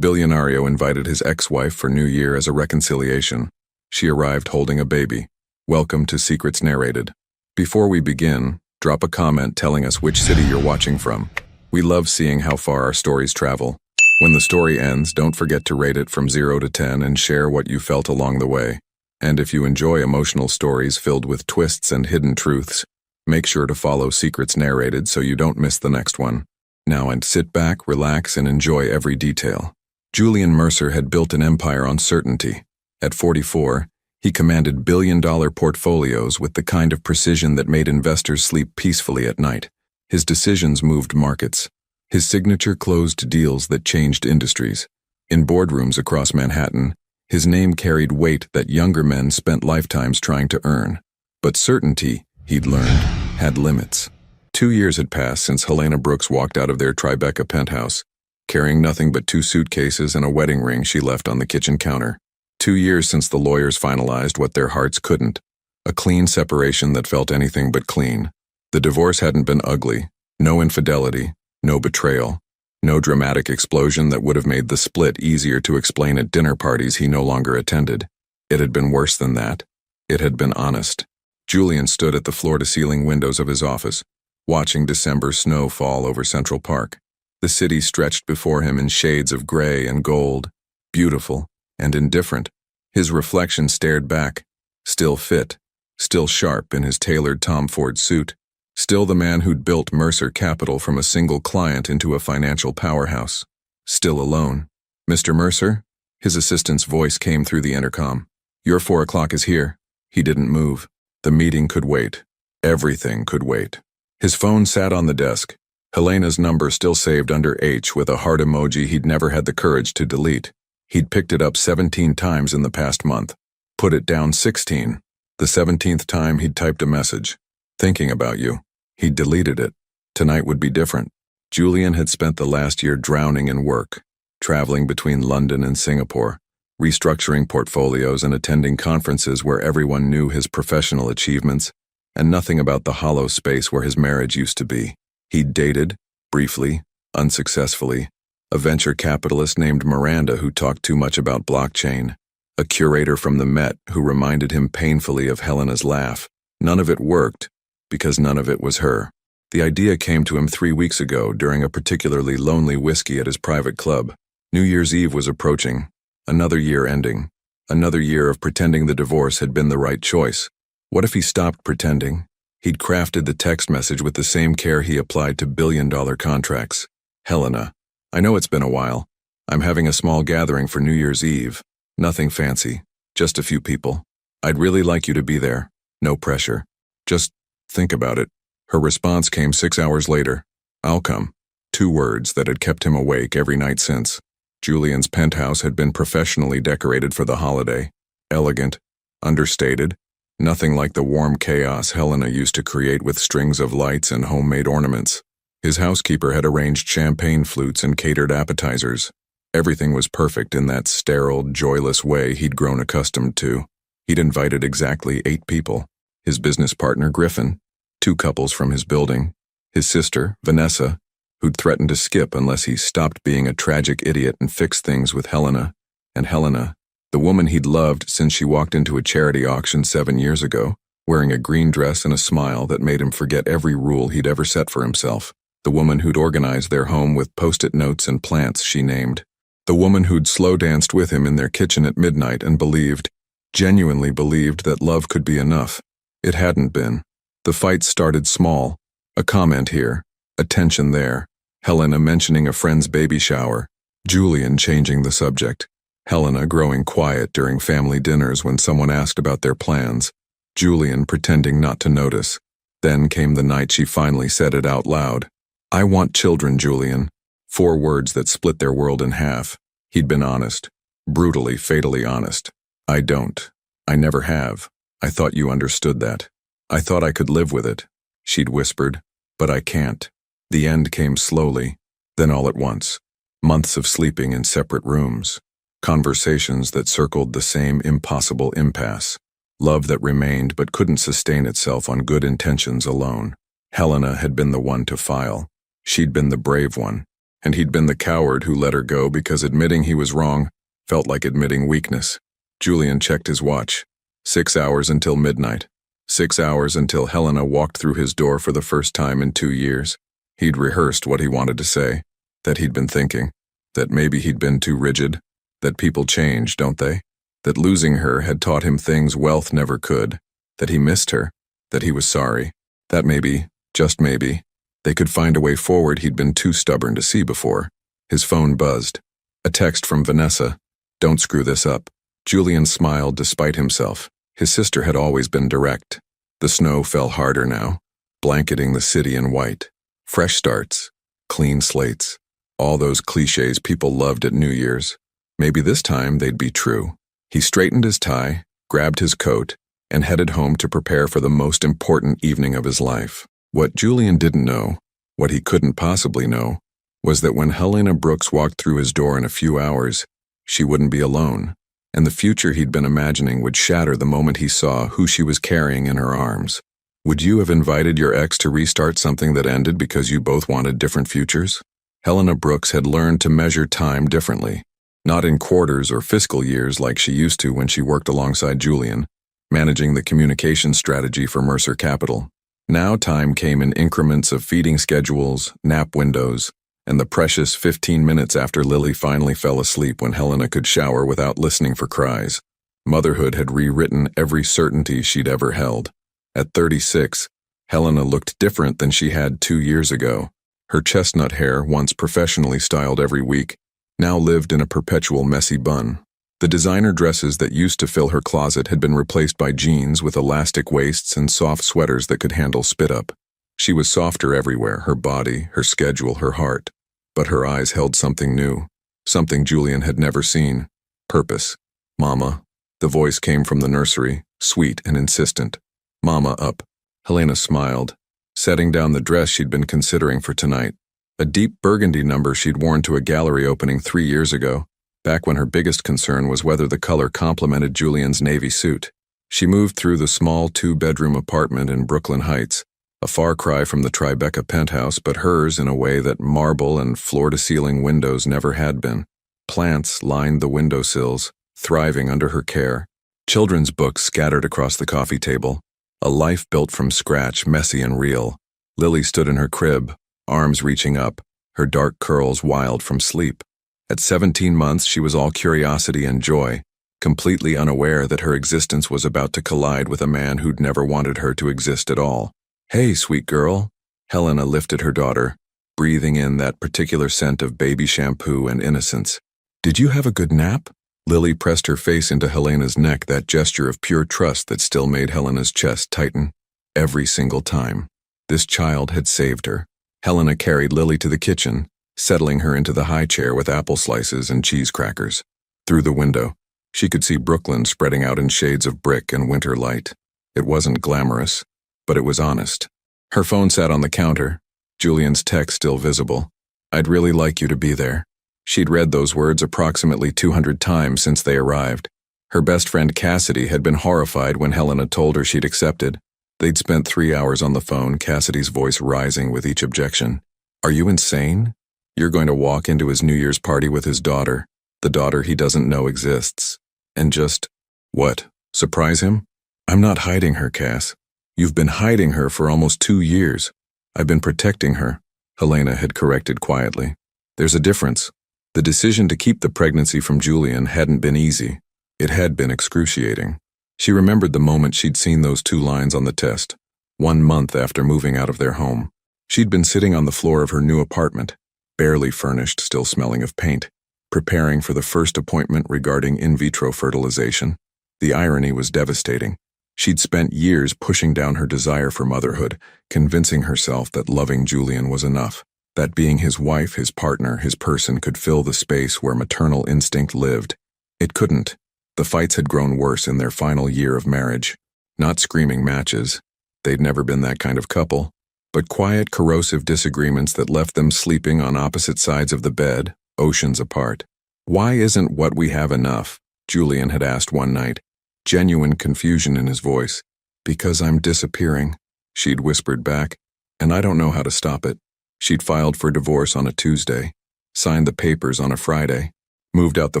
Bilionario invited his ex-wife for New Year as a reconciliation. She arrived holding a baby. Welcome to Secrets Narrated. Before we begin, drop a comment telling us which city you're watching from. We love seeing how far our stories travel. When the story ends, don't forget to rate it from 0 to 10 and share what you felt along the way. And if you enjoy emotional stories filled with twists and hidden truths, make sure to follow Secrets Narrated so you don't miss the next one. Now sit back, relax, and enjoy every detail. Julian Mercer had built an empire on certainty. At 44, he commanded billion-dollar portfolios with the kind of precision that made investors sleep peacefully at night. His decisions moved markets. His signature closed deals that changed industries. In boardrooms across Manhattan, his name carried weight that younger men spent lifetimes trying to earn. But certainty, he'd learned, had limits. 2 years had passed since Helena Brooks walked out of their Tribeca penthouse, carrying nothing but 2 suitcases and a wedding ring she left on the kitchen counter. 2 years since the lawyers finalized what their hearts couldn't, a clean separation that felt anything but clean. The divorce hadn't been ugly, no infidelity, no betrayal, no dramatic explosion that would have made the split easier to explain at dinner parties he no longer attended. It had been worse than that. It had been honest. Julian stood at the floor-to-ceiling windows of his office, watching December snow fall over Central Park. The city stretched before him in shades of gray and gold, beautiful and indifferent. His reflection stared back, still fit, still sharp in his tailored Tom Ford suit, still the man who'd built Mercer Capital from a single client into a financial powerhouse. Still alone. "Mr. Mercer?" His assistant's voice came through the intercom. "Your 4 o'clock is here." He didn't move. The meeting could wait. Everything could wait. His phone sat on the desk. Helena's number still saved under H with a heart emoji he'd never had the courage to delete. He'd picked it up 17 times in the past month. Put it down 16. The 17th time he'd typed a message. "Thinking about you." He'd deleted it. Tonight would be different. Julian had spent the last year drowning in work, traveling between London and Singapore, restructuring portfolios and attending conferences where everyone knew his professional achievements, and nothing about the hollow space where his marriage used to be. He'd dated, briefly, unsuccessfully, a venture capitalist named Miranda who talked too much about blockchain, a curator from the Met who reminded him painfully of Helena's laugh. None of it worked, because none of it was her. The idea came to him 3 weeks ago during a particularly lonely whiskey at his private club. New Year's Eve was approaching, another year ending, another year of pretending the divorce had been the right choice. What if he stopped pretending? He'd crafted the text message with the same care he applied to billion-dollar contracts. "Helena, I know it's been a while. I'm having a small gathering for New Year's Eve. Nothing fancy, just a few people. I'd really like you to be there. No pressure. Just think about it." Her response came 6 hours later. "I'll come." 2 words that had kept him awake every night since. Julian's penthouse had been professionally decorated for the holiday. Elegant, understated, nothing like the warm chaos Helena used to create with strings of lights and homemade ornaments. His housekeeper had arranged champagne flutes and catered appetizers. Everything was perfect in that sterile, joyless way he'd grown accustomed to. He'd invited exactly 8 people. His business partner, Griffin, 2 couples from his building, his sister, Vanessa, who'd threatened to skip unless he stopped being a tragic idiot and fixed things with Helena, and Helena, the woman he'd loved since she walked into a charity auction 7 years ago, wearing a green dress and a smile that made him forget every rule he'd ever set for himself. The woman who'd organized their home with post-it notes and plants she named. The woman who'd slow danced with him in their kitchen at midnight and believed, genuinely believed, that love could be enough. It hadn't been. The fight started small. A comment here, a tension there. Helena mentioning a friend's baby shower. Julian changing the subject. Helena growing quiet during family dinners when someone asked about their plans. Julian pretending not to notice. Then came the night she finally said it out loud. "I want children, Julian." 4 words that split their world in half. He'd been honest. Brutally, fatally honest. "I don't. I never have. I thought you understood that. I thought I could live with it," she'd whispered. "But I can't." The end came slowly, then all at once. Months of sleeping in separate rooms. Conversations that circled the same impossible impasse. Love that remained but couldn't sustain itself on good intentions alone. Helena had been the one to file. She'd been the brave one. and he'd been the coward who let her go because admitting he was wrong felt like admitting weakness. Julian checked his watch. 6 hours until midnight. 6 hours until Helena walked through his door for the first time in 2 years. He'd rehearsed what he wanted to say, that he'd been thinking, that maybe he'd been too rigid, that people change, don't they? That losing her had taught him things wealth never could, that he missed her, that he was sorry, that maybe, just maybe, they could find a way forward he'd been too stubborn to see before. His phone buzzed. A text from Vanessa. "Don't screw this up." Julian smiled despite himself. His sister had always been direct. The snow fell harder now, blanketing the city in white. Fresh starts, clean slates, all those cliches people loved at New Year's. Maybe this time they'd be true. He straightened his tie, grabbed his coat, and headed home to prepare for the most important evening of his life. What Julian didn't know, what he couldn't possibly know, was that when Helena Brooks walked through his door in a few hours, she wouldn't be alone, and the future he'd been imagining would shatter the moment he saw who she was carrying in her arms. Would you have invited your ex to restart something that ended because you both wanted different futures? Helena Brooks had learned to measure time differently, not in quarters or fiscal years like she used to when she worked alongside Julian, managing the communication strategy for Mercer Capital. Now time came in increments of feeding schedules, nap windows, and the precious 15 minutes after Lily finally fell asleep when Helena could shower without listening for cries. Motherhood had rewritten every certainty she'd ever held. At 36, Helena looked different than she had 2 years ago. Her chestnut hair, once professionally styled every week, now lived in a perpetual messy bun. The designer dresses that used to fill her closet had been replaced by jeans with elastic waists and soft sweaters that could handle spit-up. She was softer everywhere, her body, her schedule, her heart. But her eyes held something new, something Julian had never seen. Purpose. "Mama." The voice came from the nursery, sweet and insistent. "Mama, up." Helena smiled, setting down the dress she'd been considering for tonight. A deep burgundy number she'd worn to a gallery opening 3 years ago, back when her biggest concern was whether the color complemented Julian's navy suit. She moved through the small 2-bedroom apartment in Brooklyn Heights, a far cry from the Tribeca penthouse, but hers in a way that marble and floor-to-ceiling windows never had been. Plants lined the windowsills, thriving under her care. Children's books scattered across the coffee table. A life built from scratch, messy and real. Lily stood in her crib, arms reaching up, her dark curls wild from sleep. At 17 months, she was all curiosity and joy, completely unaware that her existence was about to collide with a man who'd never wanted her to exist at all. "Hey, sweet girl." Helena lifted her daughter, breathing in that particular scent of baby shampoo and innocence. "Did you have a good nap?" Lily pressed her face into Helena's neck, that gesture of pure trust that still made Helena's chest tighten. Every single time. This child had saved her. Helena carried Lily to the kitchen, settling her into the high chair with apple slices and cheese crackers. Through the window, she could see Brooklyn spreading out in shades of brick and winter light. It wasn't glamorous, but it was honest. Her phone sat on the counter, Julian's text still visible. "I'd really like you to be there." She'd read those words approximately 200 times since they arrived. Her best friend Cassidy had been horrified when Helena told her she'd accepted. They'd spent 3 hours on the phone, Cassidy's voice rising with each objection. "Are you insane? You're going to walk into his New Year's party with his daughter, the daughter he doesn't know exists, and just, what, surprise him? I'm not hiding her, Cass. You've been hiding her for almost 2 years. I've been protecting her," Helena had corrected quietly. "There's a difference. The decision to keep the pregnancy from Julian hadn't been easy. It had been excruciating." She remembered the moment she'd seen those 2 lines on the test, 1 month after moving out of their home. She'd been sitting on the floor of her new apartment, barely furnished, still smelling of paint, preparing for the first appointment regarding in vitro fertilization. The irony was devastating. She'd spent years pushing down her desire for motherhood, convincing herself that loving Julian was enough, that being his wife, his partner, his person could fill the space where maternal instinct lived. It couldn't. The fights had grown worse in their final year of marriage. Not screaming matches. They'd never been that kind of couple. But quiet, corrosive disagreements that left them sleeping on opposite sides of the bed, oceans apart. "Why isn't what we have enough?" Julian had asked one night, genuine confusion in his voice. "Because I'm disappearing," she'd whispered back, "and I don't know how to stop it." She'd filed for divorce on a Tuesday. signed the papers on a Friday, moved out the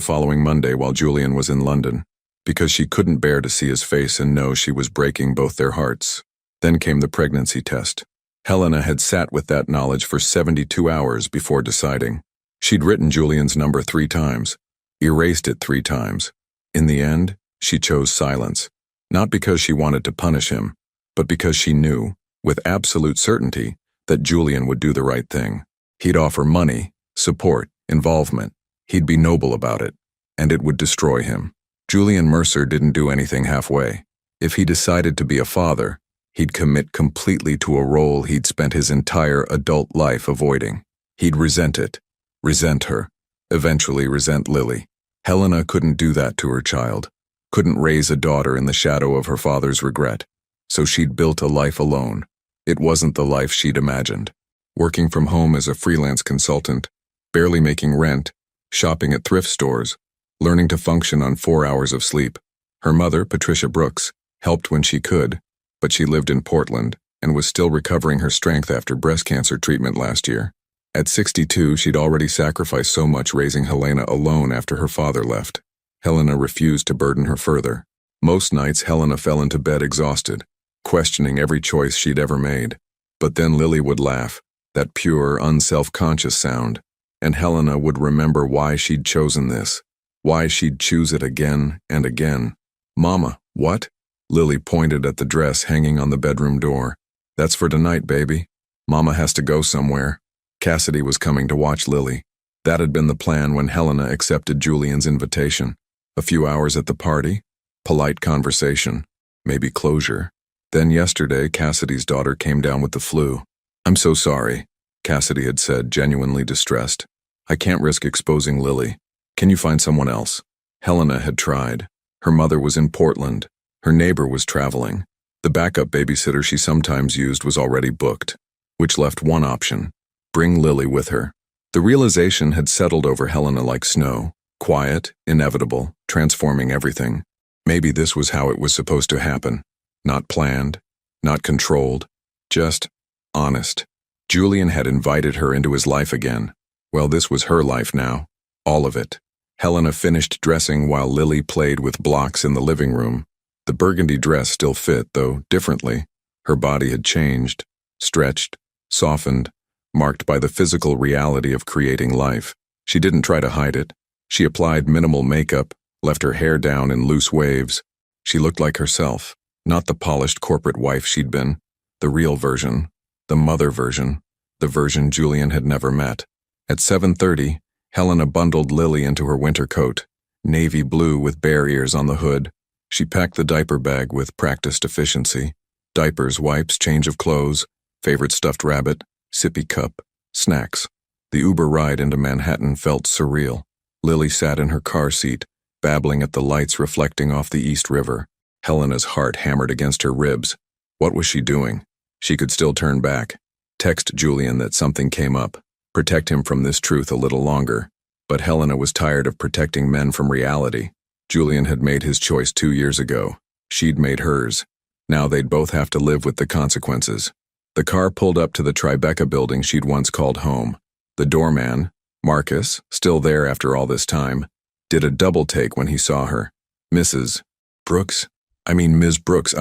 following Monday while Julian was in London, because she couldn't bear to see his face and know she was breaking both their hearts. Then came the pregnancy test. Helena had sat with that knowledge for 72 hours before deciding. She'd written Julian's number 3 times, erased it 3 times. In the end, she chose silence, not because she wanted to punish him, but because she knew, with absolute certainty, that Julian would do the right thing. He'd offer money, support, involvement. He'd be noble about it, and it would destroy him. Julian Mercer didn't do anything halfway. If he decided to be a father, he'd commit completely to a role he'd spent his entire adult life avoiding. He'd resent it, resent her, eventually resent Lily. Helena couldn't do that to her child, couldn't raise a daughter in the shadow of her father's regret, so she'd built a life alone. It wasn't the life she'd imagined. Working from home as a freelance consultant, barely making rent, shopping at thrift stores, learning to function on 4 hours of sleep. Her mother, Patricia Brooks, helped when she could, but she lived in Portland and was still recovering her strength after breast cancer treatment last year. At 62, she'd already sacrificed so much raising Helena alone after her father left. Helena refused to burden her further. Most nights, Helena fell into bed exhausted, questioning every choice she'd ever made. But then Lily would laugh, that pure, unself-conscious sound, and Helena would remember why she'd chosen this, why she'd choose it again and again. "Mama, what?" Lily pointed at the dress hanging on the bedroom door. "That's for tonight, baby. Mama has to go somewhere." Cassidy was coming to watch Lily. That had been the plan when Helena accepted Julian's invitation. A few hours at the party, polite conversation, maybe closure. Then yesterday, Cassidy's daughter came down with the flu. "I'm so sorry," Cassidy had said, genuinely distressed. "I can't risk exposing Lily. Can you find someone else?" Helena had tried. Her mother was in Portland. Her neighbor was traveling. The backup babysitter she sometimes used was already booked, which left one option: bring Lily with her. The realization had settled over Helena like snow, quiet, inevitable, transforming everything. Maybe this was how it was supposed to happen. Not planned, not controlled, just honest. Julian had invited her into his life again. Well, this was her life now. All of it. Helena finished dressing while Lily played with blocks in the living room. The burgundy dress still fit, though differently. Her body had changed, stretched, softened, marked by the physical reality of creating life. She didn't try to hide it. She applied minimal makeup, left her hair down in loose waves. She looked like herself, not the polished corporate wife she'd been, the real version, the mother version, the version Julian had never met. At 7:30, Helena bundled Lily into her winter coat, navy blue with bear ears on the hood. She packed the diaper bag with practiced efficiency. Diapers, wipes, change of clothes, favorite stuffed rabbit, sippy cup, snacks. The Uber ride into Manhattan felt surreal. Lily sat in her car seat, babbling at the lights reflecting off the East River. Helena's heart hammered against her ribs. What was she doing? She could still turn back, text Julian that something came up, protect him from this truth a little longer. But Helena was tired of protecting men from reality. Julian had made his choice 2 years ago. She'd made hers. Now they'd both have to live with the consequences. The car pulled up to the Tribeca building she'd once called home. The doorman, Marcus, still there after all this time, did a double take when he saw her. "Mrs. Brooks? Ms. Brooks,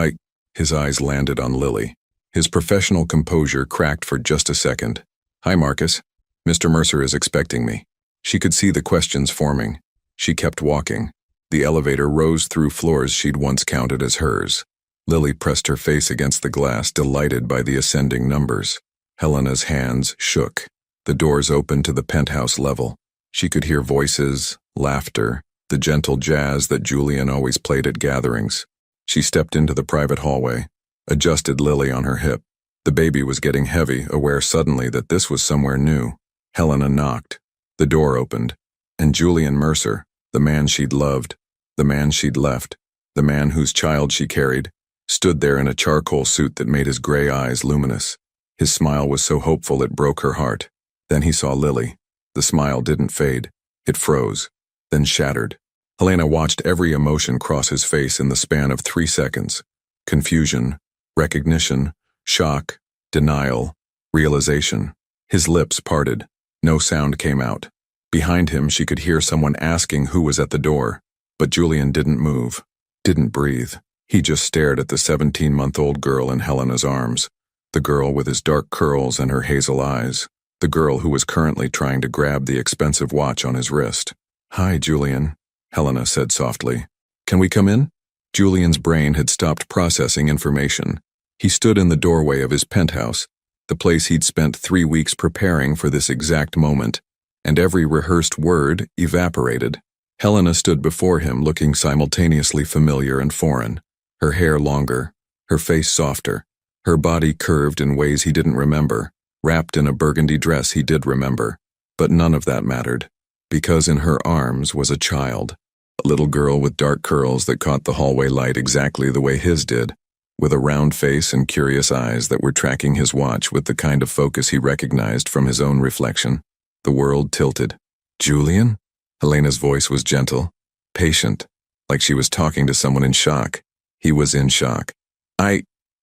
His eyes landed on Lily. His professional composure cracked for just a second. "Hi, Marcus. Mr. Mercer is expecting me." She could see the questions forming. She kept walking. The elevator rose through floors she'd once counted as hers. Lily pressed her face against the glass, delighted by the ascending numbers. Helena's hands shook. The doors opened to the penthouse level. She could hear voices, laughter, the gentle jazz that Julian always played at gatherings. She stepped into the private hallway, adjusted Lily on her hip. The baby was getting heavy, aware suddenly that this was somewhere new. Helena knocked. The door opened, and Julian Mercer, the man she'd loved, the man she'd left, the man whose child she carried, stood there in a charcoal suit that made his gray eyes luminous. His smile was so hopeful it broke her heart. Then he saw Lily. The smile didn't fade. It froze, then shattered. Helena watched every emotion cross his face in the span of 3 seconds. Confusion, recognition, shock, denial, realization. His lips parted. No sound came out. Behind him, she could hear someone asking who was at the door, but Julian didn't move, didn't breathe. He just stared at the 17-month-old girl in Helena's arms, the girl with his dark curls and her hazel eyes, the girl who was currently trying to grab the expensive watch on his wrist. "Hi, Julian," Helena said softly. "Can we come in?" Julian's brain had stopped processing information. He stood in the doorway of his penthouse, the place he'd spent 3 weeks preparing for this exact moment, and every rehearsed word evaporated. Helena stood before him, looking simultaneously familiar and foreign, her hair longer, her face softer, her body curved in ways he didn't remember, wrapped in a burgundy dress he did remember. But none of that mattered, because in her arms was a child, a little girl with dark curls that caught the hallway light exactly the way his did, with a round face and curious eyes that were tracking his watch with the kind of focus he recognized from his own reflection. The world tilted. "Julian?" Helena's voice was gentle, patient, like she was talking to someone in shock. He was in shock.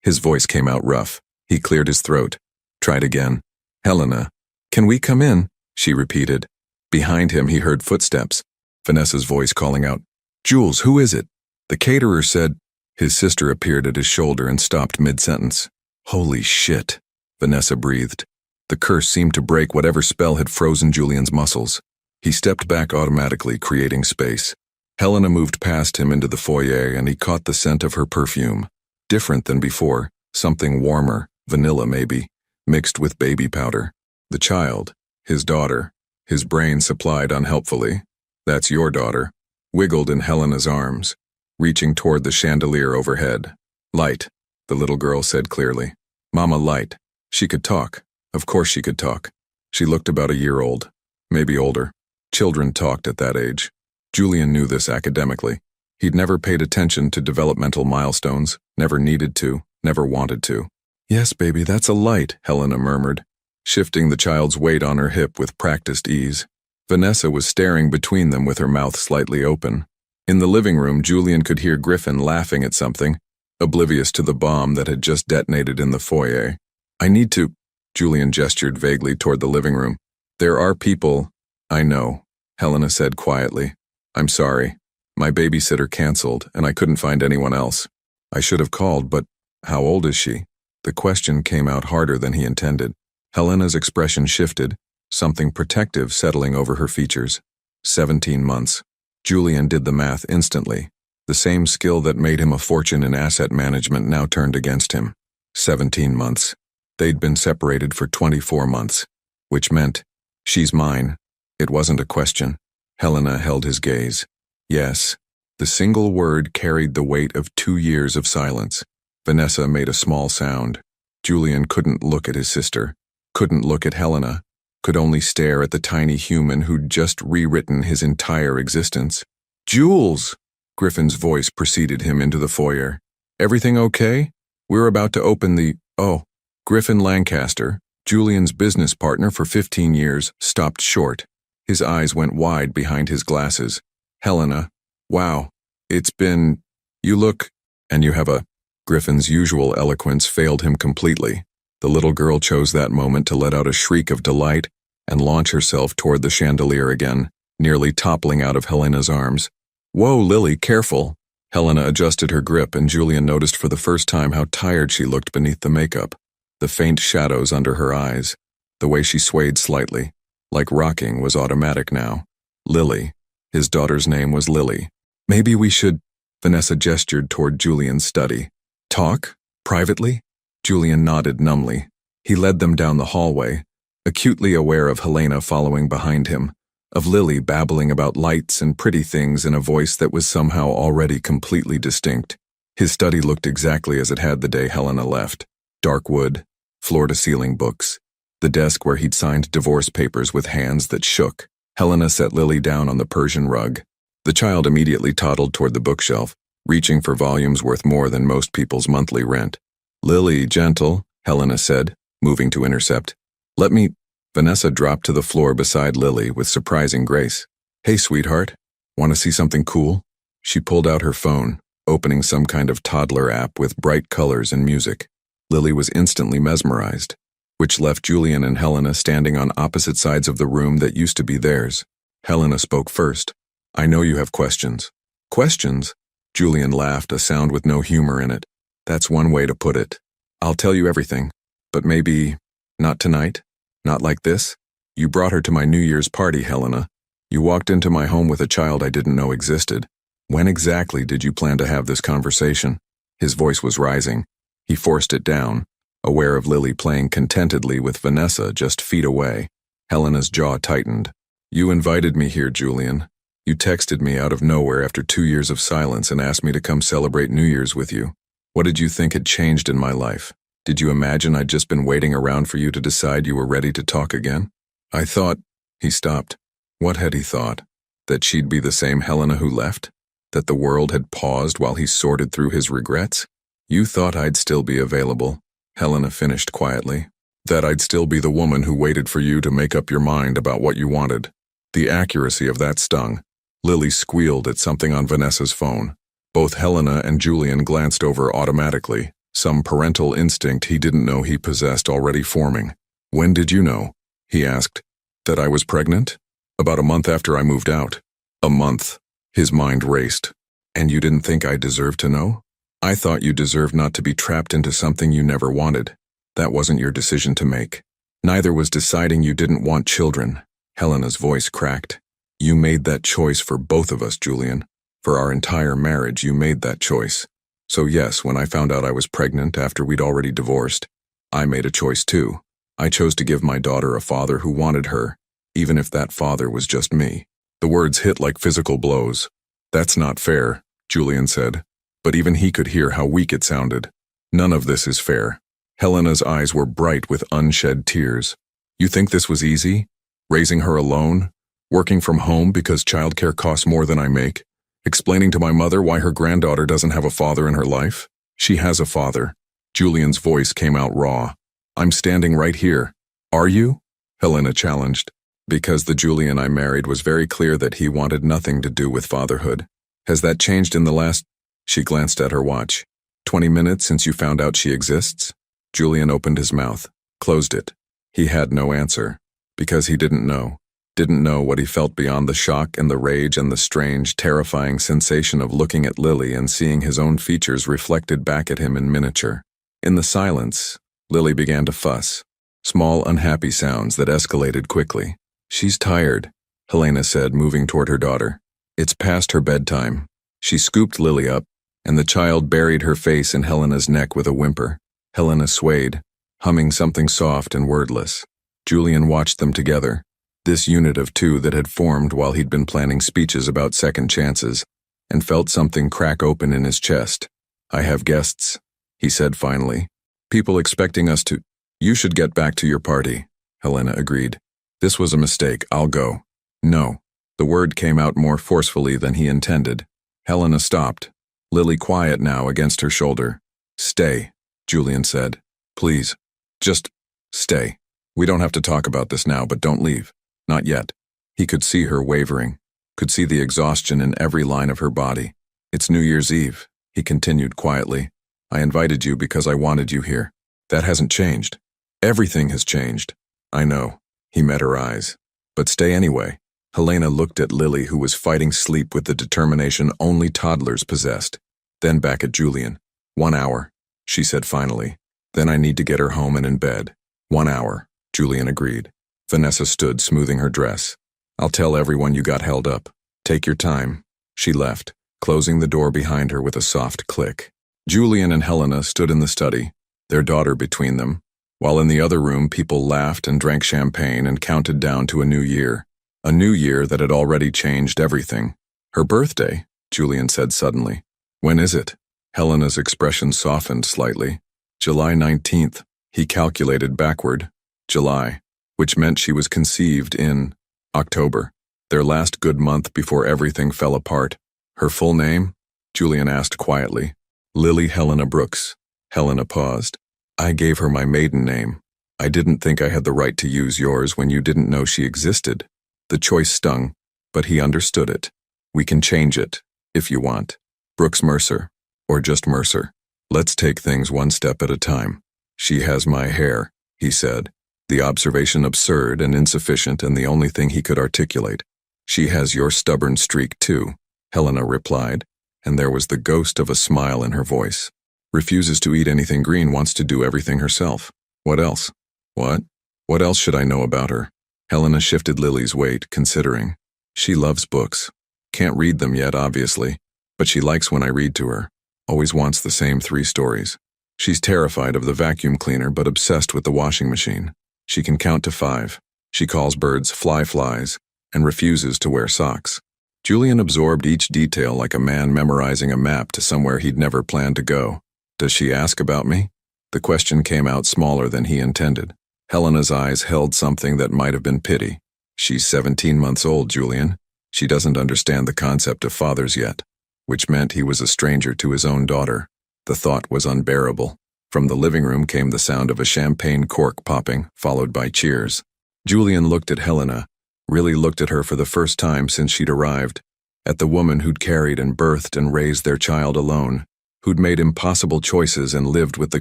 His voice came out rough. He cleared his throat. Tried again. "Helena, can we come in?" she repeated. Behind him, he heard footsteps, Vanessa's voice calling out, "Jules, who is it?" The caterer said. His sister appeared at his shoulder and stopped mid-sentence. "Holy shit," Vanessa breathed. The curse seemed to break whatever spell had frozen Julian's muscles. He stepped back automatically, creating space. Helena moved past him into the foyer, and he caught the scent of her perfume. Different than before, something warmer, vanilla maybe, mixed with baby powder. The child, his daughter, his brain supplied unhelpfully, "That's your daughter," wiggled in Helena's arms, reaching toward the chandelier overhead. "Light," the little girl said clearly. "Mama, light." She could talk. Of course she could talk. She looked about a year old, maybe older. Children talked at that age. Julian knew this academically. He'd never paid attention to developmental milestones, never needed to, never wanted to. "Yes, baby, that's a light," Helena murmured, shifting the child's weight on her hip with practiced ease. Vanessa was staring between them with her mouth slightly open. In the living room, Julian could hear Griffin laughing at something, oblivious to the bomb that had just detonated in the foyer. "I need to," Julian gestured vaguely toward the living room. "There are people." "I know," Helena said quietly. "I'm sorry. My babysitter canceled, and I couldn't find anyone else. I should have called, but how old is she?" The question came out harder than he intended. Helena's expression shifted, something protective settling over her features. 17 months. Julian did the math instantly. The same skill that made him a fortune in asset management now turned against him. 17 months. They'd been separated for 24 months, which meant, "She's mine." It wasn't a question. Helena held his gaze. Yes. The single word carried the weight of 2 years of silence. Vanessa made a small sound. Julian couldn't look at his sister, couldn't look at Helena, could only stare at the tiny human who'd just rewritten his entire existence. "Jules!" Griffin's voice preceded him into the foyer. "Everything okay? We're about to open the—" Oh, Griffin Lancaster, Julian's business partner for 15 years, stopped short. His eyes went wide behind his glasses. "Helena, wow, it's been... You look... And you have a..." Griffin's usual eloquence failed him completely. The little girl chose that moment to let out a shriek of delight and launch herself toward the chandelier again, nearly toppling out of Helena's arms. "Whoa, Lily, careful!" Helena adjusted her grip, and Julian noticed for the first time how tired she looked beneath the makeup, the faint shadows under her eyes, the way she swayed slightly, like rocking was automatic now. Lily. His daughter's name was Lily. "Maybe we should..." Vanessa gestured toward Julian's study. "Talk? Privately?" Julian nodded numbly. He led them down the hallway, acutely aware of Helena following behind him, of Lily babbling about lights and pretty things in a voice that was somehow already completely distinct. His study looked exactly as it had the day Helena left. Dark wood, floor-to-ceiling books, the desk where he'd signed divorce papers with hands that shook. Helena set Lily down on the Persian rug. The child immediately toddled toward the bookshelf, reaching for volumes worth more than most people's monthly rent. "Lily, gentle," Helena said, moving to intercept. "Let me..." Vanessa dropped to the floor beside Lily with surprising grace. "Hey, sweetheart, want to see something cool?" She pulled out her phone, opening some kind of toddler app with bright colors and music. Lily was instantly mesmerized, which left Julian and Helena standing on opposite sides of the room that used to be theirs. Helena spoke first. I know you have questions. Questions? Julian laughed, a sound with no humor in it. That's one way to put it. I'll tell you everything. But maybe not tonight? Not like this? You brought her to my New Year's party, Helena. You walked into my home with a child I didn't know existed. When exactly did you plan to have this conversation? His voice was rising. He forced it down, aware of Lily playing contentedly with Vanessa just feet away. Helena's jaw tightened. You invited me here, Julian. You texted me out of nowhere after 2 years of silence and asked me to come celebrate New Year's with you. What did you think had changed in my life? Did you imagine I'd just been waiting around for you to decide you were ready to talk again? I thought, he stopped. What had he thought? That she'd be the same Helena who left? That the world had paused while he sorted through his regrets? You thought I'd still be available, Helena finished quietly. That I'd still be the woman who waited for you to make up your mind about what you wanted. The accuracy of that stung. Lily squealed at something on Vanessa's phone. Both Helena and Julian glanced over automatically, some parental instinct he didn't know he possessed already forming. When did you know? He asked. That I was pregnant? About a month after I moved out. A month. His mind raced. And you didn't think I deserved to know? I thought you deserved not to be trapped into something you never wanted. That wasn't your decision to make. Neither was deciding you didn't want children. Helena's voice cracked. You made that choice for both of us, Julian. For our entire marriage, you made that choice. So yes, when I found out I was pregnant after we'd already divorced, I made a choice too. I chose to give my daughter a father who wanted her, even if that father was just me. The words hit like physical blows. That's not fair, Julian said. But even he could hear how weak it sounded. None of this is fair. Helena's eyes were bright with unshed tears. You think this was easy? Raising her alone? Working from home because childcare costs more than I make? Explaining to my mother why her granddaughter doesn't have a father in her life? She has a father. Julian's voice came out raw. I'm standing right here. Are you? Helena challenged. Because the Julian I married was very clear that he wanted nothing to do with fatherhood. Has that changed in the last... She glanced at her watch. 20 minutes since you found out she exists? Julian opened his mouth, closed it. He had no answer. Because he didn't know. Didn't know what he felt beyond the shock and the rage and the strange, terrifying sensation of looking at Lily and seeing his own features reflected back at him in miniature. In the silence, Lily began to fuss. Small, unhappy sounds that escalated quickly. She's tired, Helena said, moving toward her daughter. It's past her bedtime. She scooped Lily up, and the child buried her face in Helena's neck with a whimper. Helena swayed, humming something soft and wordless. Julian watched them together. This unit of two that had formed while he'd been planning speeches about second chances, and felt something crack open in his chest. I have guests, he said finally. People expecting us to... You should get back to your party, Helena agreed. This was a mistake, I'll go. No. The word came out more forcefully than he intended. Helena stopped, Lily quiet now against her shoulder. Stay, Julian said. Please. Just stay. We don't have to talk about this now, but don't leave. Not yet. He could see her wavering, could see the exhaustion in every line of her body. It's New Year's Eve, he continued quietly. I invited you because I wanted you here. That hasn't changed. Everything has changed. I know. He met her eyes. But stay anyway. Helena looked at Lily, who was fighting sleep with the determination only toddlers possessed. Then back at Julian. 1 hour, she said finally. Then I need to get her home and in bed. 1 hour, Julian agreed. Vanessa stood, smoothing her dress. I'll tell everyone you got held up. Take your time. She left, closing the door behind her with a soft click. Julian and Helena stood in the study, their daughter between them, while in the other room people laughed and drank champagne and counted down to a new year. A new year that had already changed everything. Her birthday, Julian said suddenly. When is it? Helena's expression softened slightly. July 19th, he calculated backward. July, which meant she was conceived in October, their last good month before everything fell apart. Her full name? Julian asked quietly. Lily Helena Brooks. Helena paused. I gave her my maiden name. I didn't think I had the right to use yours when you didn't know she existed. The choice stung, but he understood it. We can change it, if you want. Brooks Mercer, or just Mercer. Let's take things one step at a time. She has my hair, he said, the observation absurd and insufficient and the only thing he could articulate. She has your stubborn streak too, Helena replied, and there was the ghost of a smile in her voice. Refuses to eat anything green, wants to do everything herself. What else? What? What else should I know about her? Helena shifted Lily's weight, considering. She loves books. Can't read them yet, obviously, but she likes when I read to her. Always wants the same 3 stories. She's terrified of the vacuum cleaner but obsessed with the washing machine. She can count to 5. She calls birds flies and refuses to wear socks. Julian absorbed each detail like a man memorizing a map to somewhere he'd never planned to go. Does she ask about me? The question came out smaller than he intended. Helena's eyes held something that might have been pity. She's 17 months old, Julian. She doesn't understand the concept of fathers yet, which meant he was a stranger to his own daughter. The thought was unbearable. From the living room came the sound of a champagne cork popping, followed by cheers. Julian looked at Helena, really looked at her for the first time since she'd arrived, at the woman who'd carried and birthed and raised their child alone, who'd made impossible choices and lived with the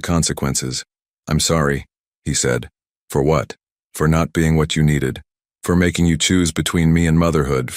consequences. I'm sorry, he said. For what? For not being what you needed. For making you choose between me and motherhood,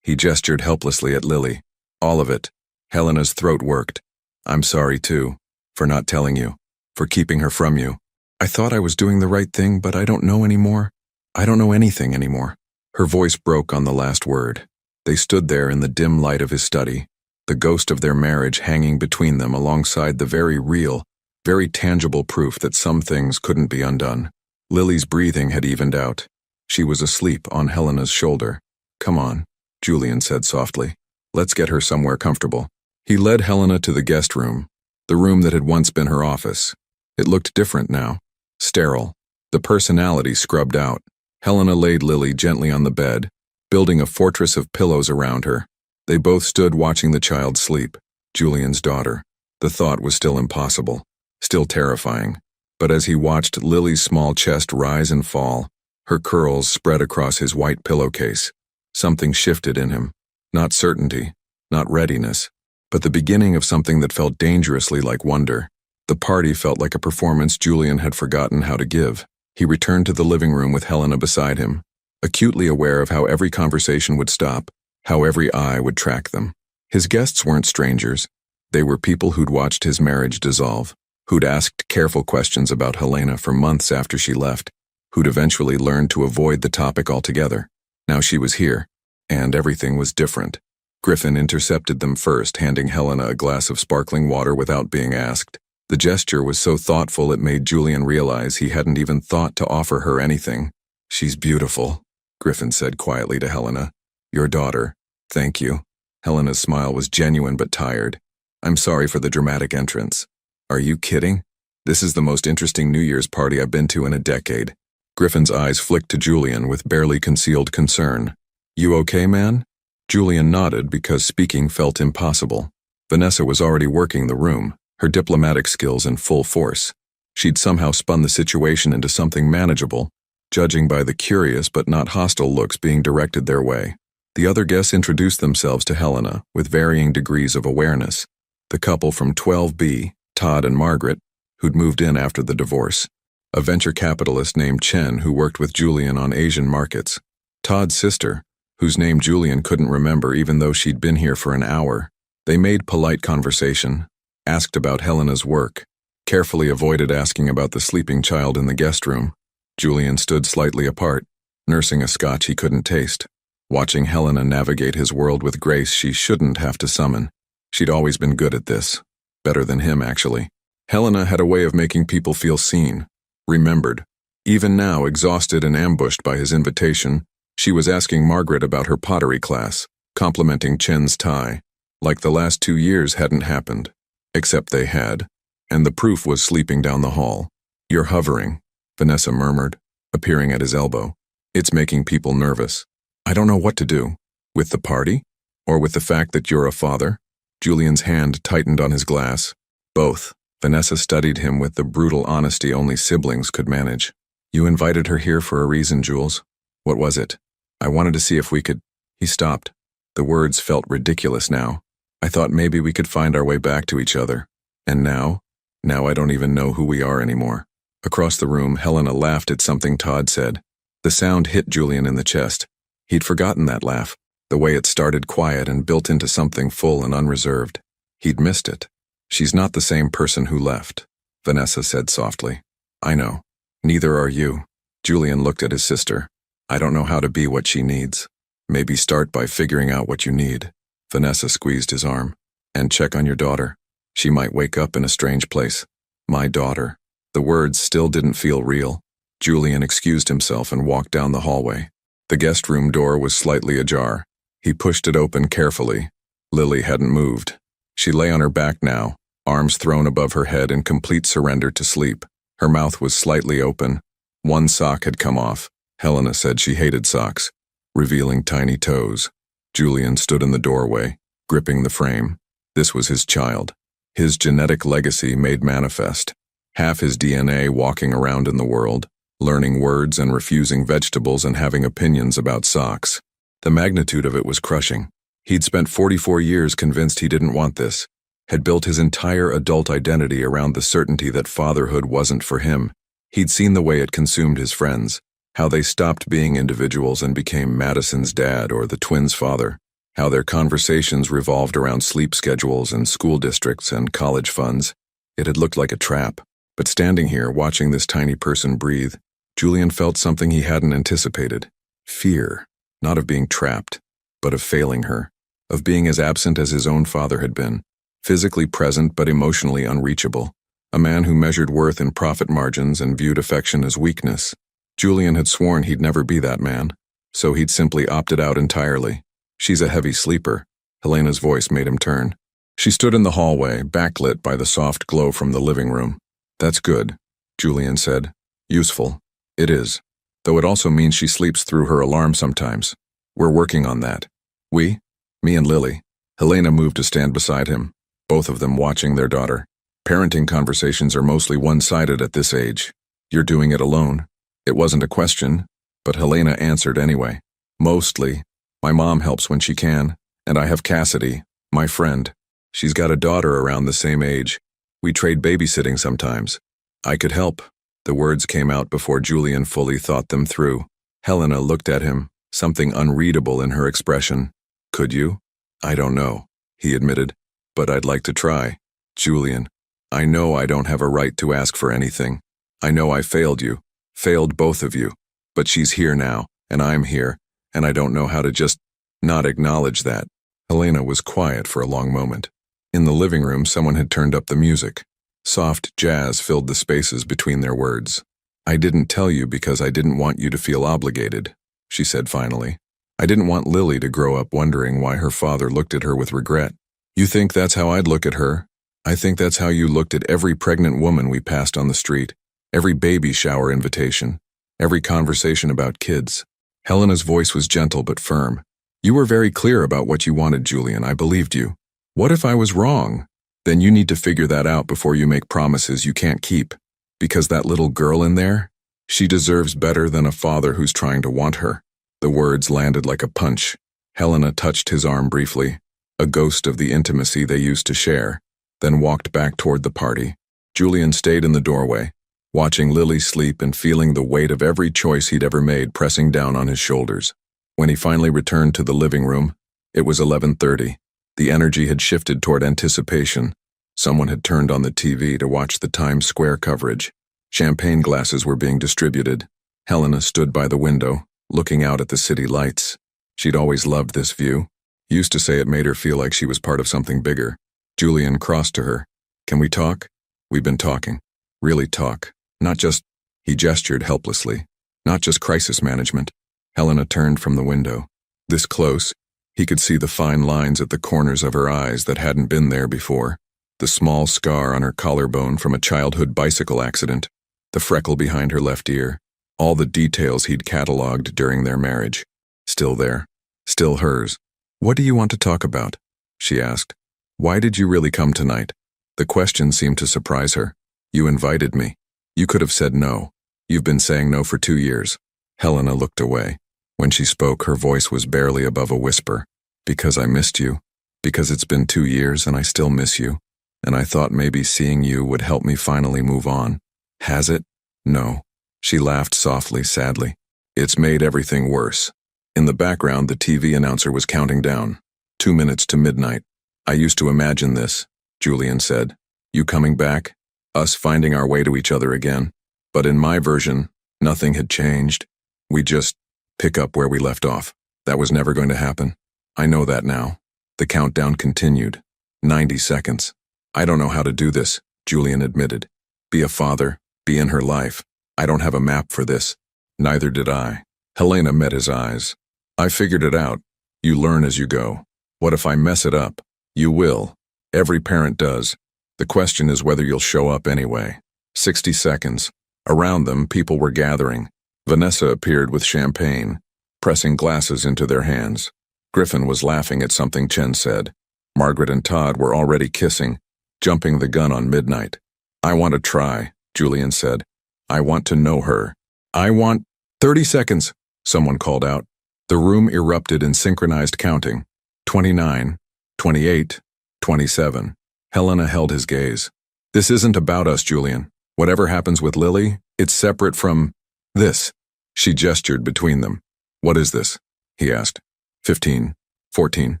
he gestured helplessly at Lily. All of it. Helena's throat worked. I'm sorry too, for not telling you, for keeping her from you. I thought I was doing the right thing, but I don't know anymore. I don't know anything anymore. Her voice broke on the last word. They stood there in the dim light of his study, the ghost of their marriage hanging between them alongside the very real, very tangible proof that some things couldn't be undone. Lily's breathing had evened out. She was asleep on Helena's shoulder. Come on, Julian said softly. Let's get her somewhere comfortable. He led Helena to the guest room, the room that had once been her office. It looked different now, sterile, the personality scrubbed out. Helena laid Lily gently on the bed, building a fortress of pillows around her. They both stood watching the child sleep, Julian's daughter. The thought was still impossible, still terrifying. But as he watched Lily's small chest rise and fall, her curls spread across his white pillowcase, something shifted in him. Not certainty, not readiness, but the beginning of something that felt dangerously like wonder. The party felt like a performance Julian had forgotten how to give. He returned to the living room with Helena beside him, acutely aware of how every conversation would stop, how every eye would track them. His guests weren't strangers. They were people who'd watched his marriage dissolve, who'd asked careful questions about Helena for months after she left, who'd eventually learned to avoid the topic altogether. Now she was here, and everything was different. Griffin intercepted them first, handing Helena a glass of sparkling water without being asked. The gesture was so thoughtful it made Julian realize he hadn't even thought to offer her anything. She's beautiful, Griffin said quietly to Helena. Your daughter. Thank you. Helena's smile was genuine but tired. I'm sorry for the dramatic entrance. Are you kidding? This is the most interesting New Year's party I've been to in a decade. Griffin's eyes flicked to Julian with barely concealed concern. You okay, man? Julian nodded because speaking felt impossible. Vanessa was already working the room, her diplomatic skills in full force. She'd somehow spun the situation into something manageable, judging by the curious but not hostile looks being directed their way. The other guests introduced themselves to Helena with varying degrees of awareness. The couple from 12B, Todd and Margaret, who'd moved in after the divorce. A venture capitalist named Chen who worked with Julian on Asian markets. Todd's sister, whose name Julian couldn't remember even though she'd been here for an hour. They made polite conversation, asked about Helena's work, carefully avoided asking about the sleeping child in the guest room. Julian stood slightly apart, nursing a scotch he couldn't taste, watching Helena navigate his world with grace she shouldn't have to summon. She'd always been good at this. Better than him, actually. Helena had a way of making people feel seen, remembered. Even now, exhausted and ambushed by his invitation, she was asking Margaret about her pottery class, complimenting Chen's tie, like the last 2 years hadn't happened. Except they had, and the proof was sleeping down the hall. You're hovering, Vanessa murmured, appearing at his elbow. It's making people nervous. I don't know what to do. With the party? Or with the fact that you're a father? Julian's hand tightened on his glass. Both. Vanessa studied him with the brutal honesty only siblings could manage. You invited her here for a reason, Jules. What was it? I wanted to see if we could... He stopped. The words felt ridiculous now. I thought maybe we could find our way back to each other. And now? Now I don't even know who we are anymore. Across the room, Helena laughed at something Todd said. The sound hit Julian in the chest. He'd forgotten that laugh, the way it started quiet and built into something full and unreserved. He'd missed it. "She's not the same person who left," Vanessa said softly. "I know. Neither are you." Julian looked at his sister. "I don't know how to be what she needs." "Maybe start by figuring out what you need." Vanessa squeezed his arm. "And check on your daughter. She might wake up in a strange place." "My daughter." The words still didn't feel real. Julian excused himself and walked down the hallway. The guest room door was slightly ajar. He pushed it open carefully. Lily hadn't moved. She lay on her back now, arms thrown above her head in complete surrender to sleep. Her mouth was slightly open. One sock had come off. Helena said she hated socks, revealing tiny toes. Julian stood in the doorway, gripping the frame. This was his child. His genetic legacy made manifest. Half his DNA walking around in the world, learning words and refusing vegetables and having opinions about socks. The magnitude of it was crushing. He'd spent 44 years convinced he didn't want this, had built his entire adult identity around the certainty that fatherhood wasn't for him. He'd seen the way it consumed his friends, how they stopped being individuals and became Madison's dad or the twins' father, how their conversations revolved around sleep schedules and school districts and college funds. It had looked like a trap, but standing here watching this tiny person breathe, Julian felt something he hadn't anticipated. Fear, not of being trapped, but of failing her, of being as absent as his own father had been, physically present but emotionally unreachable, a man who measured worth in profit margins and viewed affection as weakness. Julian had sworn he'd never be that man, so he'd simply opted out entirely. "She's a heavy sleeper." Helena's voice made him turn. She stood in the hallway, backlit by the soft glow from the living room. "That's good," Julian said. "Useful." "It is. Though it also means she sleeps through her alarm sometimes. We're working on that." "We?" "Me and Lily." Helena moved to stand beside him, both of them watching their daughter. "Parenting conversations are mostly one-sided at this age. You're doing it alone." It wasn't a question, but Helena answered anyway. "Mostly. My mom helps when she can, and I have Cassidy, my friend. She's got a daughter around the same age. We trade babysitting sometimes. I could help." The words came out before Julian fully thought them through. Helena looked at him, something unreadable in her expression. "Could you?" "I don't know," he admitted, "but I'd like to try." "Julian, I know I don't have a right to ask for anything. I know I failed you, failed both of you, but she's here now, and I'm here, and I don't know how to just not acknowledge that." Helena was quiet for a long moment. In the living room, someone had turned up the music. Soft jazz filled the spaces between their words. "I didn't tell you because I didn't want you to feel obligated," she said finally. "I didn't want Lily to grow up wondering why her father looked at her with regret. You think that's how I'd look at her? I think that's how you looked at every pregnant woman we passed on the street, every baby shower invitation, every conversation about kids." Helena's voice was gentle but firm. "You were very clear about what you wanted, Julian. I believed you. What if I was wrong? Then you need to figure that out before you make promises you can't keep. Because that little girl in there, she deserves better than a father who's trying to want her." The words landed like a punch. Helena touched his arm briefly, a ghost of the intimacy they used to share, then walked back toward the party. Julian stayed in the doorway, watching Lily sleep and feeling the weight of every choice he'd ever made pressing down on his shoulders. When he finally returned to the living room, it was 11:30. The energy had shifted toward anticipation. Someone had turned on the TV to watch the Times Square coverage. Champagne glasses were being distributed. Helena stood by the window, looking out at the city lights. She'd always loved this view. Used to say it made her feel like she was part of something bigger. Julian crossed to her. "Can we talk?" "We've been talking." "Really talk. Not just—" He gestured helplessly. "Not just crisis management." Helena turned from the window. This close, he could see the fine lines at the corners of her eyes that hadn't been there before. The small scar on her collarbone from a childhood bicycle accident. The freckle behind her left ear. All the details he'd cataloged during their marriage. Still there. Still hers. "What do you want to talk about?" she asked. "Why did you really come tonight?" The question seemed to surprise her. "You invited me. You could have said no. You've been saying no for 2 years." Helena looked away. When she spoke, her voice was barely above a whisper. "Because I missed you. Because it's been 2 years and I still miss you. And I thought maybe seeing you would help me finally move on. Has it? No." She laughed softly, sadly. "It's made everything worse." In the background, the TV announcer was counting down. 2 minutes to midnight. I used to imagine this, Julian said. You coming back? Us finding our way to each other again. But in my version, nothing had changed. We just pick up where we left off. That was never going to happen. I know that now. The countdown continued. 90 seconds. I don't know how to do this, Julian admitted. Be a father, be in her life. I don't have a map for this. Neither did I. Helena met his eyes. I figured it out. You learn as you go. What if I mess it up? You will. Every parent does. The question is whether you'll show up anyway. 60 seconds. Around them, people were gathering. Vanessa appeared with champagne, pressing glasses into their hands. Griffin was laughing at something Chen said. Margaret and Todd were already kissing, jumping the gun on midnight. I want to try, Julian said. I want to know her. I want 30 seconds, someone called out. The room erupted in synchronized counting. 29, 28, 27. Helena held his gaze. This isn't about us, Julian. Whatever happens with Lily, it's separate from this. She gestured between them. What is this? He asked. 15, 14,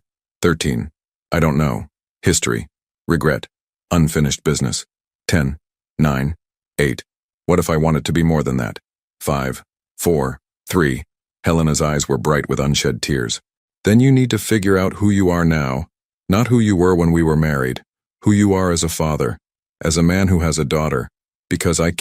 13. I don't know. History. Regret. Unfinished business. 10, 9, 8. What if I want it to be more than that? 5, 4, 3. Helena's eyes were bright with unshed tears. Then you need to figure out who you are now, not who you were when we were married, who you are as a father, as a man who has a daughter, because I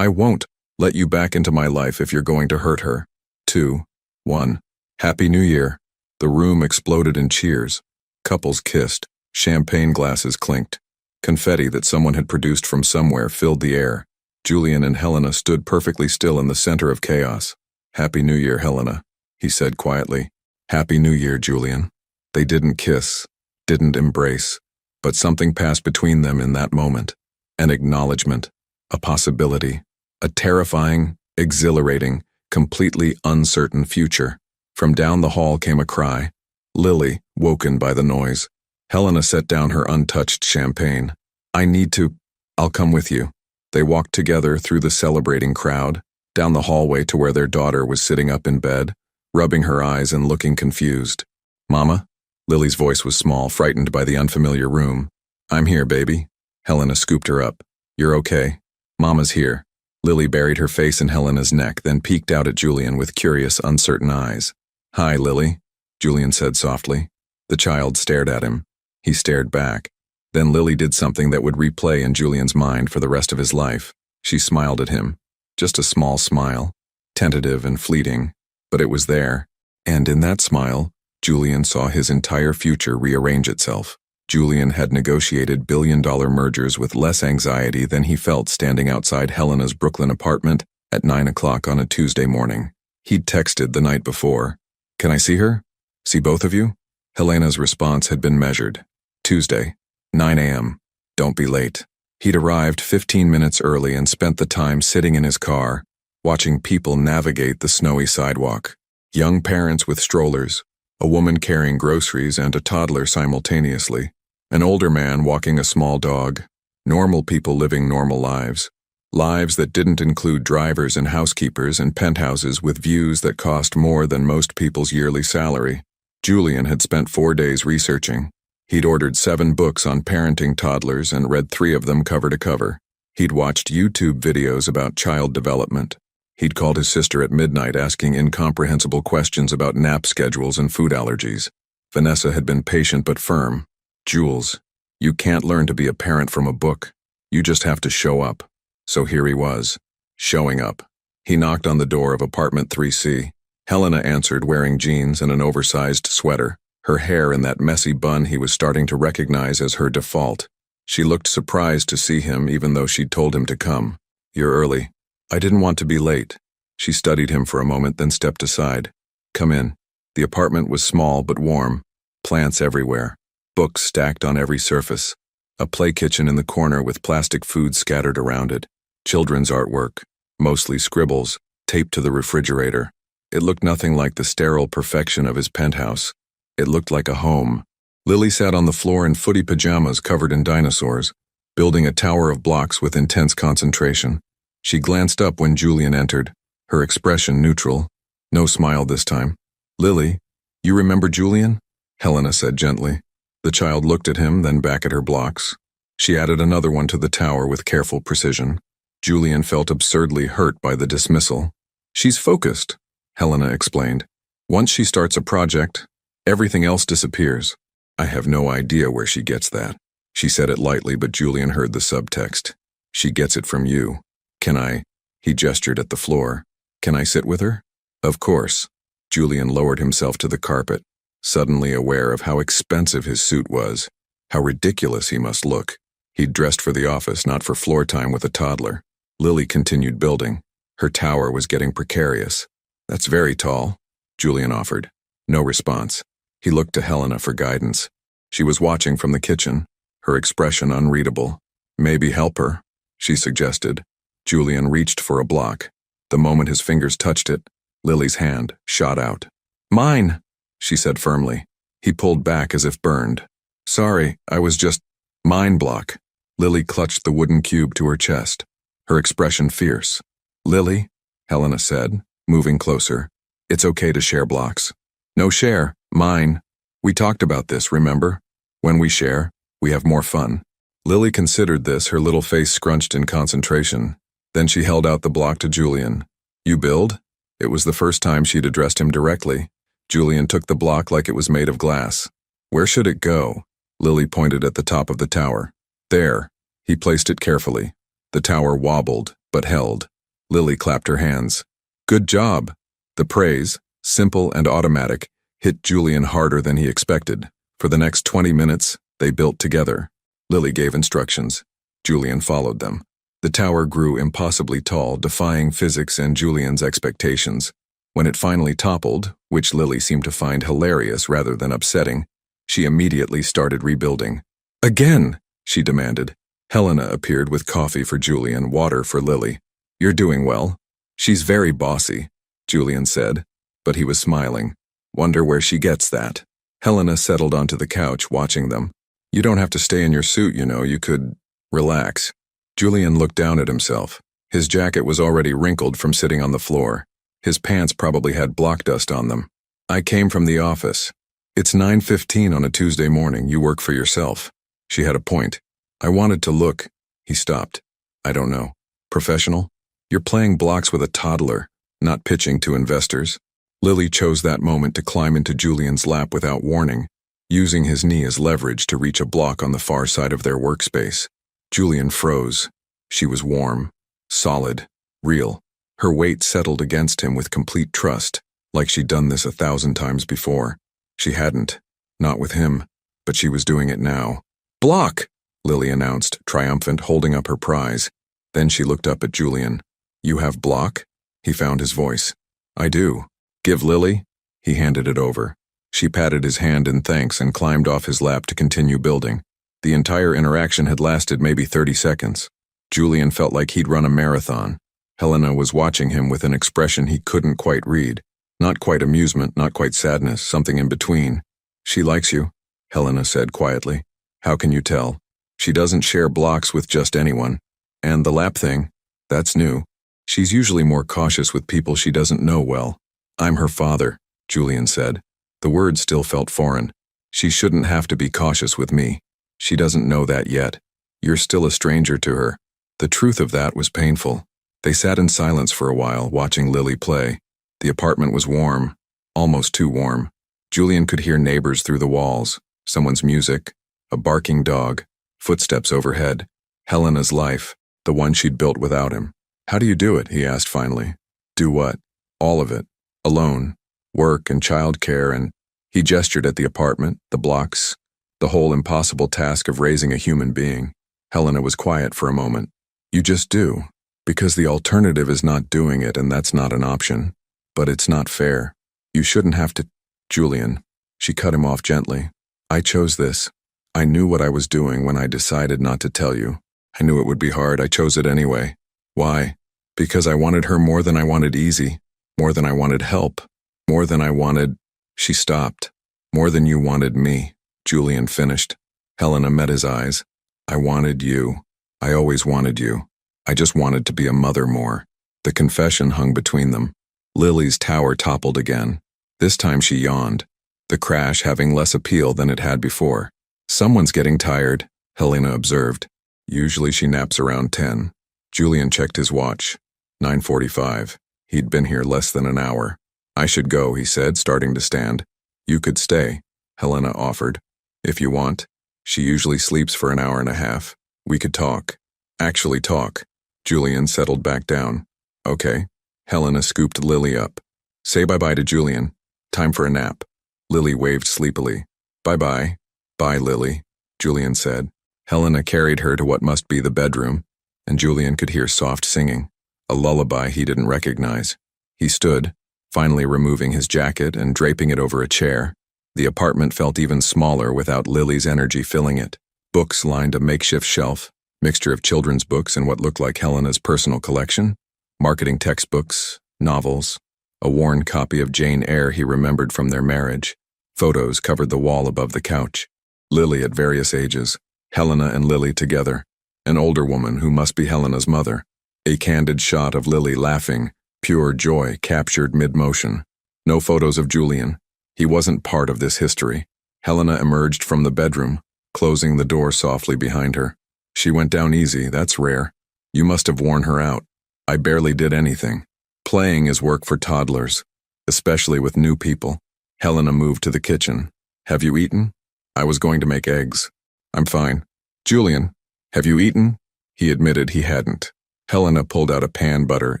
won't let you back into my life if you're going to hurt her. 2, 1. Happy New Year. The room exploded in cheers. Couples kissed. Champagne glasses clinked. Confetti that someone had produced from somewhere filled the air. Julian and Helena stood perfectly still in the center of chaos. Happy New Year, Helena, he said quietly. Happy New Year, Julian. They didn't kiss, didn't embrace, but something passed between them in that moment. An acknowledgement, a possibility, a terrifying, exhilarating, completely uncertain future. From down the hall came a cry. Lily, woken by the noise. Helena set down her untouched champagne. I'll come with you. They walked together through the celebrating crowd, down the hallway to where their daughter was sitting up in bed, rubbing her eyes and looking confused. Mama? Lily's voice was small, frightened by the unfamiliar room. I'm here, baby. Helena scooped her up. You're okay. Mama's here. Lily buried her face in Helena's neck, then peeked out at Julian with curious, uncertain eyes. Hi, Lily, Julian said softly. The child stared at him. He stared back. Then Lily did something that would replay in Julian's mind for the rest of his life. She smiled at him. Just a small smile, tentative and fleeting, but it was there. And in that smile, Julian saw his entire future rearrange itself. Julian had negotiated billion-dollar mergers with less anxiety than he felt standing outside Helena's Brooklyn apartment at 9 o'clock on a Tuesday morning. He'd texted the night before. Can I see her? See both of you? Helena's response had been measured. Tuesday, 9 a.m. Don't be late. He'd arrived 15 minutes early and spent the time sitting in his car, watching people navigate the snowy sidewalk. Young parents with strollers, a woman carrying groceries and a toddler simultaneously, an older man walking a small dog, normal people living normal lives. Lives that didn't include drivers and housekeepers and penthouses with views that cost more than most people's yearly salary. Julian had spent 4 days researching. He'd ordered 7 books on parenting toddlers and read 3 of them cover to cover. He'd watched YouTube videos about child development. He'd called his sister at midnight asking incomprehensible questions about nap schedules and food allergies. Vanessa had been patient but firm. Jules, you can't learn to be a parent from a book. You just have to show up. So here he was, showing up. He knocked on the door of apartment 3C. Helena answered wearing jeans and an oversized sweater, her hair in that messy bun he was starting to recognize as her default. She looked surprised to see him even though she'd told him to come. You're early. I didn't want to be late. She studied him for a moment, then stepped aside. Come in. The apartment was small but warm. Plants everywhere. Books stacked on every surface. A play kitchen in the corner with plastic food scattered around it. Children's artwork, mostly scribbles, taped to the refrigerator. It looked nothing like the sterile perfection of his penthouse. It looked like a home. Lily sat on the floor in footy pajamas covered in dinosaurs, building a tower of blocks with intense concentration. She glanced up when Julian entered, her expression neutral. No smile this time. Lily, you remember Julian? Helena said gently. The child looked at him, then back at her blocks. She added another one to the tower with careful precision. Julian felt absurdly hurt by the dismissal. She's focused, Helena explained. Once she starts a project, everything else disappears. I have no idea where she gets that. She said it lightly, but Julian heard the subtext. She gets it from you. Can I? He gestured at the floor. Can I sit with her? Of course. Julian lowered himself to the carpet, suddenly aware of how expensive his suit was, how ridiculous he must look. He'd dressed for the office, not for floor time with a toddler. Lily continued building. Her tower was getting precarious. That's very tall, Julian offered. No response. He looked to Helena for guidance. She was watching from the kitchen, her expression unreadable. Maybe help her, she suggested. Julian reached for a block. The moment his fingers touched it, Lily's hand shot out. Mine, she said firmly. He pulled back as if burned. Sorry, I was just… Mine block. Lily clutched the wooden cube to her chest, her expression fierce. Lily, Helena said, moving closer. It's okay to share blocks. No share, mine. We talked about this, remember? When we share, we have more fun. Lily considered this, her little face scrunched in concentration. Then she held out the block to Julian. You build? It was the first time she'd addressed him directly. Julian took the block like it was made of glass. Where should it go? Lily pointed at the top of the tower. There. He placed it carefully. The tower wobbled, but held. Lily clapped her hands. Good job. The praise, simple and automatic, hit Julian harder than he expected. For the next 20 minutes, they built together. Lily gave instructions. Julian followed them. The tower grew impossibly tall, defying physics and Julian's expectations. When it finally toppled, which Lily seemed to find hilarious rather than upsetting, she immediately started rebuilding. Again, she demanded. Helena appeared with coffee for Julian, water for Lily. You're doing well. She's very bossy, Julian said, but he was smiling. Wonder where she gets that. Helena settled onto the couch, watching them. You don't have to stay in your suit, you know, you could… relax. Julian looked down at himself. His jacket was already wrinkled from sitting on the floor. His pants probably had block dust on them. I came from the office. It's 9:15 on a Tuesday morning, you work for yourself. She had a point. I wanted to look. He stopped. I don't know. Professional? You're playing blocks with a toddler, not pitching to investors. Lily chose that moment to climb into Julian's lap without warning, using his knee as leverage to reach a block on the far side of their workspace. Julian froze. She was warm, solid, real. Her weight settled against him with complete trust, like she'd done this 1,000 times before. She hadn't. Not with him, but she was doing it now. Block! Lily announced, triumphant, holding up her prize. Then she looked up at Julian. You have block? He found his voice. I do. Give Lily? He handed it over. She patted his hand in thanks and climbed off his lap to continue building. The entire interaction had lasted maybe 30 seconds. Julian felt like he'd run a marathon. Helena was watching him with an expression he couldn't quite read. Not quite amusement, not quite sadness, something in between. She likes you, Helena said quietly. How can you tell? She doesn't share blocks with just anyone. And the lap thing, that's new. She's usually more cautious with people she doesn't know well. I'm her father, Julian said. The words still felt foreign. She shouldn't have to be cautious with me. She doesn't know that yet. You're still a stranger to her. The truth of that was painful. They sat in silence for a while, watching Lily play. The apartment was warm, almost too warm. Julian could hear neighbors through the walls, someone's music, a barking dog, footsteps overhead. Helena's life, the one she'd built without him. How do you do it? He asked finally. Do what? All of it. Alone. Work and childcare and… He gestured at the apartment, the blocks, the whole impossible task of raising a human being. Helena was quiet for a moment. You just do. Because the alternative is not doing it, and that's not an option. But it's not fair. You shouldn't have to… Julian. She cut him off gently. I chose this. I knew what I was doing when I decided not to tell you. I knew it would be hard. I chose it anyway. Why? Because I wanted her more than I wanted easy, more than I wanted help, more than I wanted… She stopped. More than you wanted me, Julian finished. Helena met his eyes. I wanted you. I always wanted you. I just wanted to be a mother more. The confession hung between them. Lily's tower toppled again. This time she yawned, the crash having less appeal than it had before. Someone's getting tired, Helena observed. Usually she naps around 10. Julian checked his watch. 9:45. He'd been here less than an hour. I should go, he said, starting to stand. You could stay, Helena offered. If you want. She usually sleeps for an hour and a half. We could talk. Actually talk. Julian settled back down. Okay. Helena scooped Lily up. Say bye-bye to Julian. Time for a nap. Lily waved sleepily. Bye-bye. Bye, Lily, Julian said. Helena carried her to what must be the bedroom, and Julian could hear soft singing, a lullaby he didn't recognize. He stood, finally removing his jacket and draping it over a chair. The apartment felt even smaller without Lily's energy filling it. Books lined a makeshift shelf, mixture of children's books and what looked like Helena's personal collection, marketing textbooks, novels, a worn copy of Jane Eyre he remembered from their marriage. Photos covered the wall above the couch. Lily at various ages, Helena and Lily together, an older woman who must be Helena's mother. A candid shot of Lily laughing, pure joy captured mid-motion. No photos of Julian. He wasn't part of this history. Helena emerged from the bedroom, closing the door softly behind her. She went down easy, that's rare. You must have worn her out. I barely did anything. Playing is work for toddlers, especially with new people. Helena moved to the kitchen. Have you eaten? I was going to make eggs. I'm fine. Julian, have you eaten? He admitted he hadn't. Helena pulled out a pan, butter,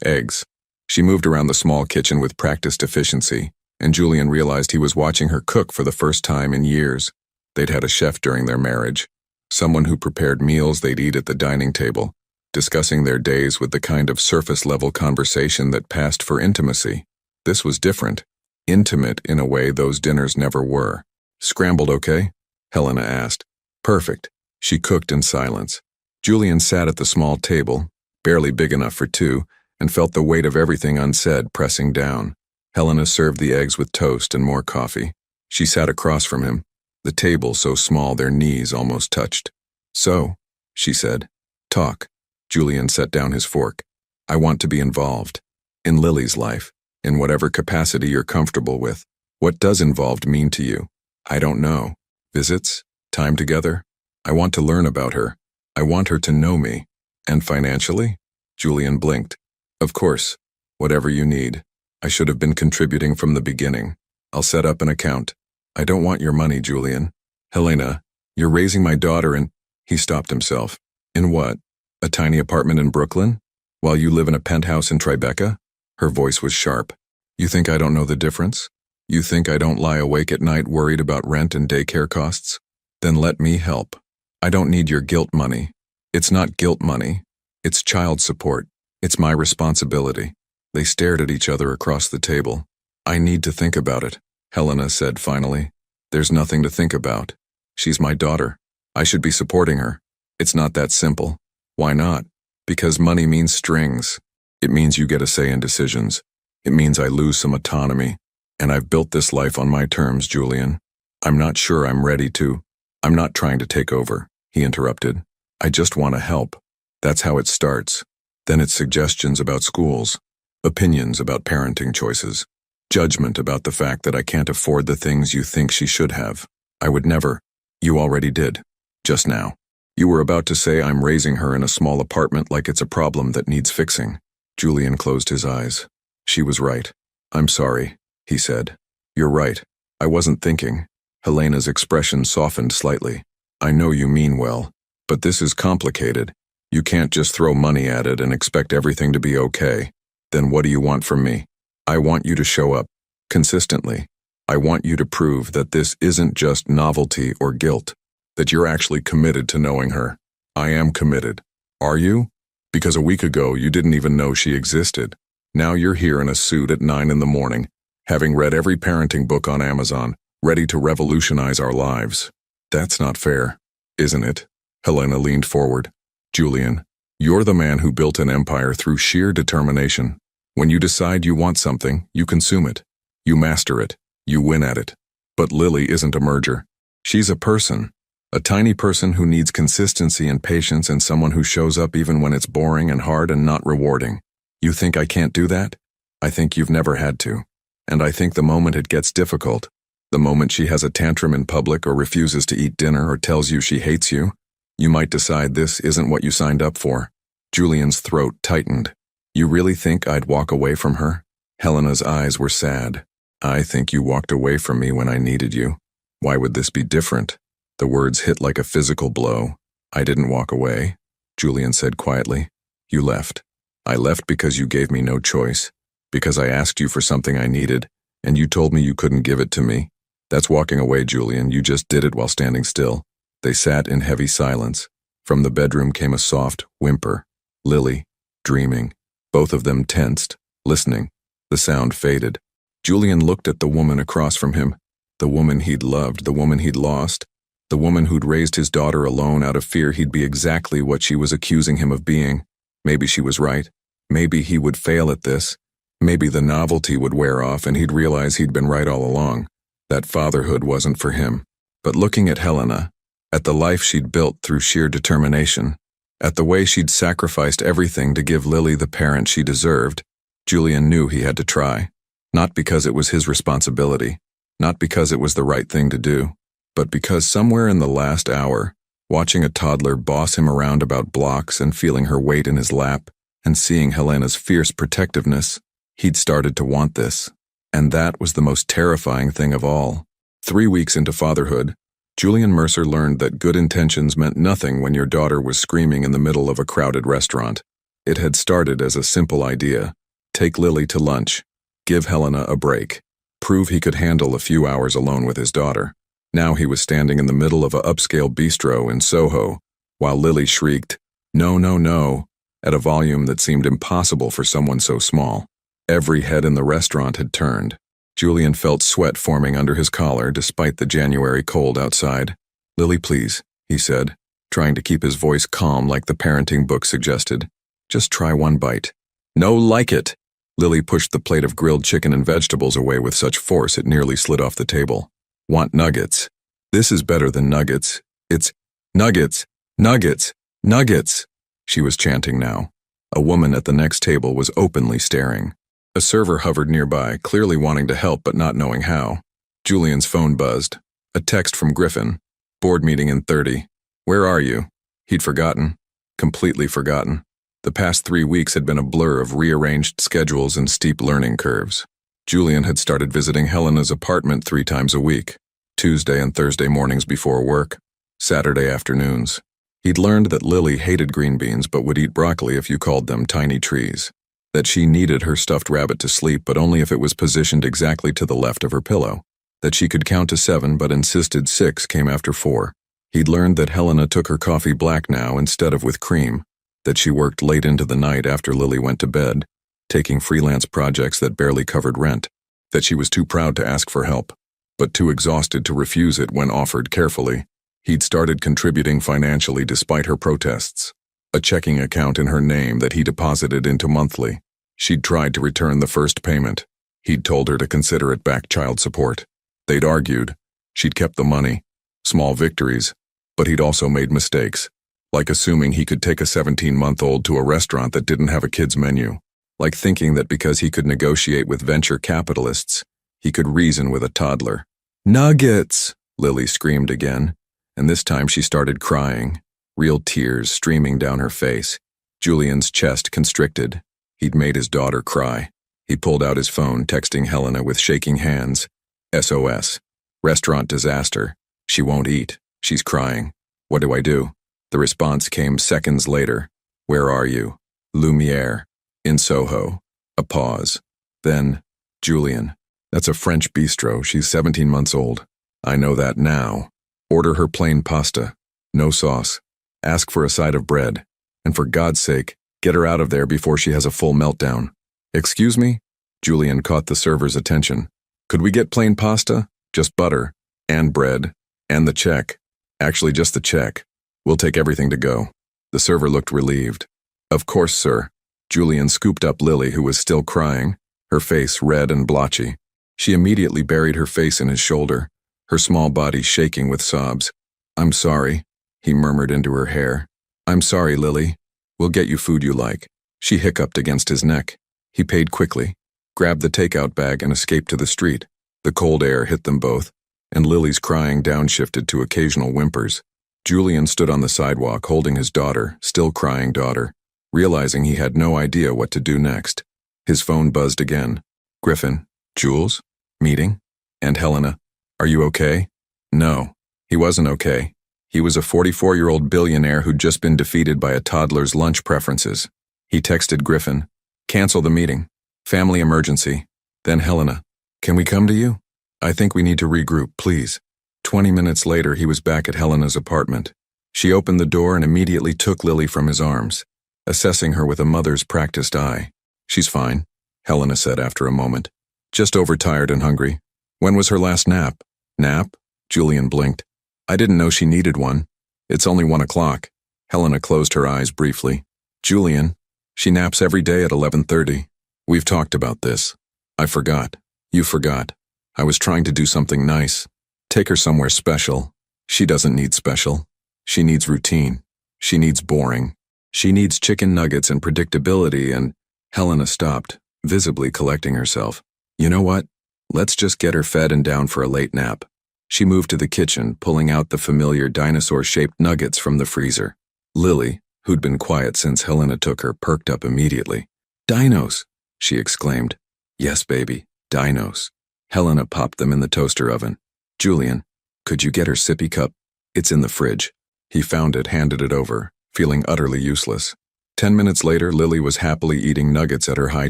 eggs. She moved around the small kitchen with practiced efficiency, and Julian realized he was watching her cook for the first time in years. They'd had a chef during their marriage, someone who prepared meals they'd eat at the dining table, discussing their days with the kind of surface-level conversation that passed for intimacy. This was different. Intimate in a way those dinners never were. Scrambled okay? Helena asked. Perfect. She cooked in silence. Julian sat at the small table, barely big enough for two, and felt the weight of everything unsaid pressing down. Helena served the eggs with toast and more coffee. She sat across from him, the table so small their knees almost touched. So, she said, talk. Julian set down his fork. I want to be involved. In Lily's life, in whatever capacity you're comfortable with. What does involved mean to you? I don't know. Visits? Time together? I want to learn about her. I want her to know me. And financially? Julian blinked. Of course. Whatever you need. I should have been contributing from the beginning. I'll set up an account. I don't want your money, Julian. Helena, you're raising my daughter in... He stopped himself. In what? A tiny apartment in Brooklyn? While you live in a penthouse in Tribeca? Her voice was sharp. You think I don't know the difference? You think I don't lie awake at night worried about rent and daycare costs? Then let me help. I don't need your guilt money. It's not guilt money. It's child support. It's my responsibility. They stared at each other across the table. I need to think about it, Helena said finally. There's nothing to think about. She's my daughter. I should be supporting her. It's not that simple. Why not? Because money means strings. It means you get a say in decisions. It means I lose some autonomy. And I've built this life on my terms, Julian. I'm not sure I'm ready to. I'm not trying to take over, he interrupted. I just want to help. That's how it starts. Then it's suggestions about schools, opinions about parenting choices, judgment about the fact that I can't afford the things you think she should have. I would never. You already did. Just now. You were about to say I'm raising her in a small apartment like it's a problem that needs fixing. Julian closed his eyes. She was right. I'm sorry, he said. You're right. I wasn't thinking. Helena's expression softened slightly. I know you mean well, but this is complicated. You can't just throw money at it and expect everything to be okay. Then what do you want from me? I want you to show up. Consistently. I want you to prove that this isn't just novelty or guilt. That you're actually committed to knowing her. I am committed. Are you? Because a week ago you didn't even know she existed. Now you're here in a suit at 9 in the morning, having read every parenting book on Amazon, ready to revolutionize our lives. That's not fair, isn't it? Helena leaned forward. Julian, you're the man who built an empire through sheer determination. When you decide you want something, you consume it. You master it. You win at it. But Lily isn't a merger. She's a person. A tiny person who needs consistency and patience and someone who shows up even when it's boring and hard and not rewarding. You think I can't do that? I think you've never had to. And I think the moment it gets difficult, the moment she has a tantrum in public or refuses to eat dinner or tells you she hates you, you might decide this isn't what you signed up for. Julian's throat tightened. You really think I'd walk away from her? Helena's eyes were sad. I think you walked away from me when I needed you. Why would this be different? The words hit like a physical blow. I didn't walk away, Julian said quietly. You left. I left because you gave me no choice, because I asked you for something I needed, and you told me you couldn't give it to me. That's walking away, Julian. You just did it while standing still. They sat in heavy silence. From the bedroom came a soft whimper. Lily, dreaming. Both of them tensed, listening. The sound faded. Julian looked at the woman across from him. The woman he'd loved, the woman he'd lost. The woman who'd raised his daughter alone out of fear he'd be exactly what she was accusing him of being. Maybe she was right. Maybe he would fail at this. Maybe the novelty would wear off and he'd realize he'd been right all along. That fatherhood wasn't for him. But looking at Helena, at the life she'd built through sheer determination, at the way she'd sacrificed everything to give Lily the parent she deserved, Julian knew he had to try. Not because it was his responsibility, not because it was the right thing to do, but because somewhere in the last hour, watching a toddler boss him around about blocks and feeling her weight in his lap, and seeing Helena's fierce protectiveness, he'd started to want this. And that was the most terrifying thing of all. 3 weeks into fatherhood, Julian Mercer learned that good intentions meant nothing when your daughter was screaming in the middle of a crowded restaurant. It had started as a simple idea. Take Lily to lunch. Give Helena a break. Prove he could handle a few hours alone with his daughter. Now he was standing in the middle of a upscale bistro in Soho, while Lily shrieked, "No, no, no," at a volume that seemed impossible for someone so small. Every head in the restaurant had turned. Julian felt sweat forming under his collar despite the January cold outside. "Lily, please," he said, trying to keep his voice calm like the parenting book suggested. "Just try one bite." "No, like it." Lily pushed the plate of grilled chicken and vegetables away with such force it nearly slid off the table. "Want nuggets?" "This is better than nuggets. It's nuggets, nuggets, nuggets," she was chanting now. A woman at the next table was openly staring. A server hovered nearby, clearly wanting to help but not knowing how. Julian's phone buzzed. A text from Griffin. "Board meeting in 30. Where are you?" He'd forgotten. Completely forgotten. The past 3 weeks had been a blur of rearranged schedules and steep learning curves. Julian had started visiting Helena's apartment 3 times a week. Tuesday and Thursday mornings before work. Saturday afternoons. He'd learned that Lily hated green beans but would eat broccoli if you called them tiny trees. That she needed her stuffed rabbit to sleep but only if it was positioned exactly to the left of her pillow. That she could count to 7 but insisted 6 came after 4. He'd learned that Helena took her coffee black now instead of with cream. That she worked late into the night after Lily went to bed, taking freelance projects that barely covered rent. That she was too proud to ask for help, but too exhausted to refuse it when offered carefully. He'd started contributing financially despite her protests. A checking account in her name that he deposited into monthly. She'd tried to return the first payment. He'd told her to consider it back child support. They'd argued. She'd kept the money. Small victories. But he'd also made mistakes. Like assuming he could take a 17-month-old to a restaurant that didn't have a kid's menu. Like thinking that because he could negotiate with venture capitalists, he could reason with a toddler. "Nuggets!" Lily screamed again, and this time she started crying, real tears streaming down her face. Julian's chest constricted. He'd made his daughter cry. He pulled out his phone, texting Helena with shaking hands. SOS. Restaurant disaster. She won't eat. She's crying. What do I do? The response came seconds later. Where are you? Lumiere. In Soho. A pause. Then, Julian. That's a French bistro. She's 17 months old. I know that now. Order her plain pasta. No sauce. Ask for a side of bread. And for God's sake, get her out of there before she has a full meltdown. Excuse me? Julian caught the server's attention. Could we get plain pasta? Just butter. And bread. And the check. Actually, just the check. We'll take everything to go. The server looked relieved. Of course, sir. Julian scooped up Lily, who was still crying, her face red and blotchy. She immediately buried her face in his shoulder, her small body shaking with sobs. I'm sorry, he murmured into her hair. I'm sorry, Lily. We'll get you food you like. She hiccuped against his neck. He paid quickly. grabbed the takeout bag and escaped to the street. The cold air hit them both, and Lily's crying downshifted to occasional whimpers. Julian stood on the sidewalk holding his daughter, still crying daughter, realizing he had no idea what to do next. His phone buzzed again. Griffin, Jules? Meeting? And Helena, are you okay? No, he wasn't okay. He was a 44-year-old billionaire who'd just been defeated by a toddler's lunch preferences. He texted Griffin, cancel the meeting. Family emergency. Then Helena, can we come to you? I think we need to regroup, please. 20 minutes later, he was back at Helena's apartment. She opened the door and immediately took Lily from his arms, assessing her with a mother's practiced eye. She's fine, Helena said after a moment. Just overtired and hungry. When was her last nap? Nap? Julian blinked. I didn't know she needed one. It's only 1 o'clock. Helena closed her eyes briefly. Julian, she naps every day at 11:30. We've talked about this. I forgot. You forgot. I was trying to do something nice. Take her somewhere special. She doesn't need special. She needs routine. She needs boring. She needs chicken nuggets and predictability and… Helena stopped, visibly collecting herself. You know what? Let's just get her fed and down for a late nap. She moved to the kitchen, pulling out the familiar dinosaur-shaped nuggets from the freezer. Lily, who'd been quiet since Helena took her, perked up immediately. Dinos, she exclaimed. Yes, baby, dinos. Helena popped them in the toaster oven. Julian, could you get her sippy cup? It's in the fridge. He found it, handed it over, feeling utterly useless. 10 minutes later, Lily was happily eating nuggets at her high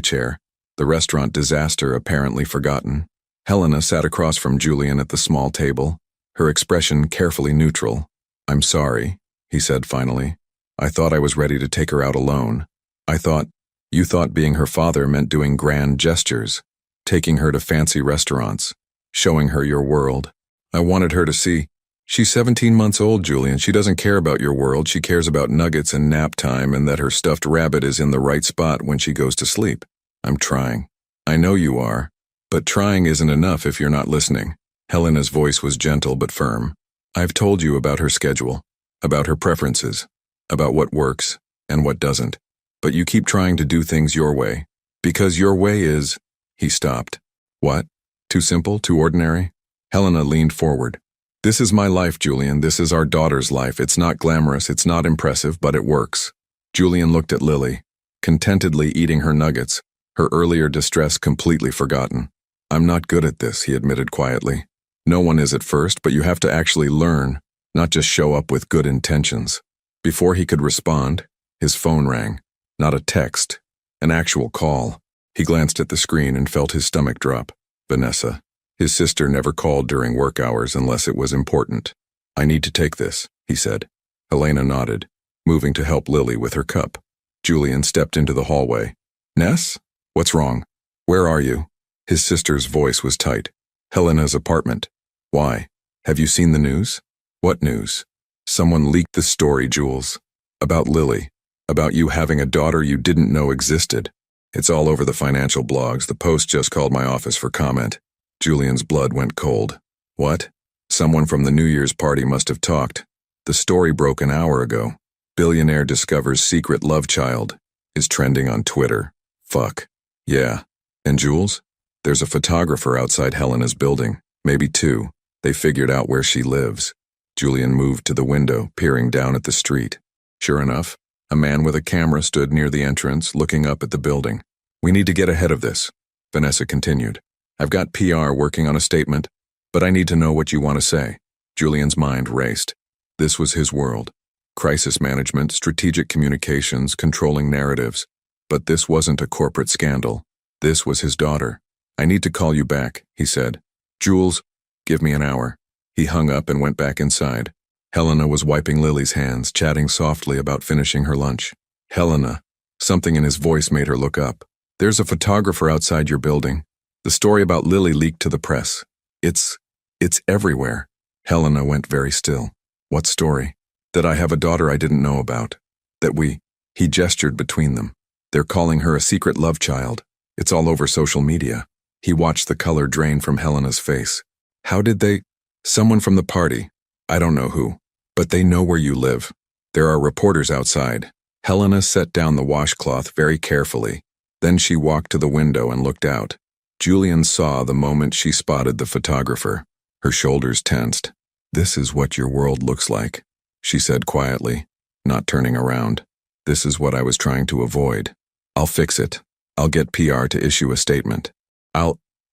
chair, the restaurant disaster apparently forgotten. Helena sat across from Julian at the small table, her expression carefully neutral. I'm sorry, he said finally. I thought I was ready to take her out alone. You thought being her father meant doing grand gestures, taking her to fancy restaurants, showing her your world. I wanted her to see. She's 17 months old, Julian. She doesn't care about your world. She cares about nuggets and nap time and that her stuffed rabbit is in the right spot when she goes to sleep. I'm trying. I know you are. But trying isn't enough if you're not listening. Helena's voice was gentle but firm. I've told you about her schedule, about her preferences, about what works and what doesn't. But you keep trying to do things your way. Because your way is… He stopped. What? Too simple? Too ordinary? Helena leaned forward. This is my life, Julian. This is our daughter's life. It's not glamorous, it's not impressive, but it works. Julian looked at Lily, contentedly eating her nuggets, her earlier distress completely forgotten. I'm not good at this, he admitted quietly. No one is at first, but you have to actually learn, not just show up with good intentions. Before he could respond, his phone rang. Not a text, an actual call. He glanced at the screen and felt his stomach drop. Vanessa. His sister never called during work hours unless it was important. I need to take this, he said. Helena nodded, moving to help Lily with her cup. Julian stepped into the hallway. Ness? What's wrong? Where are you? His sister's voice was tight. Helena's apartment. Why? Have you seen the news? What news? Someone leaked the story, Jules. About Lily. About you having a daughter you didn't know existed. It's all over the financial blogs. The Post just called my office for comment. Julian's blood went cold. What? Someone from the New Year's party must have talked. The story broke an hour ago. Billionaire discovers secret love child. Is trending on Twitter. Fuck. Yeah. And Jules? There's a photographer outside Helena's building. Maybe 2. They figured out where she lives. Julian moved to the window, peering down at the street. Sure enough, a man with a camera stood near the entrance, looking up at the building. We need to get ahead of this, Vanessa continued. I've got PR working on a statement, but I need to know what you want to say. Julian's mind raced. This was his world. Crisis management, strategic communications, controlling narratives. But this wasn't a corporate scandal. This was his daughter. I need to call you back, he said. Jules, give me an hour. He hung up and went back inside. Helena was wiping Lily's hands, chatting softly about finishing her lunch. Helena. Something in his voice made her look up. There's a photographer outside your building. The story about Lily leaked to the press. It's everywhere. Helena went very still. What story? That I have a daughter I didn't know about. He gestured between them. They're calling her a secret love child. It's all over social media. He watched the color drain from Helena's face. How did they? Someone from the party. I don't know who. But they know where you live. There are reporters outside. Helena set down the washcloth very carefully. Then she walked to the window and looked out. Julian saw the moment she spotted the photographer. Her shoulders tensed. "This is what your world looks like," she said quietly, not turning around. "This is what I was trying to avoid. I'll fix it. I'll get PR to issue a statement.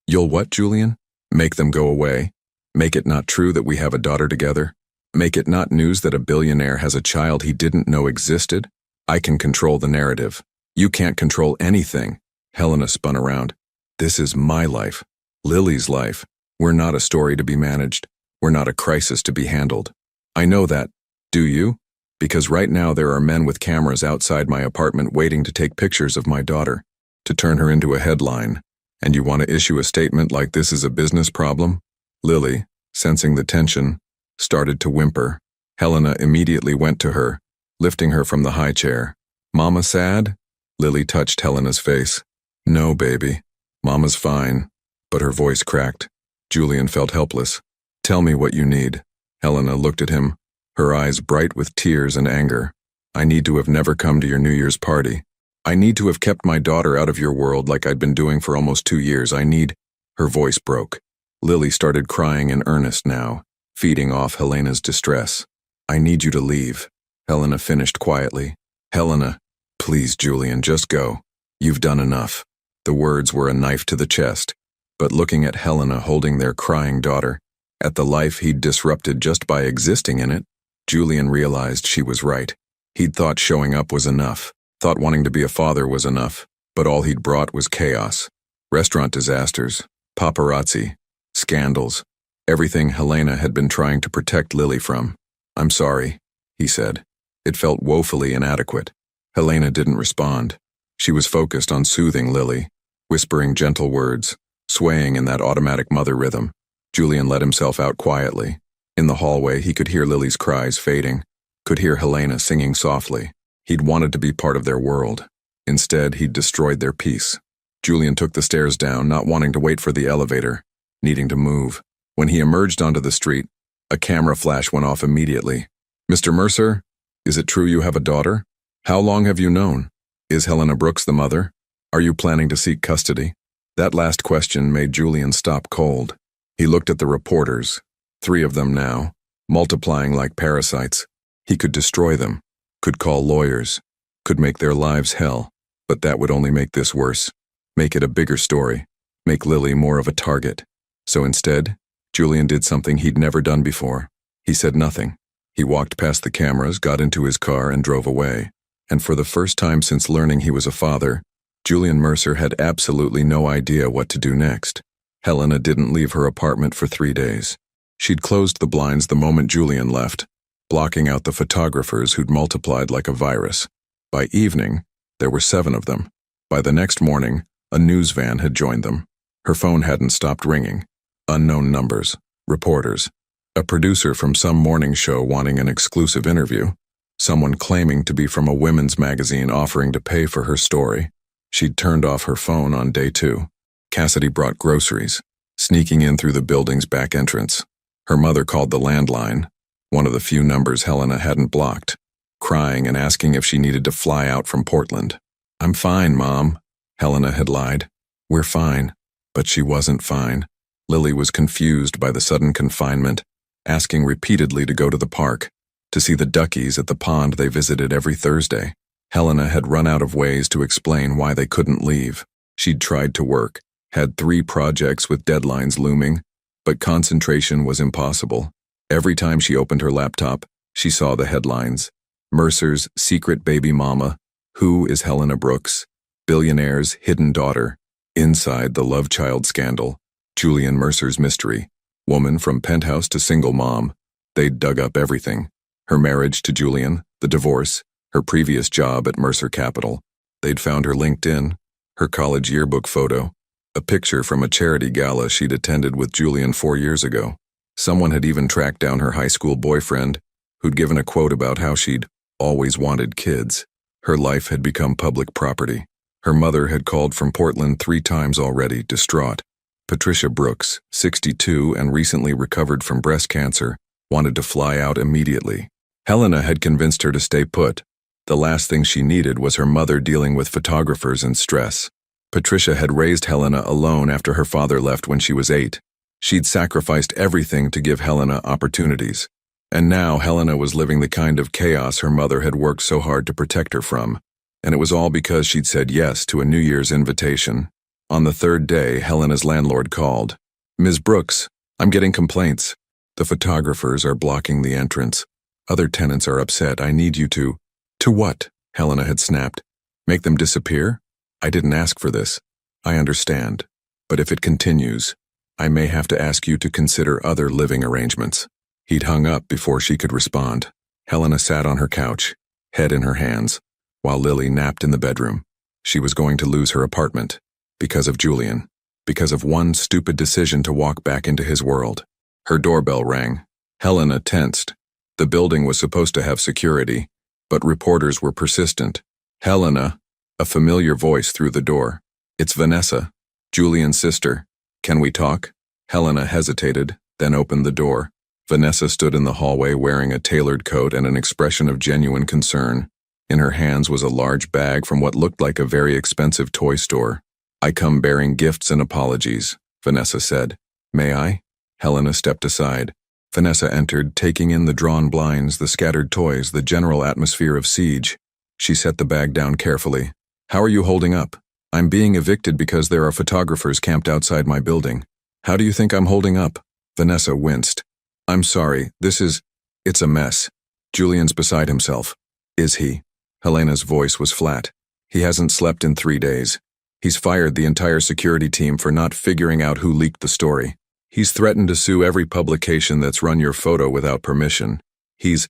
You'll what, Julian? Make them go away? Make it not true that we have a daughter together? Make it not news that a billionaire has a child he didn't know existed? I can control the narrative. You can't control anything." Helena spun around. "This is my life. Lily's life. We're not a story to be managed. We're not a crisis to be handled. I know that. Do you? Because right now there are men with cameras outside my apartment waiting to take pictures of my daughter, to turn her into a headline. And you want to issue a statement like this is a business problem?" Lily, sensing the tension, started to whimper. Helena immediately went to her, lifting her from the high chair. "Mama sad?" Lily touched Helena's face. "No, baby. Mama's fine." But her voice cracked. Julian felt helpless. "Tell me what you need." Helena looked at him, her eyes bright with tears and anger. "I need to have never come to your New Year's party. I need to have kept my daughter out of your world like I'd been doing for almost 2 years. I need—" Her voice broke. Lily started crying in earnest now, feeding off Helena's distress. "I need you to leave," Helena finished quietly. "Helena, please, Julian, just go. You've done enough." The words were a knife to the chest, but looking at Helena holding their crying daughter, at the life he'd disrupted just by existing in it, Julian realized she was right. He'd thought showing up was enough, thought wanting to be a father was enough, but all he'd brought was chaos. Restaurant disasters, paparazzi, scandals, everything Helena had been trying to protect Lily from. "I'm sorry," he said. It felt woefully inadequate. Helena didn't respond. She was focused on soothing Lily, whispering gentle words, swaying in that automatic mother rhythm. Julian let himself out quietly. In the hallway, he could hear Lily's cries fading, could hear Helena singing softly. He'd wanted to be part of their world. Instead, he'd destroyed their peace. Julian took the stairs down, not wanting to wait for the elevator, needing to move. When he emerged onto the street, a camera flash went off immediately. "Mr. Mercer, is it true you have a daughter? How long have you known? Is Helena Brooks the mother? Are you planning to seek custody?" That last question made Julian stop cold. He looked at the reporters, 3 of them now, multiplying like parasites. He could destroy them, could call lawyers, could make their lives hell, but that would only make this worse, make it a bigger story, make Lily more of a target. So instead, Julian did something he'd never done before. He said nothing. He walked past the cameras, got into his car, and drove away. And for the first time since learning he was a father, Julian Mercer had absolutely no idea what to do next. Helena didn't leave her apartment for 3 days. She'd closed the blinds the moment Julian left, blocking out the photographers who'd multiplied like a virus. By evening, there were 7 of them. By the next morning, a news van had joined them. Her phone hadn't stopped ringing. Unknown numbers, reporters, a producer from some morning show wanting an exclusive interview, someone claiming to be from a women's magazine offering to pay for her story. She'd turned off her phone on day 2. Cassidy brought groceries, sneaking in through the building's back entrance. Her mother called the landline, one of the few numbers Helena hadn't blocked, crying and asking if she needed to fly out from Portland. "I'm fine, Mom," Helena had lied. "We're fine." But she wasn't fine. Lily was confused by the sudden confinement, asking repeatedly to go to the park, to see the duckies at the pond they visited every Thursday. Helena had run out of ways to explain why they couldn't leave. She'd tried to work, had 3 projects with deadlines looming, but concentration was impossible. Every time she opened her laptop, she saw the headlines. Mercer's secret baby mama, who is Helena Brooks? Billionaire's hidden daughter, inside the love child scandal, Julian Mercer's mystery, woman from penthouse to single mom. They'd dug up everything. Her marriage to Julian, the divorce, her previous job at Mercer Capital. They'd found her LinkedIn, her college yearbook photo, a picture from a charity gala she'd attended with Julian 4 years ago. Someone had even tracked down her high school boyfriend, who'd given a quote about how she'd always wanted kids. Her life had become public property. Her mother had called from Portland 3 times already, distraught. Patricia Brooks, 62 and recently recovered from breast cancer, wanted to fly out immediately. Helena had convinced her to stay put. The last thing she needed was her mother dealing with photographers and stress. Patricia had raised Helena alone after her father left when she was 8. She'd sacrificed everything to give Helena opportunities. And now Helena was living the kind of chaos her mother had worked so hard to protect her from. And it was all because she'd said yes to a New Year's invitation. On the 3rd day, Helena's landlord called. "Ms. Brooks, I'm getting complaints. The photographers are blocking the entrance. Other tenants are upset. I need you to..." "To what?" Helena had snapped. "Make them disappear? I didn't ask for this. I understand. But if it continues, I may have to ask you to consider other living arrangements." He'd hung up before she could respond. Helena sat on her couch, head in her hands, while Lily napped in the bedroom. She was going to lose her apartment. Because of Julian. Because of one stupid decision to walk back into his world. Her doorbell rang. Helena tensed. The building was supposed to have security, but reporters were persistent. "Helena," a familiar voice through the door. "It's Vanessa, Julian's sister. Can we talk?" Helena hesitated, then opened the door. Vanessa stood in the hallway wearing a tailored coat and an expression of genuine concern. In her hands was a large bag from what looked like a very expensive toy store. "I come bearing gifts and apologies," Vanessa said. "May I?" Helena stepped aside. Vanessa entered, taking in the drawn blinds, the scattered toys, the general atmosphere of siege. She set the bag down carefully. "How are you holding up?" "I'm being evicted because there are photographers camped outside my building." "How do you think I'm holding up?" Vanessa winced. "I'm sorry, it's a mess. Julian's beside himself." "Is he?" Helena's voice was flat. "He hasn't slept in 3 days. He's fired the entire security team for not figuring out who leaked the story. He's threatened to sue every publication that's run your photo without permission. He's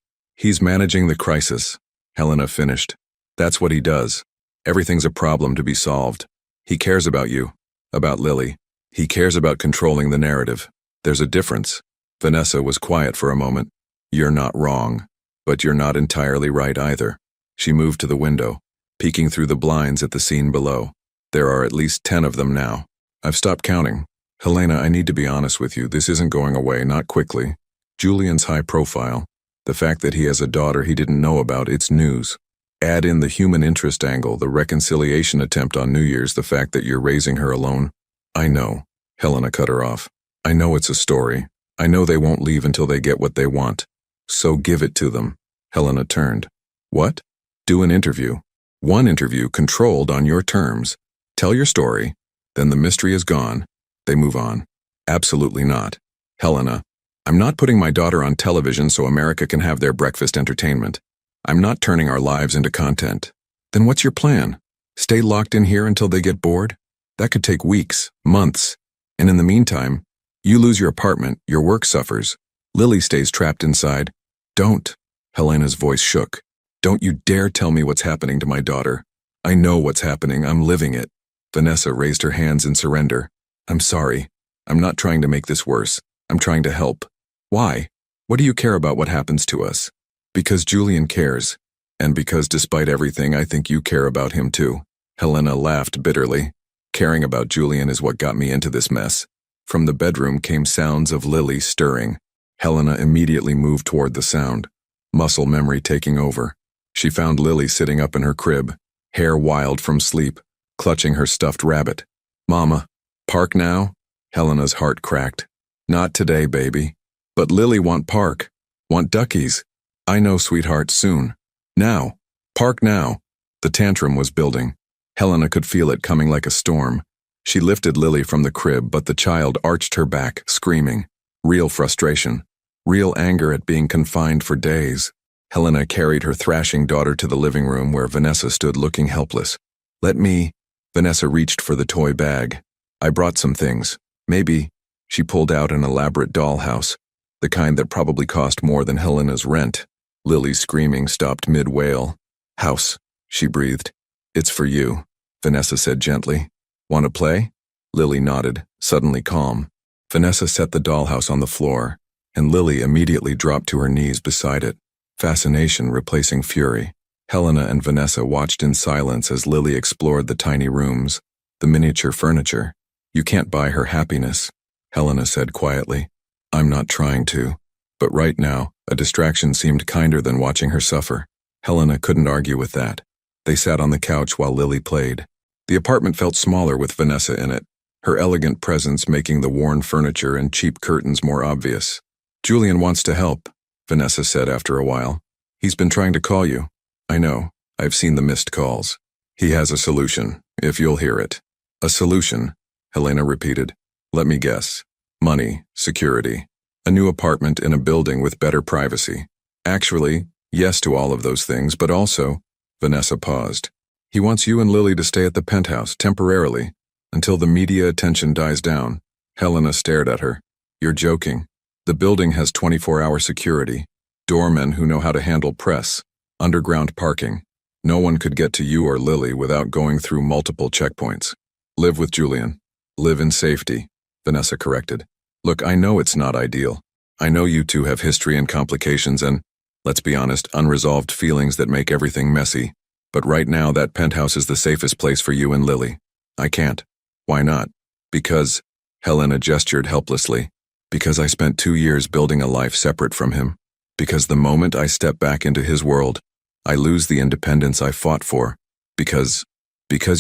managing the crisis," Helena finished. "That's what he does. Everything's a problem to be solved. He cares about you, about Lily. He cares about controlling the narrative. There's a difference." Vanessa was quiet for a moment. "You're not wrong, but you're not entirely right either." She moved to the window, peeking through the blinds at the scene below. "There are at least 10 of them now. I've stopped counting. Helena, I need to be honest with you. This isn't going away, not quickly. Julian's high profile. The fact that he has a daughter he didn't know about, it's news. Add in the human interest angle, the reconciliation attempt on New Year's, the fact that you're raising her alone." "I know," Helena cut her off. "I know it's a story. I know they won't leave until they get what they want. So give it to them." Helena turned. "What?" "Do an interview. One interview controlled on your terms. Tell your story. Then the mystery is gone. They move on." "Absolutely not." "Helena, I'm not putting my daughter on television so America can have their breakfast entertainment. I'm not turning our lives into content." "Then what's your plan? Stay locked in here until they get bored? That could take weeks, months. And in the meantime, you lose your apartment, your work suffers. Lily stays trapped inside." "Don't." Helena's voice shook. "Don't you dare tell me what's happening to my daughter. I know what's happening. I'm living it." Vanessa raised her hands in surrender. "I'm sorry. I'm not trying to make this worse. I'm trying to help." "Why? What do you care about what happens to us?" "Because Julian cares. And because despite everything, I think you care about him too." Helena laughed bitterly. "Caring about Julian is what got me into this mess." From the bedroom came sounds of Lily stirring. Helena immediately moved toward the sound, muscle memory taking over. She found Lily sitting up in her crib, hair wild from sleep, clutching her stuffed rabbit. "Mama, park now?" Helena's heart cracked. "Not today, baby. But Lily want park. Want duckies." "I know, sweetheart, soon. Now. Park now." The tantrum was building. Helena could feel it coming like a storm. She lifted Lily from the crib, but the child arched her back, screaming. Real frustration. Real anger at being confined for days. Helena carried her thrashing daughter to the living room where Vanessa stood looking helpless. "Let me..." Vanessa reached for the toy bag. "I brought some things. Maybe..." She pulled out an elaborate dollhouse, the kind that probably cost more than Helena's rent. Lily's screaming stopped mid-wail. "House," she breathed. "It's for you," Vanessa said gently. "Want to play?" Lily nodded, suddenly calm. Vanessa set the dollhouse on the floor, and Lily immediately dropped to her knees beside it, fascination replacing fury. Helena and Vanessa watched in silence as Lily explored the tiny rooms, the miniature furniture. "You can't buy her happiness," Helena said quietly. "I'm not trying to. But right now, a distraction seemed kinder than watching her suffer." Helena couldn't argue with that. They sat on the couch while Lily played. The apartment felt smaller with Vanessa in it, her elegant presence making the worn furniture and cheap curtains more obvious. "Julian wants to help," Vanessa said after a while. "He's been trying to call you." "I know. I've seen the missed calls. He has a solution, if you'll hear it." "A solution?" Helena repeated. "Let me guess. Money, security, a new apartment in a building with better privacy." "Actually, yes to all of those things, but also," Vanessa paused, "he wants you and Lily to stay at the penthouse, temporarily, until the media attention dies down." Helena stared at her. "You're joking. The building has 24-hour security, doormen who know how to handle press, underground parking. No one could get to you or Lily without going through multiple checkpoints." "Live with Julian. Live in safety," Vanessa corrected. "Look, I know it's not ideal. I know you two have history and complications and, let's be honest, unresolved feelings that make everything messy. But right now that penthouse is the safest place for you and Lily." "I can't." "Why not?" "Because," Helena gestured helplessly, "because I spent 2 years building a life separate from him. Because the moment I step back into his world, I lose the independence I fought for. Because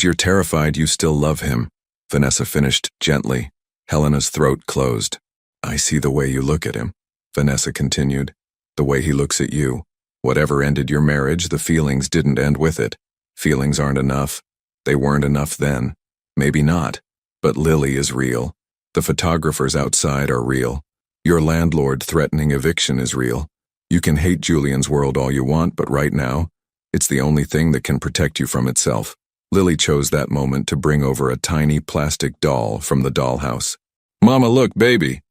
you're terrified you still love him," Vanessa finished gently. Helena's throat closed. "I see the way you look at him," Vanessa continued. "The way he looks at you. Whatever ended your marriage, the feelings didn't end with it. Feelings aren't enough. They weren't enough then. Maybe not. But Lily is real. The photographers outside are real. Your landlord threatening eviction is real. You can hate Julian's world all you want, but right now, it's the only thing that can protect you from itself." Lily chose that moment to bring over a tiny plastic doll from the dollhouse. "Mama, look, baby."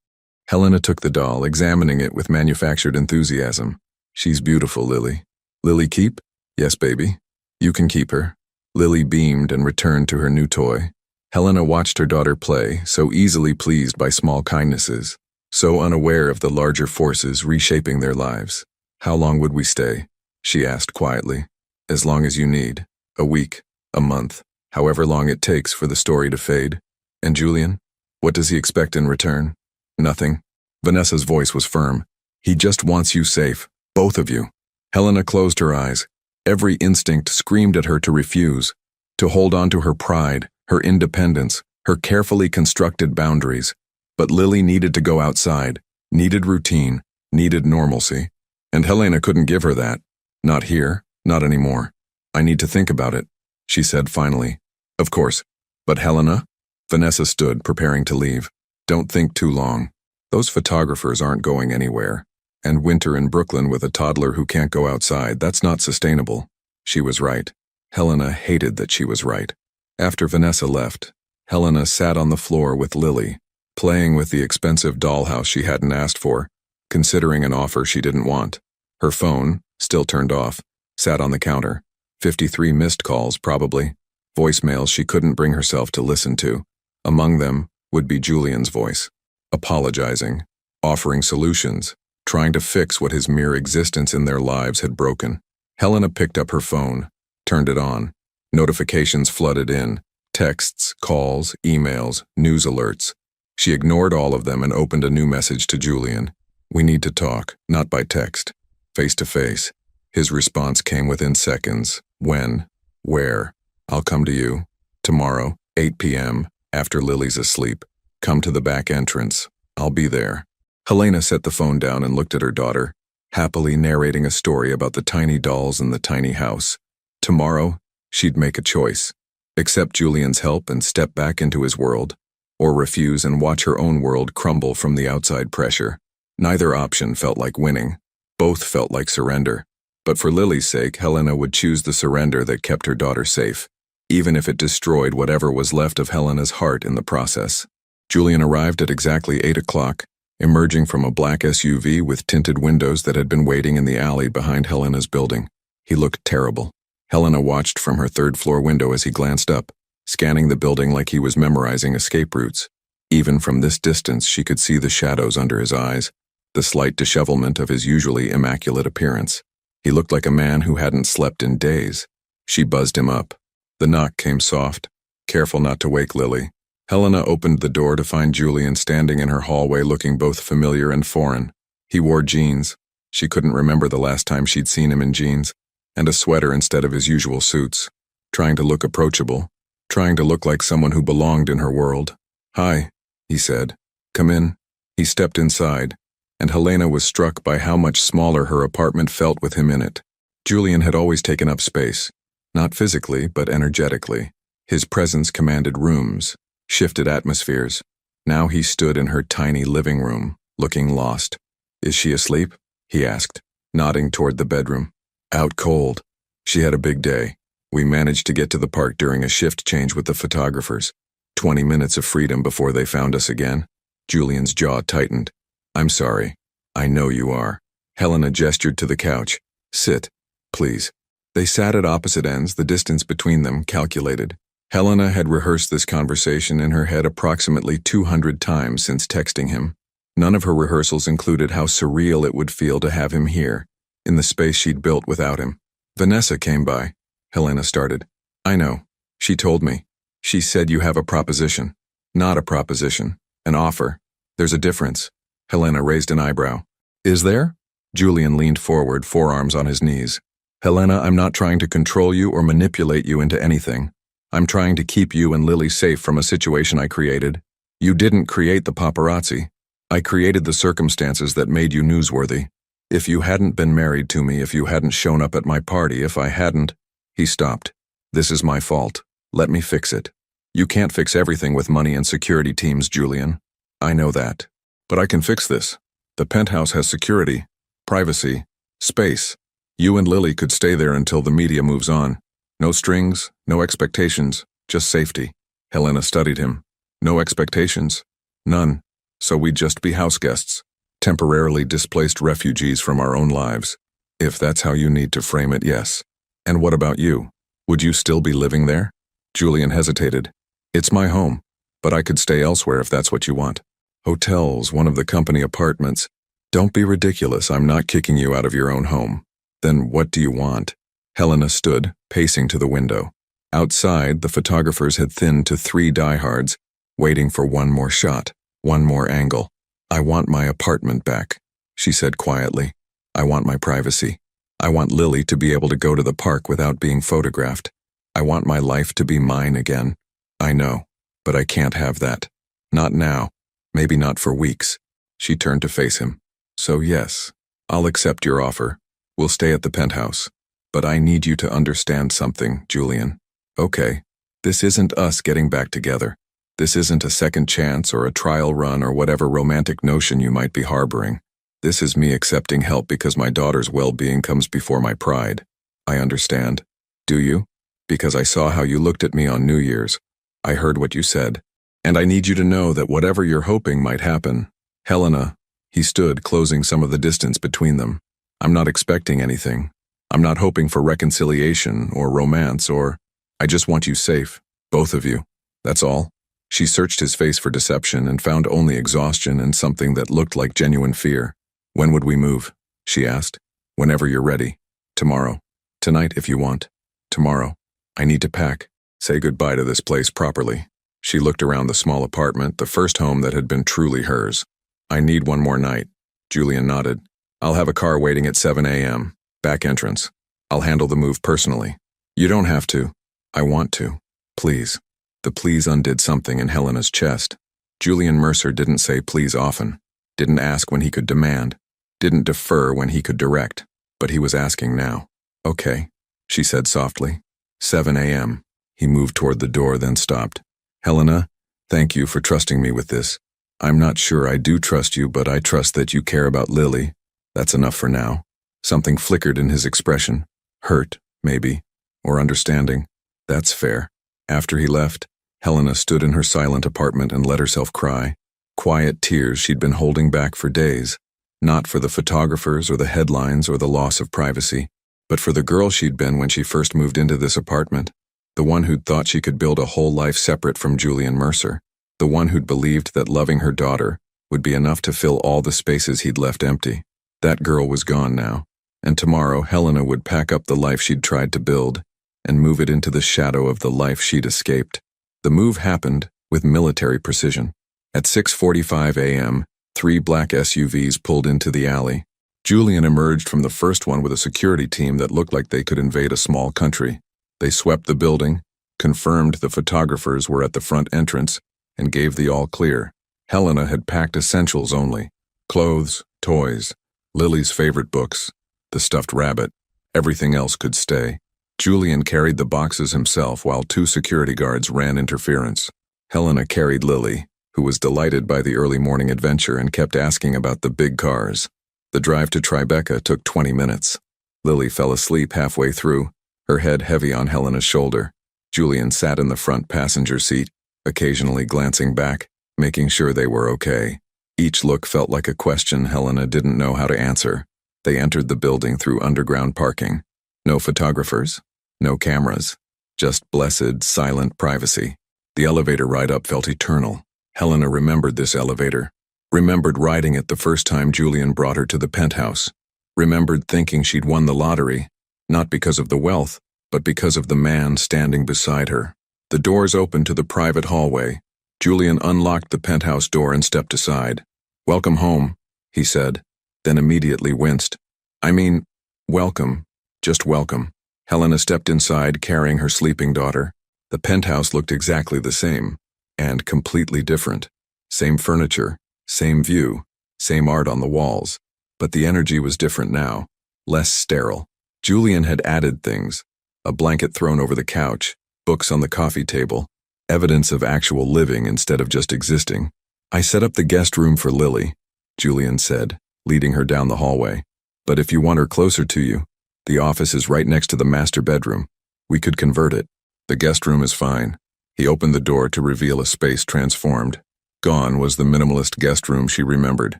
Helena took the doll, examining it with manufactured enthusiasm. "She's beautiful, Lily." "Lily keep?" "Yes, baby. You can keep her." Lily beamed and returned to her new toy. Helena watched her daughter play, so easily pleased by small kindnesses, so unaware of the larger forces reshaping their lives. "How long would we stay?" she asked quietly. "As long as you need. A week, a month, however long it takes for the story to fade." "And Julian? What does he expect in return?" "Nothing." Vanessa's voice was firm. "He just wants you safe, both of you." Helena closed her eyes. Every instinct screamed at her to refuse, to hold on to her pride, her independence, her carefully constructed boundaries. But Lily needed to go outside, needed routine, needed normalcy. And Helena couldn't give her that. Not here, not anymore. "I need to think about it," she said finally. "Of course. But Helena?" Vanessa stood, preparing to leave. "Don't think too long. Those photographers aren't going anywhere. And winter in Brooklyn with a toddler who can't go outside, that's not sustainable." She was right. Helena hated that she was right. After Vanessa left, Helena sat on the floor with Lily, playing with the expensive dollhouse she hadn't asked for, considering an offer she didn't want. Her phone, still turned off, sat on the counter. 53 missed calls, probably. Voicemails she couldn't bring herself to listen to. Among them would be Julian's voice. Apologizing, offering solutions, trying to fix what his mere existence in their lives had broken. Helena picked up her phone, turned it on. Notifications flooded in. Texts, calls, emails, news alerts. She ignored all of them and opened a new message to Julian. "We need to talk, not by text. Face to face." His response came within seconds. "When? Where? I'll come to you. Tomorrow, 8 p.m., after Lily's asleep. Come to the back entrance. I'll be there." Helena set the phone down and looked at her daughter, happily narrating a story about the tiny dolls in the tiny house. Tomorrow, she'd make a choice. Accept Julian's help and step back into his world, or refuse and watch her own world crumble from the outside pressure. Neither option felt like winning. Both felt like surrender. But for Lily's sake, Helena would choose the surrender that kept her daughter safe, even if it destroyed whatever was left of Helena's heart in the process. Julian arrived at exactly 8 o'clock, emerging from a black SUV with tinted windows that had been waiting in the alley behind Helena's building. He looked terrible. Helena watched from her third-floor window as he glanced up, scanning the building like he was memorizing escape routes. Even from this distance, she could see the shadows under his eyes, the slight dishevelment of his usually immaculate appearance. He looked like a man who hadn't slept in days. She buzzed him up. The knock came soft, careful not to wake Lily. Helena opened the door to find Julian standing in her hallway looking both familiar and foreign. He wore jeans. She couldn't remember the last time she'd seen him in jeans, and a sweater instead of his usual suits. Trying to look approachable, trying to look like someone who belonged in her world. "Hi," he said. "Come in." He stepped inside, and Helena was struck by how much smaller her apartment felt with him in it. Julian had always taken up space, not physically, but energetically. His presence commanded rooms, shifted atmospheres. Now he stood in her tiny living room, looking lost. "Is she asleep?" he asked, nodding toward the bedroom. "Out cold. She had a big day. We managed to get to the park during a shift change with the photographers. 20 minutes of freedom before they found us again." Julian's jaw tightened. "I'm sorry. I know you are." Helena gestured to the couch. "Sit, please." They sat at opposite ends, the distance between them calculated. Helena had rehearsed this conversation in her head approximately 200 times since texting him. None of her rehearsals included how surreal it would feel to have him here, in the space she'd built without him. "Vanessa came by," Helena started. "I know. She told me. She said you have a proposition." "Not a proposition. An offer. There's a difference." Helena raised an eyebrow. "Is there?" Julian leaned forward, forearms on his knees. "Helena, I'm not trying to control you or manipulate you into anything. I'm trying to keep you and Lily safe from a situation I created. You didn't create the paparazzi. I created the circumstances that made you newsworthy. If you hadn't been married to me, if you hadn't shown up at my party, if I hadn't—" He stopped. "This is my fault. Let me fix it. You can't fix everything with money and security teams, Julian. I know that. But I can fix this. The penthouse has security, privacy, space. You and Lily could stay there until the media moves on. No strings, no expectations, just safety." Helena studied him. "No expectations? None. So we'd just be house guests, temporarily displaced refugees from our own lives. If that's how you need to frame it, yes. And what about you? Would you still be living there?" Julian hesitated. "It's my home, but I could stay elsewhere if that's what you want. Hotels, one of the company apartments." "Don't be ridiculous. I'm not kicking you out of your own home." "Then what do you want?" Helena stood, pacing to the window. Outside, the photographers had thinned to 3 diehards, waiting for one more shot, one more angle. "I want my apartment back," she said quietly. "I want my privacy. I want Lily to be able to go to the park without being photographed. I want my life to be mine again. I know, but I can't have that. Not now. Maybe not for weeks." She turned to face him. "So yes, I'll accept your offer. We'll stay at the penthouse. But I need you to understand something, Julian. Okay, this isn't us getting back together. This isn't a second chance or a trial run or whatever romantic notion you might be harboring. This is me accepting help because my daughter's well-being comes before my pride. I understand. Do you? Because I saw how you looked at me on New Year's. I heard what you said. And I need you to know that whatever you're hoping might happen." "Helena," he stood, closing some of the distance between them. "I'm not expecting anything. I'm not hoping for reconciliation or romance or— I just want you safe, both of you. That's all." She searched his face for deception and found only exhaustion and something that looked like genuine fear. "When would we move?" she asked. "Whenever you're ready. Tomorrow. Tonight if you want. Tomorrow. I need to pack. Say goodbye to this place properly." She looked around the small apartment, the first home that had been truly hers. "I need one more night." Julian nodded. "I'll have a car waiting at 7 a.m. Back entrance. I'll handle the move personally." "You don't have to." "I want to. Please." The please undid something in Helena's chest. Julian Mercer didn't say please often, didn't ask when he could demand, didn't defer when he could direct, but he was asking now. "Okay," she said softly. 7 a.m. He moved toward the door, then stopped. "Helena, thank you for trusting me with this. I'm not sure I do trust you, but I trust that you care about Lily. That's enough for now." Something flickered in his expression. Hurt, maybe, or understanding. That's fair. After he left, Helena stood in her silent apartment and let herself cry. Quiet tears she'd been holding back for days. Not for the photographers or the headlines or the loss of privacy, but for the girl she'd been when she first moved into this apartment. The one who'd thought she could build a whole life separate from Julian Mercer. The one who'd believed that loving her daughter would be enough to fill all the spaces he'd left empty. That girl was gone now, and tomorrow Helena would pack up the life she'd tried to build and move it into the shadow of the life she'd escaped. The move happened with military precision. At 6:45 a.m., 3 black SUVs pulled into the alley. Julian emerged from the first one with a security team that looked like they could invade a small country. They swept the building, confirmed the photographers were at the front entrance, and gave the all clear. Helena had packed essentials only: clothes, toys, Lily's favorite books, the stuffed rabbit. Everything else could stay. Julian carried the boxes himself while 2 security guards ran interference. Helena carried Lily, who was delighted by the early morning adventure and kept asking about the big cars. The drive to Tribeca took 20 minutes. Lily fell asleep halfway through, her head heavy on Helena's shoulder. Julian sat in the front passenger seat, occasionally glancing back, making sure they were okay. Each look felt like a question Helena didn't know how to answer. They entered the building through underground parking. No photographers, no cameras, just blessed, silent privacy. The elevator ride up felt eternal. Helena remembered this elevator, remembered riding it the first time Julian brought her to the penthouse, remembered thinking she'd won the lottery, not because of the wealth, but because of the man standing beside her. The doors opened to the private hallway. Julian unlocked the penthouse door and stepped aside. "Welcome home," he said, then immediately winced. "I mean, welcome, just welcome." Helena stepped inside carrying her sleeping daughter. The penthouse looked exactly the same, and completely different. Same furniture, same view, same art on the walls, but the energy was different now, less sterile. Julian had added things: a blanket thrown over the couch, books on the coffee table, evidence of actual living instead of just existing. "I set up the guest room for Lily," Julian said, leading her down the hallway. "But if you want her closer to you, the office is right next to the master bedroom. We could convert it. The guest room is fine." He opened the door to reveal a space transformed. Gone was the minimalist guest room she remembered.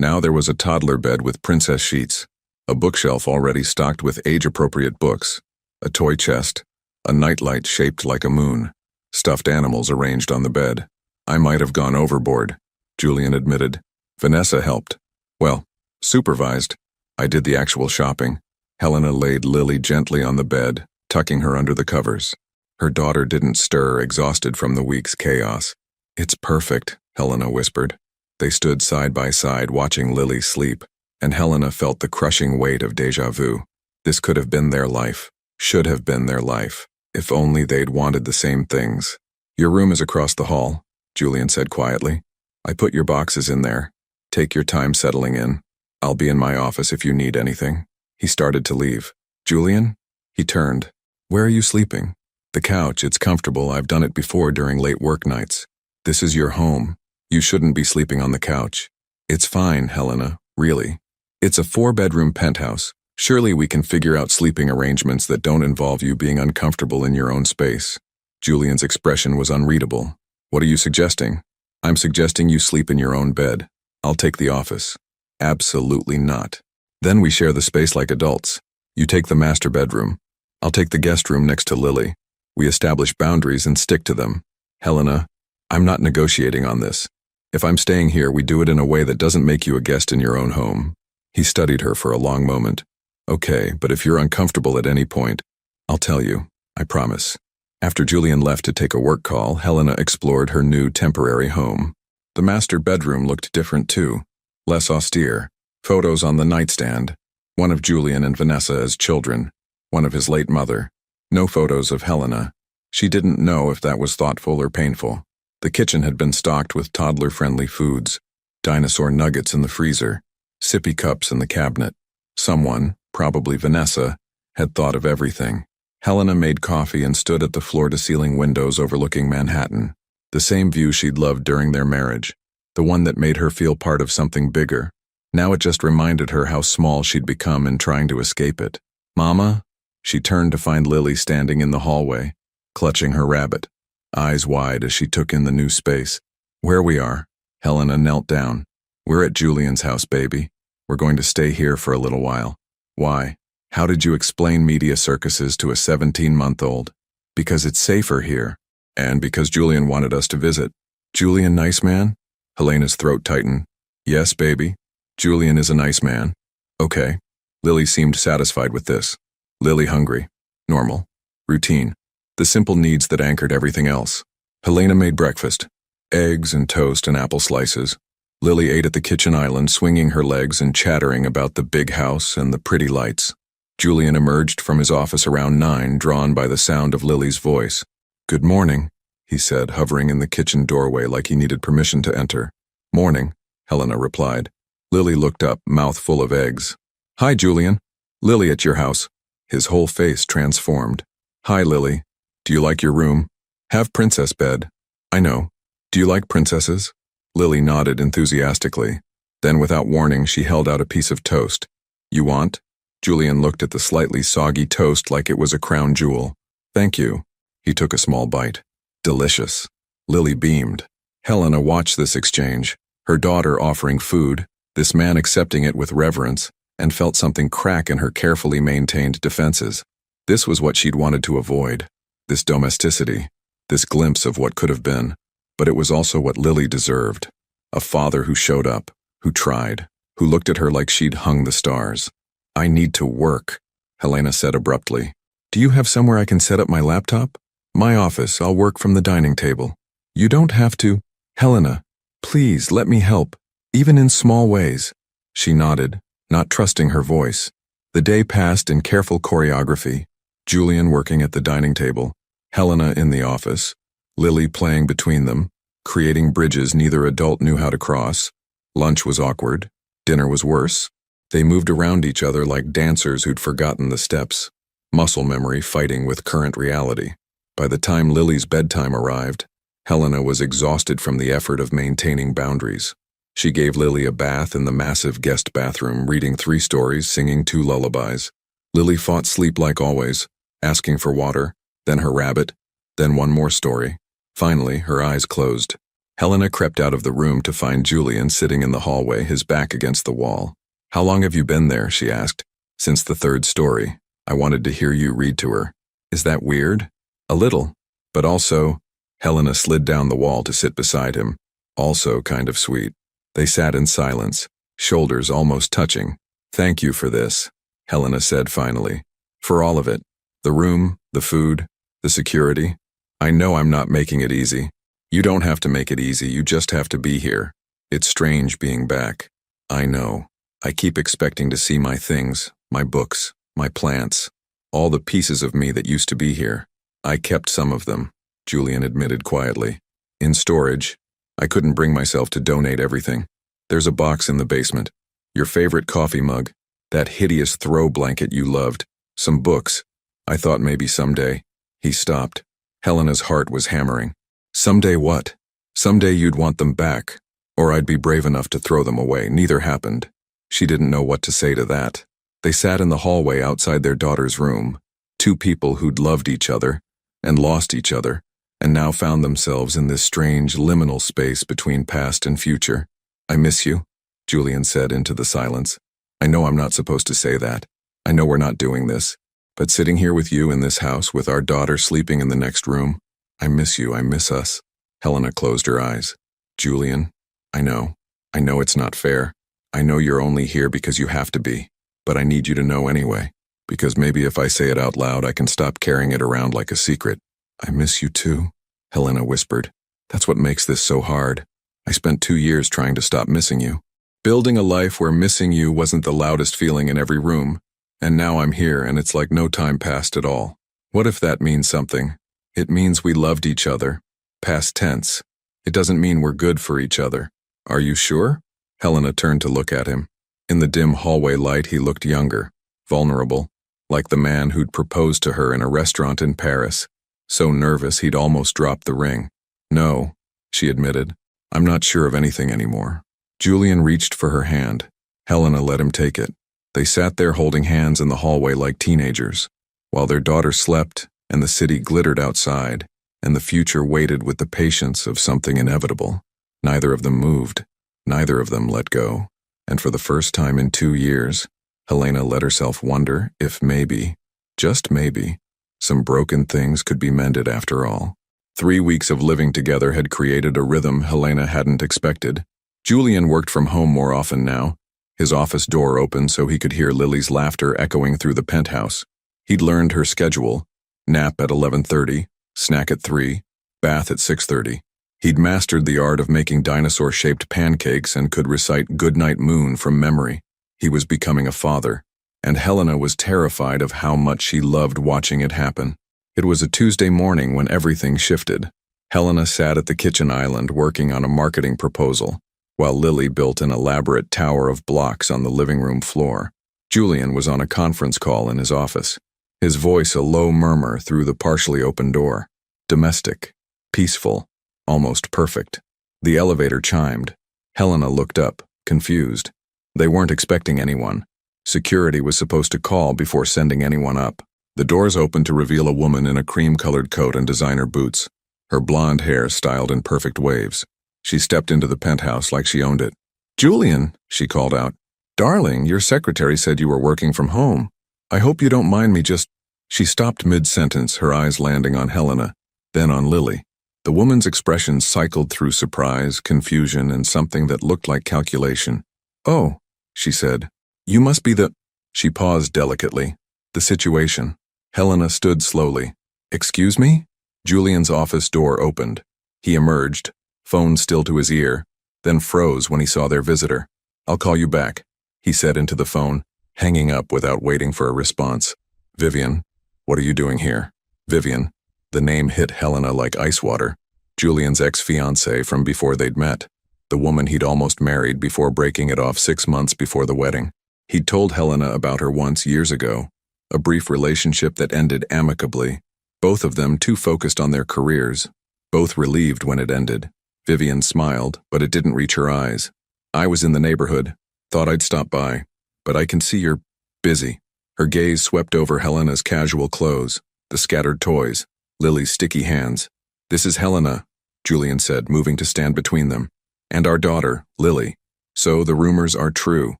Now there was a toddler bed with princess sheets, a bookshelf already stocked with age-appropriate books, a toy chest, a nightlight shaped like a moon, stuffed animals arranged on the bed. "I might have gone overboard," Julian admitted. "Vanessa helped. Well, supervised. I did the actual shopping." Helena laid Lily gently on the bed, tucking her under the covers. Her daughter didn't stir, exhausted from the week's chaos. "It's perfect," Helena whispered. They stood side by side watching Lily sleep, and Helena felt the crushing weight of déjà vu. This could have been their life, should have been their life, if only they'd wanted the same things. "Your room is across the hall," Julian said quietly. "I put your boxes in there. Take your time settling in. I'll be in my office if you need anything." He started to leave. "Julian?" He turned. "Where are you sleeping?" "The couch, it's comfortable. I've done it before during late work nights." "This is your home. You shouldn't be sleeping on the couch." "It's fine, Helena, really. It's a 4-bedroom penthouse. Surely we can figure out sleeping arrangements that don't involve you being uncomfortable in your own space." Julian's expression was unreadable. "What are you suggesting?" "I'm suggesting you sleep in your own bed. I'll take the office." "Absolutely not. Then we share the space like adults. You take the master bedroom. I'll take the guest room next to Lily. We establish boundaries and stick to them." "Helena, I'm not negotiating on this. If I'm staying here, we do it in a way that doesn't make you a guest in your own home." He studied her for a long moment. "Okay, but if you're uncomfortable at any point, I'll tell you, I promise." After Julian left to take a work call, Helena explored her new temporary home. The master bedroom looked different too, less austere. Photos on the nightstand, one of Julian and Vanessa as children, one of his late mother. No photos of Helena. She didn't know if that was thoughtful or painful. The kitchen had been stocked with toddler-friendly foods, dinosaur nuggets in the freezer, sippy cups in the cabinet. Someone, probably Vanessa, had thought of everything. Helena made coffee and stood at the floor-to-ceiling windows overlooking Manhattan. The same view she'd loved during their marriage, the one that made her feel part of something bigger. Now it just reminded her how small she'd become in trying to escape it. "Mama?" She turned to find Lily standing in the hallway, clutching her rabbit, eyes wide as she took in the new space. "Where we are." Helena knelt down. "We're at Julian's house, baby. We're going to stay here for a little while." "Why? How did you explain media circuses to a 17-month-old? "Because it's safer here. And because Julian wanted us to visit." "Julian nice man?" Helena's throat tightened. "Yes, baby. Julian is a nice man." "Okay." Lily seemed satisfied with this. Lily hungry. Normal. Routine. The simple needs that anchored everything else. Helena made breakfast. Eggs and toast and apple slices. Lily ate at the kitchen island, swinging her legs and chattering about the big house and the pretty lights. Julian emerged from his office around 9, drawn by the sound of Lily's voice. Good morning, he said, hovering in the kitchen doorway like he needed permission to enter. Morning, Helena replied. Lily looked up, mouth full of eggs. Hi, Julian. Lily at your house. His whole face transformed. Hi, Lily. Do you like your room? Have princess bed. I know. Do you like princesses? Lily nodded enthusiastically. Then, without warning, she held out a piece of toast. You want? Julian looked at the slightly soggy toast like it was a crown jewel. Thank you. He took a small bite. Delicious. Lily beamed. Helena watched this exchange, her daughter offering food, this man accepting it with reverence, and felt something crack in her carefully maintained defenses. This was what she'd wanted to avoid. This domesticity, this glimpse of what could have been. But it was also what Lily deserved. A father who showed up, who tried, who looked at her like she'd hung the stars. I need to work, Helena said abruptly. Do you have somewhere I can set up my laptop? My office, I'll work from the dining table. You don't have to. Helena, please let me help, even in small ways. She nodded, not trusting her voice. The day passed in careful choreography. Julian working at the dining table, Helena in the office, Lily playing between them, creating bridges neither adult knew how to cross. Lunch was awkward. Dinner was worse. They moved around each other like dancers who'd forgotten the steps, muscle memory fighting with current reality. By the time Lily's bedtime arrived, Helena was exhausted from the effort of maintaining boundaries. She gave Lily a bath in the massive guest bathroom, reading 3 stories, singing 2 lullabies. Lily fought sleep like always, asking for water, then her rabbit, then one more story. Finally, her eyes closed. Helena crept out of the room to find Julian sitting in the hallway, his back against the wall. How long have you been there? She asked. Since the 3rd story. I wanted to hear you read to her. Is that weird? A little. But also, Helena slid down the wall to sit beside him. Also kind of sweet. They sat in silence, shoulders almost touching. Thank you for this, Helena said finally. For all of it. The room, the food, the security. I know I'm not making it easy. You don't have to make it easy, you just have to be here. It's strange being back. I know. I keep expecting to see my things, my books, my plants, all the pieces of me that used to be here. I kept some of them, Julian admitted quietly. In storage. I couldn't bring myself to donate everything. There's a box in the basement. Your favorite coffee mug. That hideous throw blanket you loved. Some books. I thought maybe someday. He stopped. Helena's heart was hammering. Someday what? Someday you'd want them back. Or I'd be brave enough to throw them away. Neither happened. She didn't know what to say to that. They sat in the hallway outside their daughter's room. 2 people who'd loved each other, and lost each other, and now found themselves in this strange liminal space between past and future. I miss you, Julian said into the silence. I know I'm not supposed to say that. I know we're not doing this. But sitting here with you in this house with our daughter sleeping in the next room, I miss you, I miss us. Helena closed her eyes. Julian, I know it's not fair. I know you're only here because you have to be. But I need you to know anyway. Because maybe if I say it out loud, I can stop carrying it around like a secret. I miss you too, Helena whispered. That's what makes this so hard. I spent 2 years trying to stop missing you. Building a life where missing you wasn't the loudest feeling in every room. And now I'm here and it's like no time passed at all. What if that means something? It means we loved each other. Past tense. It doesn't mean we're good for each other. Are you sure? Helena turned to look at him. In the dim hallway light, he looked younger, vulnerable, like the man who'd proposed to her in a restaurant in Paris. So nervous he'd almost dropped the ring. No, she admitted. I'm not sure of anything anymore. Julian reached for her hand. Helena let him take it. They sat there holding hands in the hallway like teenagers, while their daughter slept and the city glittered outside, and the future waited with the patience of something inevitable. Neither of them moved. Neither of them let go. And for the first time in 2 years, Helena let herself wonder if maybe, just maybe, some broken things could be mended after all. 3 weeks of living together had created a rhythm Helena hadn't expected. Julian worked from home more often now. His office door open so he could hear Lily's laughter echoing through the penthouse. He'd learned her schedule. Nap at 11:30, snack at 3, bath at 6:30. He'd mastered the art of making dinosaur-shaped pancakes and could recite Goodnight Moon from memory. He was becoming a father, and Helena was terrified of how much she loved watching it happen. It was a Tuesday morning when everything shifted. Helena sat at the kitchen island working on a marketing proposal, while Lily built an elaborate tower of blocks on the living room floor. Julian was on a conference call in his office, his voice a low murmur through the partially open door. Domestic, peaceful, almost perfect. The elevator chimed. Helena looked up, confused. They weren't expecting anyone. Security was supposed to call before sending anyone up. The doors opened to reveal a woman in a cream-colored coat and designer boots, her blonde hair styled in perfect waves. She stepped into the penthouse like she owned it. "Julian," she called out. "Darling, your secretary said you were working from home. I hope you don't mind me just—" She stopped mid-sentence, her eyes landing on Helena, then on Lily. The woman's expression cycled through surprise, confusion, and something that looked like calculation. "Oh," she said. "You must be the—" She paused delicately. "The situation." Helena stood slowly. "Excuse me?" Julian's office door opened. He emerged, phone still to his ear, then froze when he saw their visitor. "I'll call you back," he said into the phone, hanging up without waiting for a response. "Vivian, what are you doing here?" Vivian. The name hit Helena like ice water. Julian's ex-fiancée from before they'd met. The woman he'd almost married before breaking it off 6 months before the wedding. He'd told Helena about her once years ago. A brief relationship that ended amicably. Both of them too focused on their careers. Both relieved when it ended. Vivian smiled, but it didn't reach her eyes. "I was in the neighborhood. Thought I'd stop by. But I can see you're busy." Her gaze swept over Helena's casual clothes, the scattered toys, Lily's sticky hands. "This is Helena," Julian said, moving to stand between them. "And our daughter, Lily. So the rumors are true."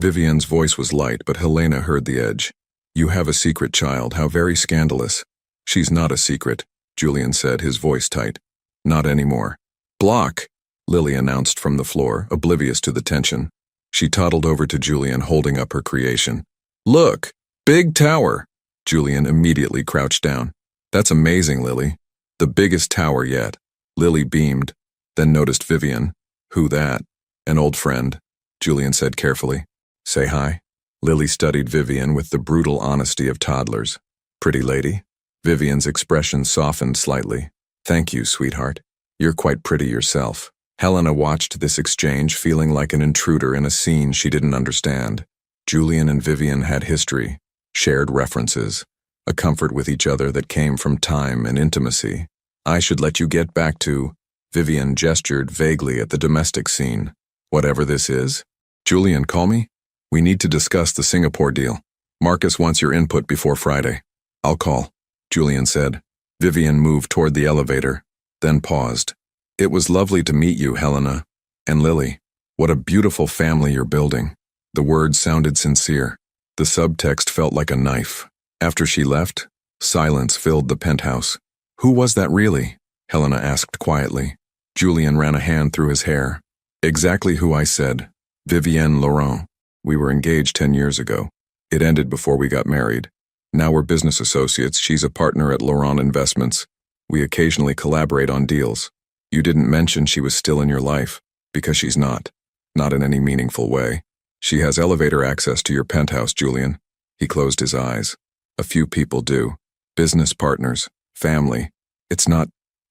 Vivian's voice was light, but Helena heard the edge. "You have a secret, child. How very scandalous." "She's not a secret," Julian said, his voice tight. "Not anymore." "Block," Lily announced from the floor, oblivious to the tension. She toddled over to Julian, holding up her creation. "Look! Big tower!" Julian immediately crouched down. "That's amazing, Lily. The biggest tower yet." Lily beamed, then noticed Vivian. "Who that?" "An old friend," Julian said carefully. "Say hi." Lily studied Vivian with the brutal honesty of toddlers. "Pretty lady?" Vivian's expression softened slightly. "Thank you, sweetheart. You're quite pretty yourself." Helena watched this exchange, feeling like an intruder in a scene she didn't understand. Julian and Vivian had history, shared references, a comfort with each other that came from time and intimacy. "I should let you get back to—" Vivian gestured vaguely at the domestic scene. "Whatever this is." "Julian, call me. We need to discuss the Singapore deal. Marcus wants your input before Friday." "I'll call," Julian said. Vivian moved toward the elevator, then paused. "It was lovely to meet you, Helena. And Lily. What a beautiful family you're building." The words sounded sincere. The subtext felt like a knife. After she left, silence filled the penthouse. "Who was that really?" Helena asked quietly. Julian ran a hand through his hair. "Exactly who I said. Vivienne Laurent. We were engaged 10 years ago. It ended before we got married. Now we're business associates. She's a partner at Laurent Investments. We occasionally collaborate on deals. You didn't mention she was still in your life, because she's not. Not in any meaningful way. She has elevator access to your penthouse, Julian." He closed his eyes. "A few people do. Business partners, family.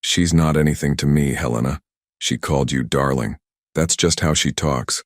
She's not anything to me, Helena. She called you darling. That's just how she talks.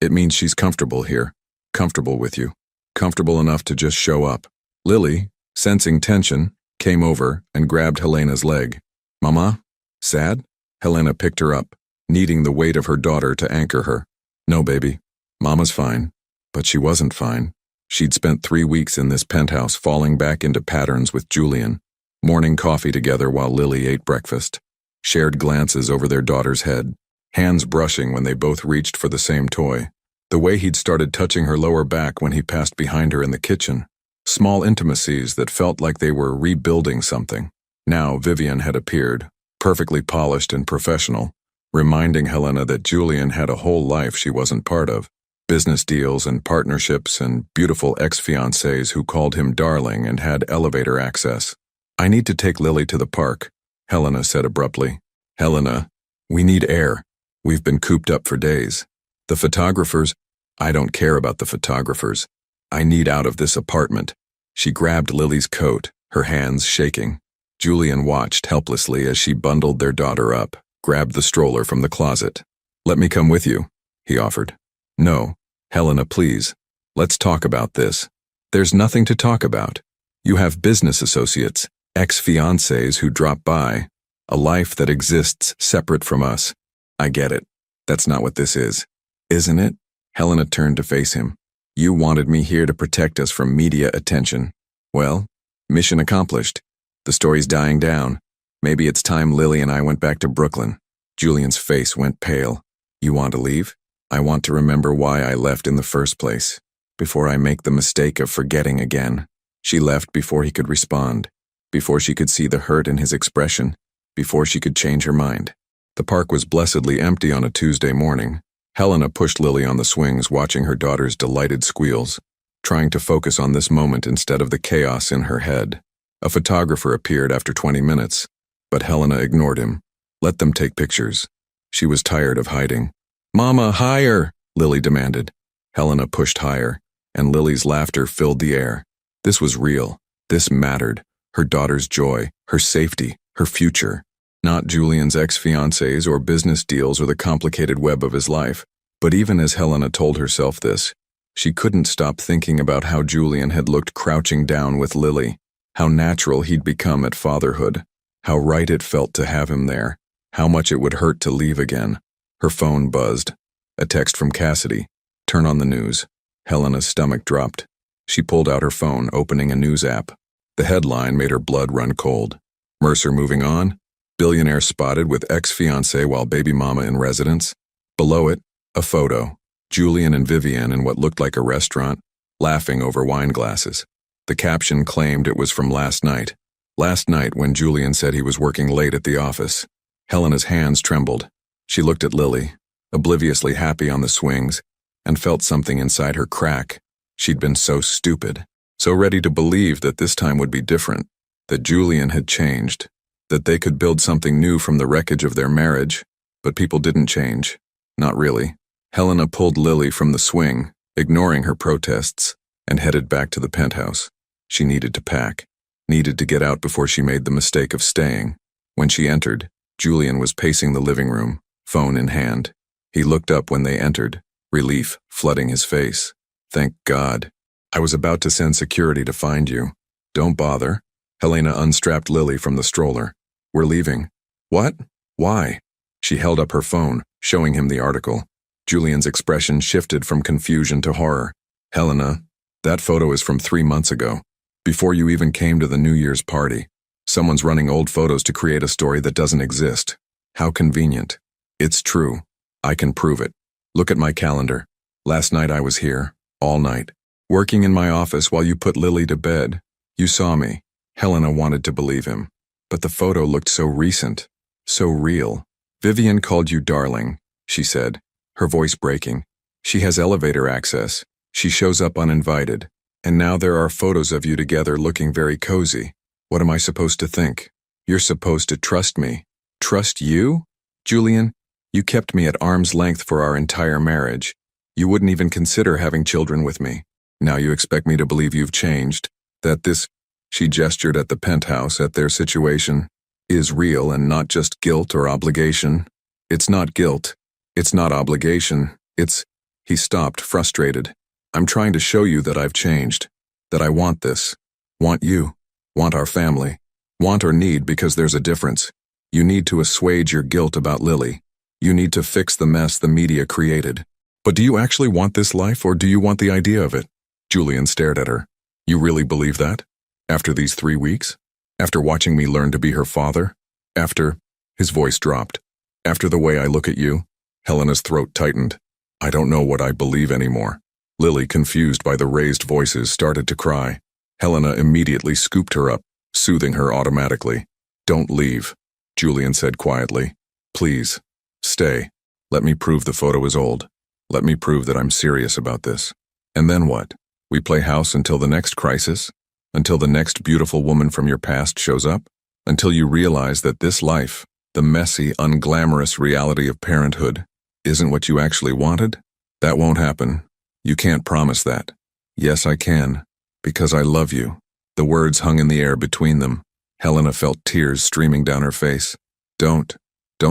It means she's comfortable here. Comfortable with you. Comfortable enough to just show up." Lily, sensing tension, came over and grabbed Helena's leg. "Mama? Sad?" Helena picked her up, needing the weight of her daughter to anchor her. "No, baby. Mama's fine." But she wasn't fine. She'd spent 3 weeks in this penthouse falling back into patterns with Julian, morning coffee together while Lily ate breakfast, shared glances over their daughter's head, hands brushing when they both reached for the same toy, the way he'd started touching her lower back when he passed behind her in the kitchen, small intimacies that felt like they were rebuilding something. Now Vivian had appeared, perfectly polished and professional, reminding Helena that Julian had a whole life she wasn't part of. Business deals and partnerships and beautiful ex-fiancés who called him darling and had elevator access. "I need to take Lily to the park," Helena said abruptly. "Helena, we need air. We've been cooped up for days. The photographers—" "I don't care about the photographers. I need out of this apartment." She grabbed Lily's coat, her hands shaking. Julian watched helplessly as she bundled their daughter up, grabbed the stroller from the closet. "Let me come with you," he offered. "No, Helena, please. Let's talk about this." "There's nothing to talk about. You have business associates, ex-fiancés who drop by, a life that exists separate from us. I get it. That's not what this is. Isn't it?" Helena turned to face him. "You wanted me here to protect us from media attention. Well, mission accomplished. The story's dying down. Maybe it's time Lily and I went back to Brooklyn." Julian's face went pale. "You want to leave? I want to remember why I left in the first place, before I make the mistake of forgetting again." She left before he could respond, before she could see the hurt in his expression, before she could change her mind. The park was blessedly empty on a Tuesday morning. Helena pushed Lily on the swings, watching her daughter's delighted squeals, trying to focus on this moment instead of the chaos in her head. A photographer appeared after 20 minutes, but Helena ignored him. Let them take pictures. She was tired of hiding. "Mama, higher!" Lily demanded. Helena pushed higher, and Lily's laughter filled the air. This was real. This mattered. Her daughter's joy, her safety, her future. Not Julian's ex-fiancés or business deals or the complicated web of his life. But even as Helena told herself this, she couldn't stop thinking about how Julian had looked crouching down with Lily, how natural he'd become at fatherhood, how right it felt to have him there, how much it would hurt to leave again. Her phone buzzed. A text from Cassidy. "Turn on the news." Helena's stomach dropped. She pulled out her phone, opening a news app. The headline made her blood run cold. "Mercer moving on? Billionaire spotted with ex-fiancé while baby mama in residence." Below it, a photo. Julian and Vivienne in what looked like a restaurant, laughing over wine glasses. The caption claimed it was from last night. Last night when Julian said he was working late at the office. Helena's hands trembled. She looked at Lily, obliviously happy on the swings, and felt something inside her crack. She'd been so stupid, so ready to believe that this time would be different, that Julian had changed, that they could build something new from the wreckage of their marriage. But people didn't change. Not really. Helena pulled Lily from the swing, ignoring her protests, and headed back to the penthouse. She needed to pack, needed to get out before she made the mistake of staying. When she entered, Julian was pacing the living room, phone in hand. He looked up when they entered, relief flooding his face. "Thank God. I was about to send security to find you." "Don't bother." Helena unstrapped Lily from the stroller. "We're leaving." "What? Why?" She held up her phone, showing him the article. Julian's expression shifted from confusion to horror. "Helena, that photo is from 3 months ago, before you even came to the New Year's party. Someone's running old photos to create a story that doesn't exist. How convenient." "It's true. I can prove it. Look at my calendar. Last night I was here, all night, working in my office while you put Lily to bed. You saw me." Helena wanted to believe him, but the photo looked so recent, so real. "Vivienne called you darling," she said, her voice breaking. "She has elevator access. She shows up uninvited. And now there are photos of you together looking very cozy. What am I supposed to think? You're supposed to trust me." "Trust you? Julian, you kept me at arm's length for our entire marriage. You wouldn't even consider having children with me. Now you expect me to believe you've changed, that this," she gestured at the penthouse, at their situation, "is real and not just guilt or obligation." "It's not guilt. It's not obligation. It's—" He stopped, frustrated. "I'm trying to show you that I've changed, that I want this, want you, want our family, want or need, because there's a difference. You need to assuage your guilt about Lily. You need to fix the mess the media created. But do you actually want this life, or do you want the idea of it?" Julian stared at her. "You really believe that? After these 3 weeks? After watching me learn to be her father? After—" His voice dropped. "After the way I look at you?" Helena's throat tightened. "I don't know what I believe anymore." Lily, confused by the raised voices, started to cry. Helena immediately scooped her up, soothing her automatically. "Don't leave," Julian said quietly. "Please, stay. Let me prove the photo is old. Let me prove that I'm serious about this. And then what? We play house until the next crisis? Until the next beautiful woman from your past shows up? Until you realize that this life, the messy, unglamorous reality of parenthood, isn't what you actually wanted? That won't happen. You can't promise that." "Yes, I can. Because I love you. The words hung in the air between them. Helena felt tears streaming down her face. Don't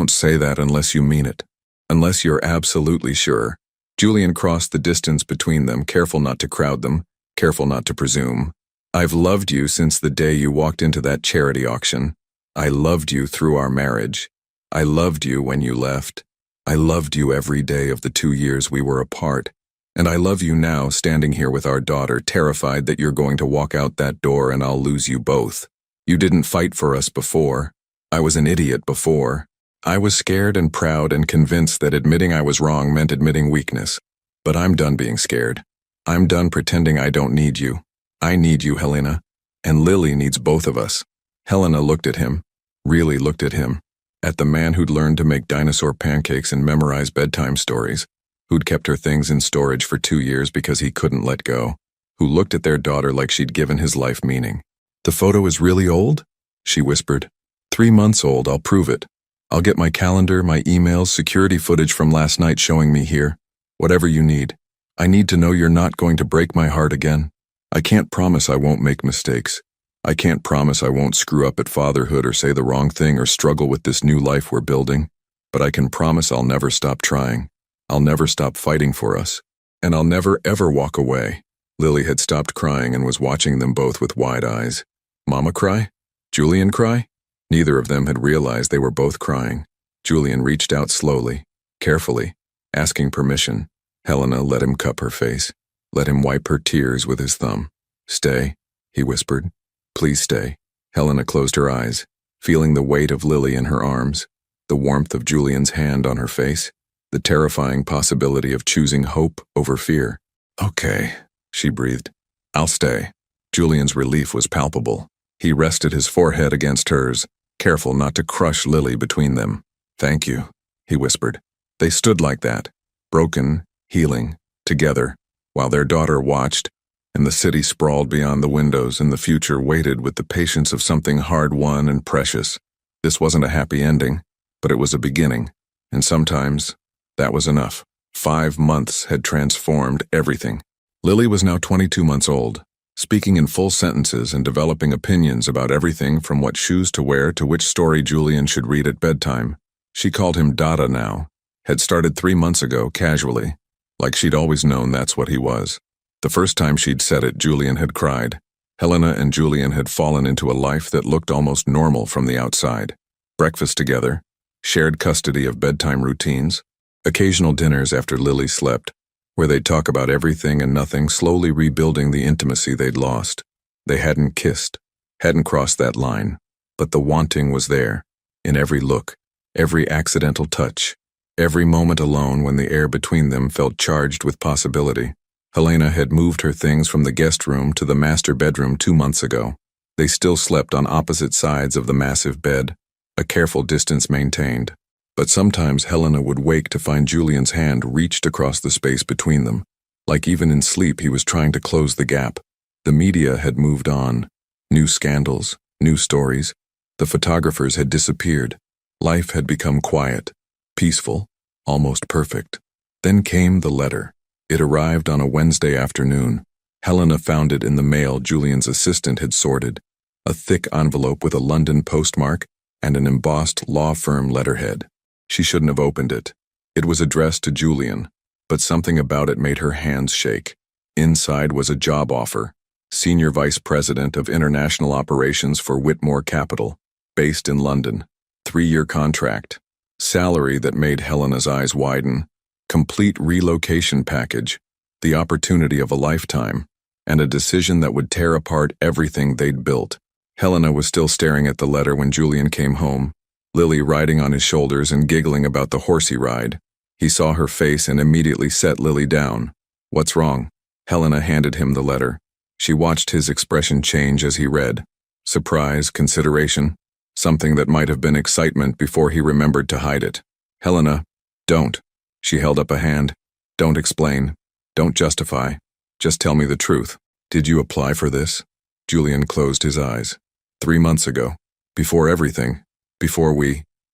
say that unless you mean it. Unless you're absolutely sure. Julian crossed the distance between them, careful not to crowd them, careful not to presume. I've loved you since the day you walked into that charity auction. I loved you through our marriage. I loved you when you left. I loved you every day of the 2 years we were apart. And I love you now, standing here with our daughter, terrified that you're going to walk out that door and I'll lose you both. You didn't fight for us before. I was an idiot before. I was scared and proud and convinced that admitting I was wrong meant admitting weakness. But I'm done being scared. I'm done pretending I don't need you. I need you, Helena. And Lily needs both of us. Helena looked at him, really looked at him, at the man who'd learned to make dinosaur pancakes and memorize bedtime stories, who'd kept her things in storage for 2 years because he couldn't let go, who looked at their daughter like she'd given his life meaning. The photo is really old? She whispered. 3 months old, I'll prove it. I'll get my calendar, my emails, security footage from last night showing me here. Whatever you need. I need to know you're not going to break my heart again. I can't promise I won't make mistakes. I can't promise I won't screw up at fatherhood or say the wrong thing or struggle with this new life we're building. But I can promise I'll never stop trying. I'll never stop fighting for us. And I'll never ever walk away. Lily had stopped crying and was watching them both with wide eyes. Mama cry? Julian cry? Neither of them had realized they were both crying. Julian reached out slowly, carefully, asking permission. Helena let him cup her face, let him wipe her tears with his thumb. Stay, he whispered. Please stay. Helena closed her eyes, feeling the weight of Lily in her arms, the warmth of Julian's hand on her face, the terrifying possibility of choosing hope over fear. Okay, she breathed. I'll stay. Julian's relief was palpable. He rested his forehead against hers, careful not to crush Lily between them. Thank you, he whispered. They stood like that, broken, healing, together, while their daughter watched, and the city sprawled beyond the windows and the future waited with the patience of something hard-won and precious. This wasn't a happy ending, but it was a beginning, and sometimes that was enough. 5 months had transformed everything. Lily was now 22 months old, speaking in full sentences and developing opinions about everything from what shoes to wear to which story Julian should read at bedtime. She called him Dada now, had started 3 months ago casually, like she'd always known that's what he was. The first time she'd said it, Julian had cried. Helena and Julian had fallen into a life that looked almost normal from the outside. Breakfast together, shared custody of bedtime routines, occasional dinners after Lily slept, where they'd talk about everything and nothing, slowly rebuilding the intimacy they'd lost. They hadn't kissed, hadn't crossed that line, but the wanting was there, in every look, every accidental touch, every moment alone when the air between them felt charged with possibility. Helena had moved her things from the guest room to the master bedroom 2 months ago. They still slept on opposite sides of the massive bed, a careful distance maintained. But sometimes Helena would wake to find Julian's hand reached across the space between them, like even in sleep he was trying to close the gap. The media had moved on. New scandals, new stories. The photographers had disappeared. Life had become quiet, peaceful, almost perfect. Then came the letter. It arrived on a Wednesday afternoon. Helena found it in the mail Julian's assistant had sorted, a thick envelope with a London postmark and an embossed law firm letterhead. She shouldn't have opened it. It was addressed to Julian, but something about it made her hands shake. Inside was a job offer, Senior Vice President of International Operations for Whitmore Capital, based in London. 3-year contract. Salary that made Helena's eyes widen. Complete relocation package, the opportunity of a lifetime, and a decision that would tear apart everything they'd built. Helena was still staring at the letter when Julian came home, Lily riding on his shoulders and giggling about the horsey ride. He saw her face and immediately set Lily down. What's wrong? Helena handed him the letter. She watched his expression change as he read. Surprise, consideration, something that might have been excitement before he remembered to hide it. Helena, don't. She held up a hand. Don't explain. Don't justify. Just tell me the truth. Did you apply for this? Julian closed his eyes. 3 months ago. Before everything. Before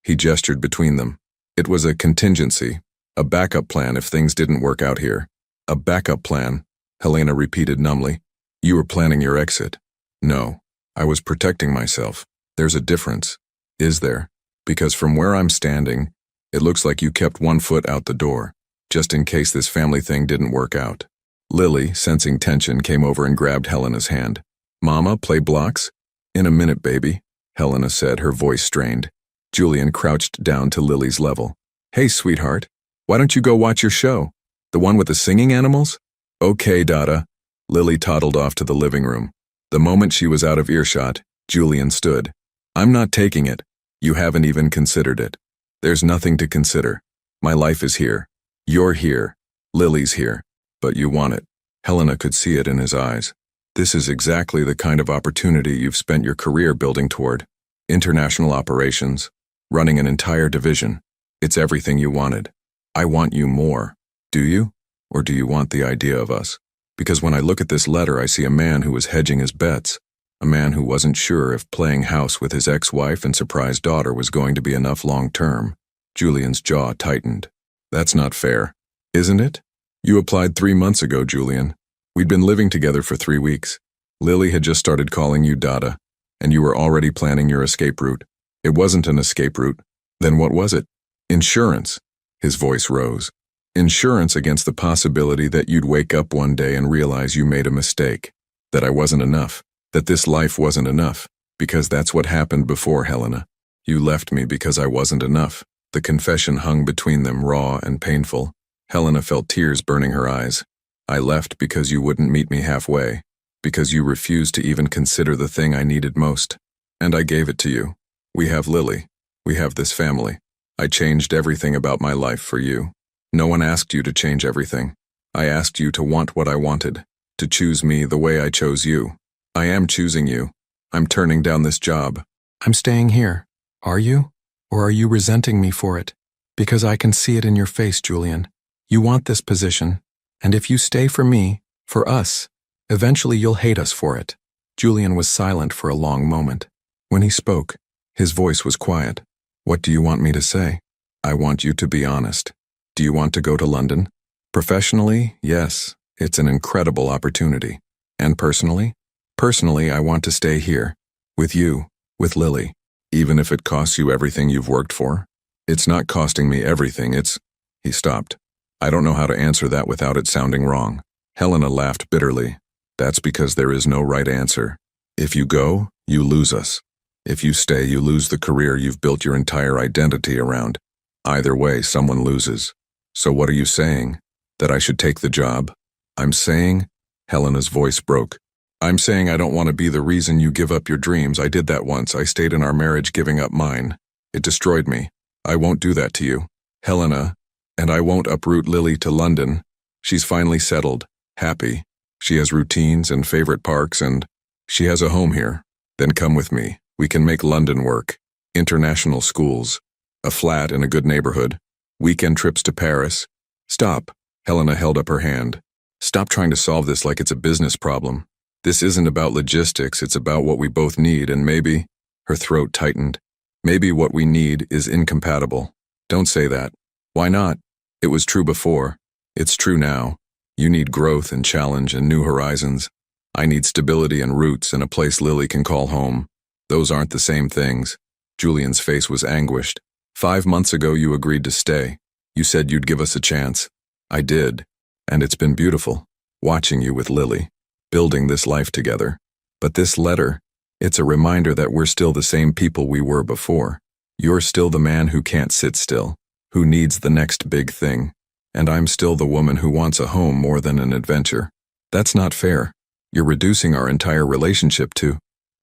he gestured between them. It was a contingency. A backup plan if things didn't work out here. A backup plan, Helena repeated numbly. You were planning your exit. No, I was protecting myself. There's a difference. Is there? Because from where I'm standing, it looks like you kept one foot out the door, just in case this family thing didn't work out. Lily, sensing tension, came over and grabbed Helena's hand. Mama, play blocks? In a minute, baby, Helena said, her voice strained. Julian crouched down to Lily's level. Hey, sweetheart, why don't you go watch your show? The one with the singing animals? Okay, Dada. Lily toddled off to the living room. The moment she was out of earshot, Julian stood. I'm not taking it. You haven't even considered it. There's nothing to consider. My life is here. You're here. Lily's here. But you want it. Helena could see it in his eyes. This is exactly the kind of opportunity you've spent your career building toward. International operations. Running an entire division. It's everything you wanted. I want you more. Do you? Or do you want the idea of us? Because when I look at this letter, I see a man who was hedging his bets. A man who wasn't sure if playing house with his ex-wife and surprise daughter was going to be enough long-term. Julian's jaw tightened. That's not fair. Isn't it? You applied 3 months ago, Julian. We'd been living together for 3 weeks. Lily had just started calling you Dada, and you were already planning your escape route. It wasn't an escape route. Then what was it? Insurance. His voice rose. Insurance against the possibility that you'd wake up one day and realize you made a mistake. That I wasn't enough. That this life wasn't enough. Because that's what happened before, Helena. You left me because I wasn't enough. The confession hung between them, raw and painful. Helena felt tears burning her eyes. I left because you wouldn't meet me halfway. Because you refused to even consider the thing I needed most. And I gave it to you. We have Lily. We have this family. I changed everything about my life for you. No one asked you to change everything. I asked you to want what I wanted. To choose me the way I chose you. I am choosing you. I'm turning down this job. I'm staying here. Are you? Or are you resenting me for it? Because I can see it in your face, Julian. You want this position. And if you stay for me, for us, eventually you'll hate us for it. Julian was silent for a long moment. When he spoke, his voice was quiet. What do you want me to say? I want you to be honest. Do you want to go to London? Professionally, yes. It's an incredible opportunity. And personally? Personally, I want to stay here. With you. With Lily. Even if it costs you everything you've worked for? It's not costing me everything, it's... He stopped. I don't know how to answer that without it sounding wrong. Helena laughed bitterly. That's because there is no right answer. If you go, you lose us. If you stay, you lose the career you've built your entire identity around. Either way, someone loses. So what are you saying? That I should take the job? I'm saying... Helena's voice broke. I'm saying I don't want to be the reason you give up your dreams. I did that once. I stayed in our marriage giving up mine. It destroyed me. I won't do that to you. Helena, and I won't uproot Lily to London. She's finally settled, happy. She has routines and favorite parks and she has a home here. Then come with me. We can make London work. International schools. A flat in a good neighborhood. Weekend trips to Paris. Stop. Helena held up her hand. Stop trying to solve this like it's a business problem. This isn't about logistics, it's about what we both need, and maybe... Her throat tightened. Maybe what we need is incompatible. Don't say that. Why not? It was true before. It's true now. You need growth and challenge and new horizons. I need stability and roots and a place Lily can call home. Those aren't the same things. Julian's face was anguished. 5 months ago you agreed to stay. You said you'd give us a chance. I did. And it's been beautiful, watching you with Lily. Building this life together. But this letter, it's a reminder that we're still the same people we were before. You're still the man who can't sit still, who needs the next big thing. And I'm still the woman who wants a home more than an adventure. That's not fair. You're reducing our entire relationship to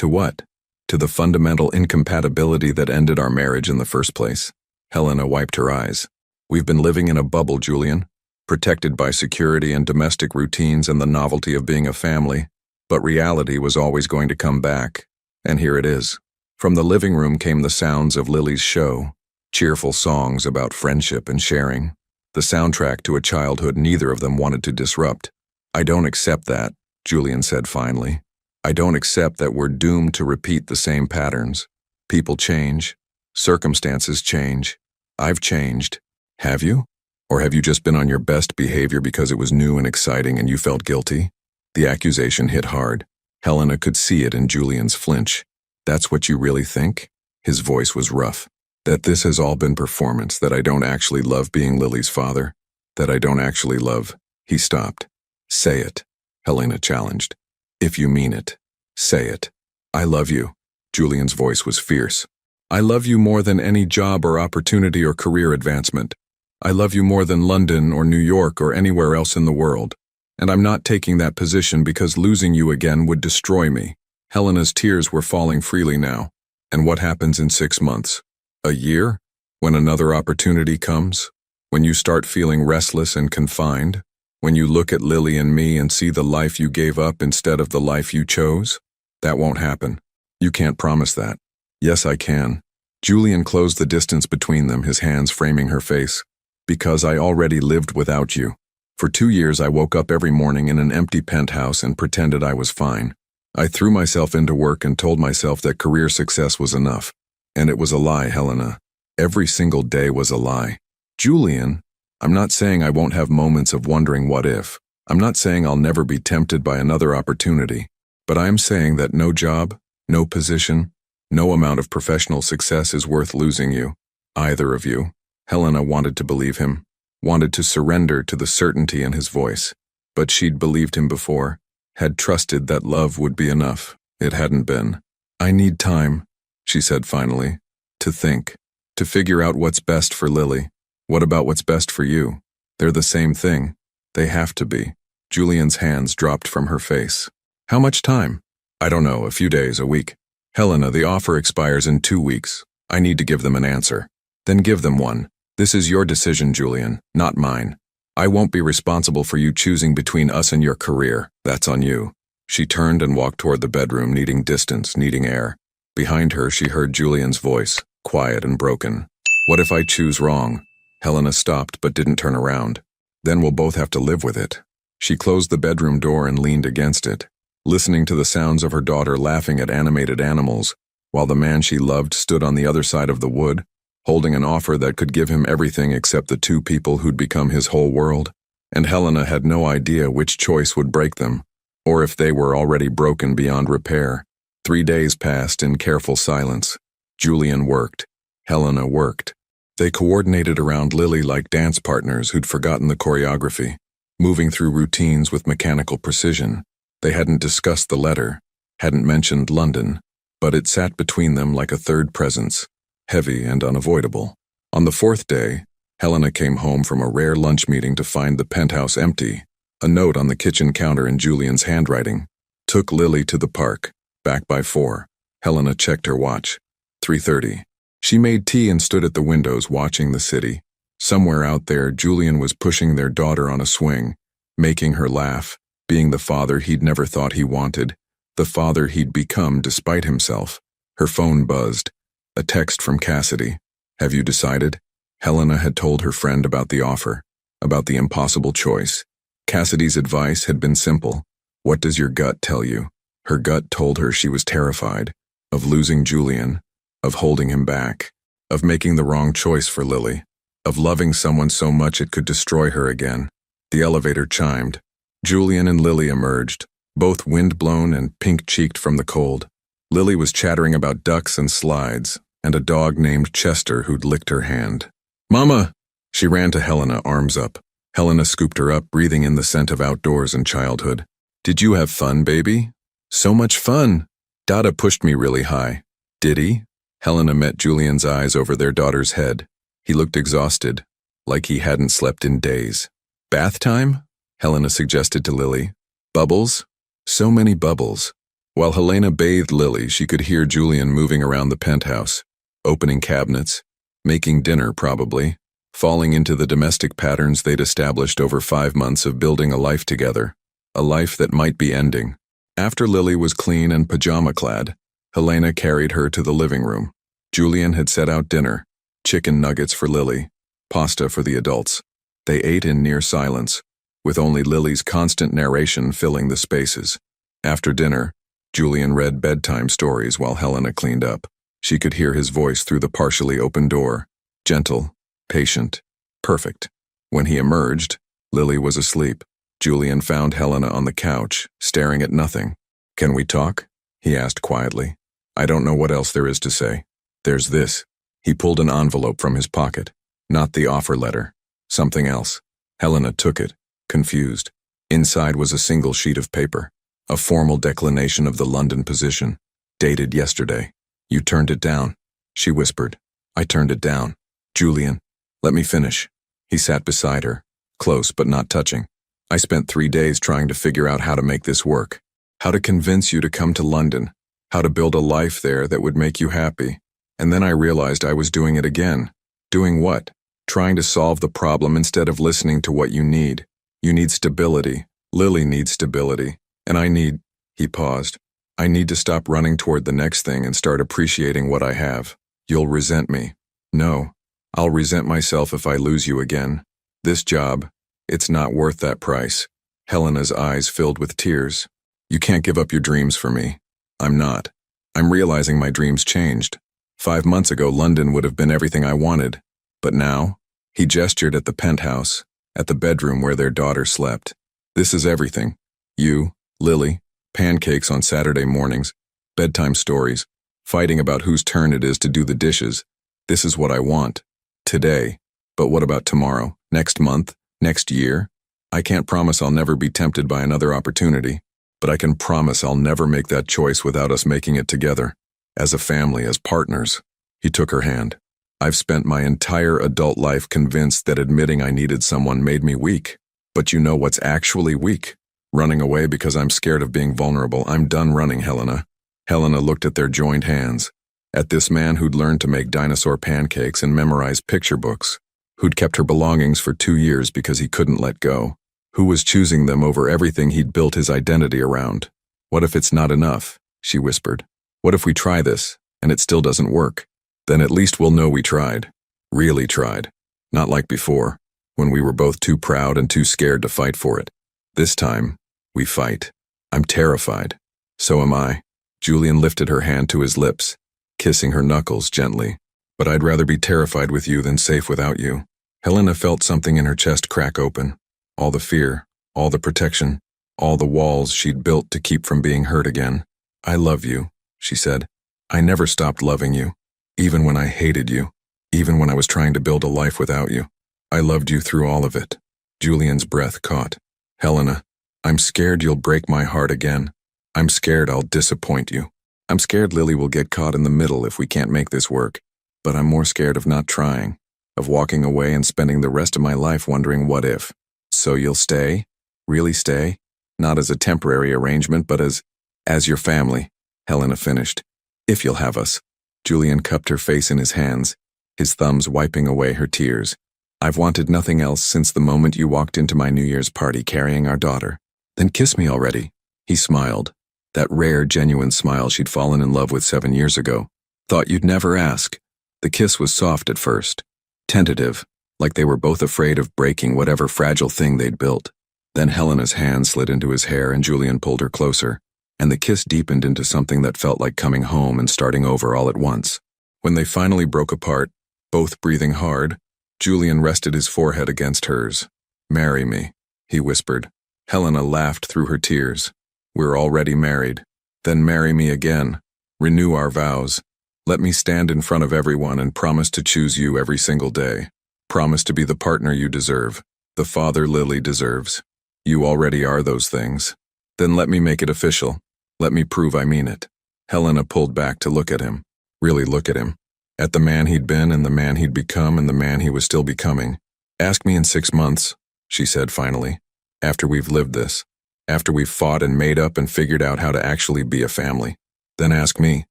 what? To the fundamental incompatibility that ended our marriage in the first place. Helena wiped her eyes. We've been living in a bubble, Julian. Protected by security and domestic routines and the novelty of being a family, but reality was always going to come back, and here it is. From the living room came the sounds of Lily's show, cheerful songs about friendship and sharing, the soundtrack to a childhood neither of them wanted to disrupt. I don't accept that, Julian said finally. I don't accept that we're doomed to repeat the same patterns. People change, circumstances change. I've changed. Have you? Or have you just been on your best behavior because it was new and exciting and you felt guilty? The accusation hit hard. Helena could see it in Julian's flinch. That's what you really think? His voice was rough. That this has all been performance, that I don't actually love being Lily's father, that I don't actually love. He stopped. Say it, Helena challenged. If you mean it, say it. I love you. Julian's voice was fierce. I love you more than any job or opportunity or career advancement. I love you more than London or New York or anywhere else in the world. And I'm not taking that position because losing you again would destroy me. Helena's tears were falling freely now. And what happens in 6 months? A year? When another opportunity comes? When you start feeling restless and confined? When you look at Lily and me and see the life you gave up instead of the life you chose? That won't happen. You can't promise that. Yes, I can. Julian closed the distance between them, his hands framing her face. Because I already lived without you. For 2 years I woke up every morning in an empty penthouse and pretended I was fine. I threw myself into work and told myself that career success was enough. And it was a lie, Helena. Every single day was a lie. Julian, I'm not saying I won't have moments of wondering what if. I'm not saying I'll never be tempted by another opportunity. But I am saying that no job, no position, no amount of professional success is worth losing you. Either of you. Helena wanted to believe him, wanted to surrender to the certainty in his voice. But she'd believed him before, had trusted that love would be enough. It hadn't been. I need time, she said finally, to think, to figure out what's best for Lily. What about what's best for you? They're the same thing. They have to be. Julian's hands dropped from her face. How much time? I don't know, a few days, a week. Helena, the offer expires in 2 weeks. I need to give them an answer. Then give them one. This is your decision, Julian, not mine. I won't be responsible for you choosing between us and your career. That's on you. She turned and walked toward the bedroom, needing distance, needing air. Behind her, she heard Julian's voice, quiet and broken. What if I choose wrong? Helena stopped but didn't turn around. Then we'll both have to live with it. She closed the bedroom door and leaned against it, listening to the sounds of her daughter laughing at animated animals, while the man she loved stood on the other side of the wood, holding an offer that could give him everything except the 2 people who'd become his whole world. And Helena had no idea which choice would break them, or if they were already broken beyond repair. 3 days passed in careful silence. Julian worked. Helena worked. They coordinated around Lily like dance partners who'd forgotten the choreography, moving through routines with mechanical precision. They hadn't discussed the letter, hadn't mentioned London, but it sat between them like a third presence, heavy and unavoidable. On the 4th day, Helena came home from a rare lunch meeting to find the penthouse empty, a note on the kitchen counter in Julian's handwriting. Took Lily to the park, back by 4. Helena checked her watch. 3:30. She made tea and stood at the windows watching the city. Somewhere out there, Julian was pushing their daughter on a swing, making her laugh, being the father he'd never thought he wanted, the father he'd become despite himself. Her phone buzzed. A text from Cassidy. Have you decided? Helena had told her friend about the offer, about the impossible choice. Cassidy's advice had been simple. What does your gut tell you? Her gut told her she was terrified, of losing Julian, of holding him back, of making the wrong choice for Lily, of loving someone so much it could destroy her again. The elevator chimed. Julian and Lily emerged, both wind-blown and pink-cheeked from the cold. Lily was chattering about ducks and slides, and a dog named Chester who'd licked her hand. Mama! She ran to Helena, arms up. Helena scooped her up, breathing in the scent of outdoors and childhood. Did you have fun, baby? So much fun! Dada pushed me really high. Did he? Helena met Julian's eyes over their daughter's head. He looked exhausted, like he hadn't slept in days. Bath time? Helena suggested to Lily. Bubbles? So many bubbles. While Helena bathed Lily, she could hear Julian moving around the penthouse, opening cabinets, making dinner probably, falling into the domestic patterns they'd established over 5 months of building a life together, a life that might be ending. After Lily was clean and pajama-clad, Helena carried her to the living room. Julian had set out dinner, chicken nuggets for Lily, pasta for the adults. They ate in near silence, with only Lily's constant narration filling the spaces. After dinner, Julian read bedtime stories while Helena cleaned up. She could hear his voice through the partially open door, gentle, patient, perfect. When he emerged, Lily was asleep. Julian found Helena on the couch, staring at nothing. Can we talk? He asked quietly. I don't know what else there is to say. There's this. He pulled an envelope from his pocket. Not the offer letter. Something else. Helena took it, confused. Inside was a single sheet of paper. A formal declination of the London position. Dated yesterday. You turned it down, she whispered. I turned it down. Julian, let me finish. He sat beside her, close but not touching. I spent 3 days trying to figure out how to make this work. How to convince you to come to London. How to build a life there that would make you happy. And then I realized I was doing it again. Doing what? Trying to solve the problem instead of listening to what you need. You need stability. Lily needs stability. And I need, he paused. I need to stop running toward the next thing and start appreciating what I have. You'll resent me. No, I'll resent myself if I lose you again. This job, it's not worth that price. Helena's eyes filled with tears. You can't give up your dreams for me. I'm not. I'm realizing my dreams changed. 5 months ago, London would have been everything I wanted. But now, he gestured at the penthouse, at the bedroom where their daughter slept. This is everything. You, Lily, pancakes on Saturday mornings, bedtime stories, fighting about whose turn it is to do the dishes. This is what I want. Today. But what about tomorrow? Next month? Next year? I can't promise I'll never be tempted by another opportunity, but I can promise I'll never make that choice without us making it together. As a family, as partners. He took her hand. I've spent my entire adult life convinced that admitting I needed someone made me weak. But you know what's actually weak? Running away because I'm scared of being vulnerable. I'm done running, Helena. Helena looked at their joined hands. At this man who'd learned to make dinosaur pancakes and memorize picture books. Who'd kept her belongings for 2 years because he couldn't let go. Who was choosing them over everything he'd built his identity around. What if it's not enough? She whispered. What if we try this, and it still doesn't work? Then at least we'll know we tried. Really tried. Not like before, when we were both too proud and too scared to fight for it. This time, we fight. I'm terrified. So am I. Julian lifted her hand to his lips, kissing her knuckles gently. But I'd rather be terrified with you than safe without you. Helena felt something in her chest crack open. All the fear, all the protection, all the walls she'd built to keep from being hurt again. I love you, she said. I never stopped loving you, even when I hated you, even when I was trying to build a life without you. I loved you through all of it. Julian's breath caught. Helena, I'm scared you'll break my heart again. I'm scared I'll disappoint you. I'm scared Lily will get caught in the middle if we can't make this work. But I'm more scared of not trying, of walking away and spending the rest of my life wondering what if. So you'll stay? Really stay? Not as a temporary arrangement, but as your family, Helena finished. If you'll have us. Julian cupped her face in his hands, his thumbs wiping away her tears. I've wanted nothing else since the moment you walked into my New Year's party carrying our daughter. Then kiss me already. He smiled. That rare, genuine smile she'd fallen in love with 7 years ago. Thought you'd never ask. The kiss was soft at first, tentative, like they were both afraid of breaking whatever fragile thing they'd built. Then Helena's hand slid into his hair and Julian pulled her closer, and the kiss deepened into something that felt like coming home and starting over all at once. When they finally broke apart, both breathing hard, Julian rested his forehead against hers. Marry me, he whispered. Helena laughed through her tears. We're already married. Then marry me again. Renew our vows. Let me stand in front of everyone and promise to choose you every single day. Promise to be the partner you deserve, the father Lily deserves. You already are those things. Then let me make it official. Let me prove I mean it. Helena pulled back to look at him. Really look at him. At the man he'd been and the man he'd become and the man he was still becoming. Ask me in 6 months, she said finally. After we've lived this. After we've fought and made up and figured out how to actually be a family. Then ask me.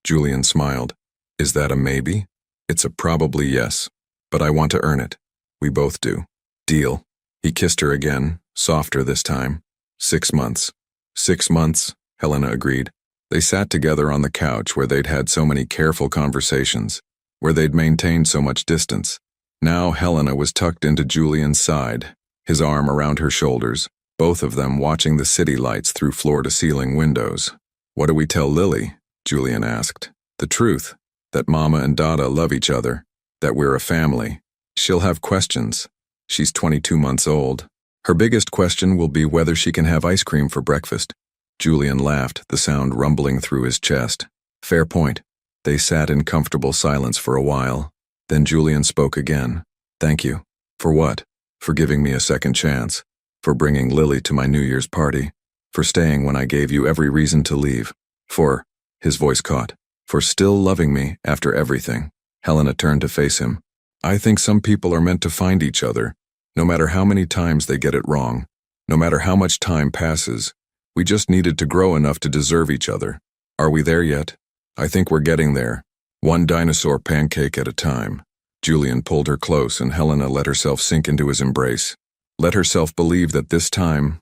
Julian smiled. Is that a maybe? It's a probably yes. But I want to earn it. We both do. Deal. He kissed her again, softer this time. 6 months. 6 months, Helena agreed. They sat together on the couch where they'd had so many careful conversations, where they'd maintained so much distance. Now Helena was tucked into Julian's side, his arm around her shoulders, both of them watching the city lights through floor-to-ceiling windows. What do we tell Lily? Julian asked. The truth, that Mama and Dada love each other, that we're a family. She'll have questions. She's 22 months old. Her biggest question will be whether she can have ice cream for breakfast. Julian laughed, the sound rumbling through his chest. Fair point. They sat in comfortable silence for a while. Then Julian spoke again. Thank you. For what? For giving me a second chance. For bringing Lily to my New Year's party. For staying when I gave you every reason to leave. For, his voice caught, for still loving me after everything. Helena turned to face him. I think some people are meant to find each other, no matter how many times they get it wrong, no matter how much time passes. We just needed to grow enough to deserve each other. Are we there yet? I think we're getting there. One dinosaur pancake at a time. Julian pulled her close and Helena let herself sink into his embrace. Let herself believe that this time,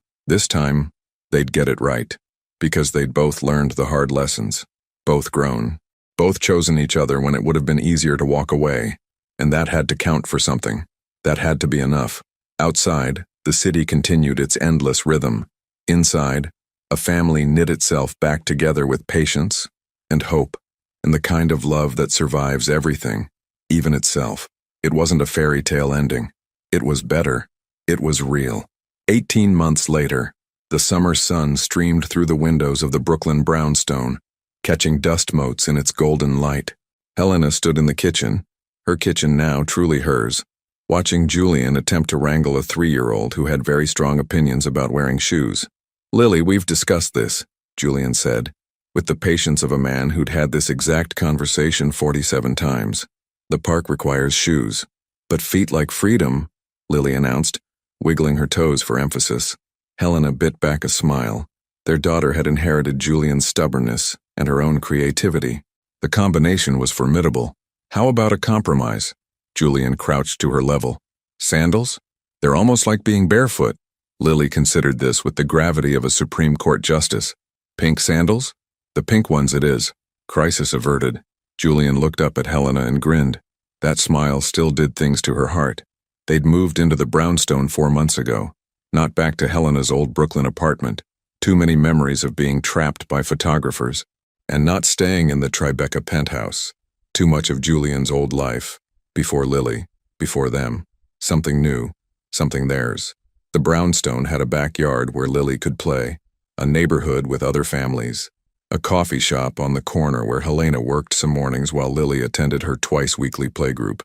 they'd get it right. Because they'd both learned the hard lessons. Both grown. Both chosen each other when it would have been easier to walk away. And that had to count for something. That had to be enough. Outside, the city continued its endless rhythm. Inside, a family knit itself back together with patience and hope, and the kind of love that survives everything, even itself. It wasn't a fairy tale ending. It was better. It was real. 18 months later, the summer sun streamed through the windows of the Brooklyn brownstone, catching dust motes in its golden light. Helena stood in the kitchen, her kitchen now truly hers, watching Julian attempt to wrangle a 3-year-old who had very strong opinions about wearing shoes. Lily, we've discussed this, Julian said, with the patience of a man who'd had this exact conversation 47 times. The park requires shoes. But feet like freedom, Lily announced, wiggling her toes for emphasis. Helena bit back a smile. Their daughter had inherited Julian's stubbornness and her own creativity. The combination was formidable. How about a compromise? Julian crouched to her level. Sandals? They're almost like being barefoot. Lily considered this with the gravity of a Supreme Court justice. Pink sandals? The pink ones it is. Crisis averted. Julian looked up at Helena and grinned. That smile still did things to her heart. They'd moved into the brownstone 4 months ago, not back to Helena's old Brooklyn apartment. Too many memories of being trapped by photographers, and not staying in the Tribeca penthouse. Too much of Julian's old life. Before Lily, before them. Something new, something theirs. The brownstone had a backyard where Lily could play, a neighborhood with other families, a coffee shop on the corner where Helena worked some mornings while Lily attended her twice-weekly playgroup.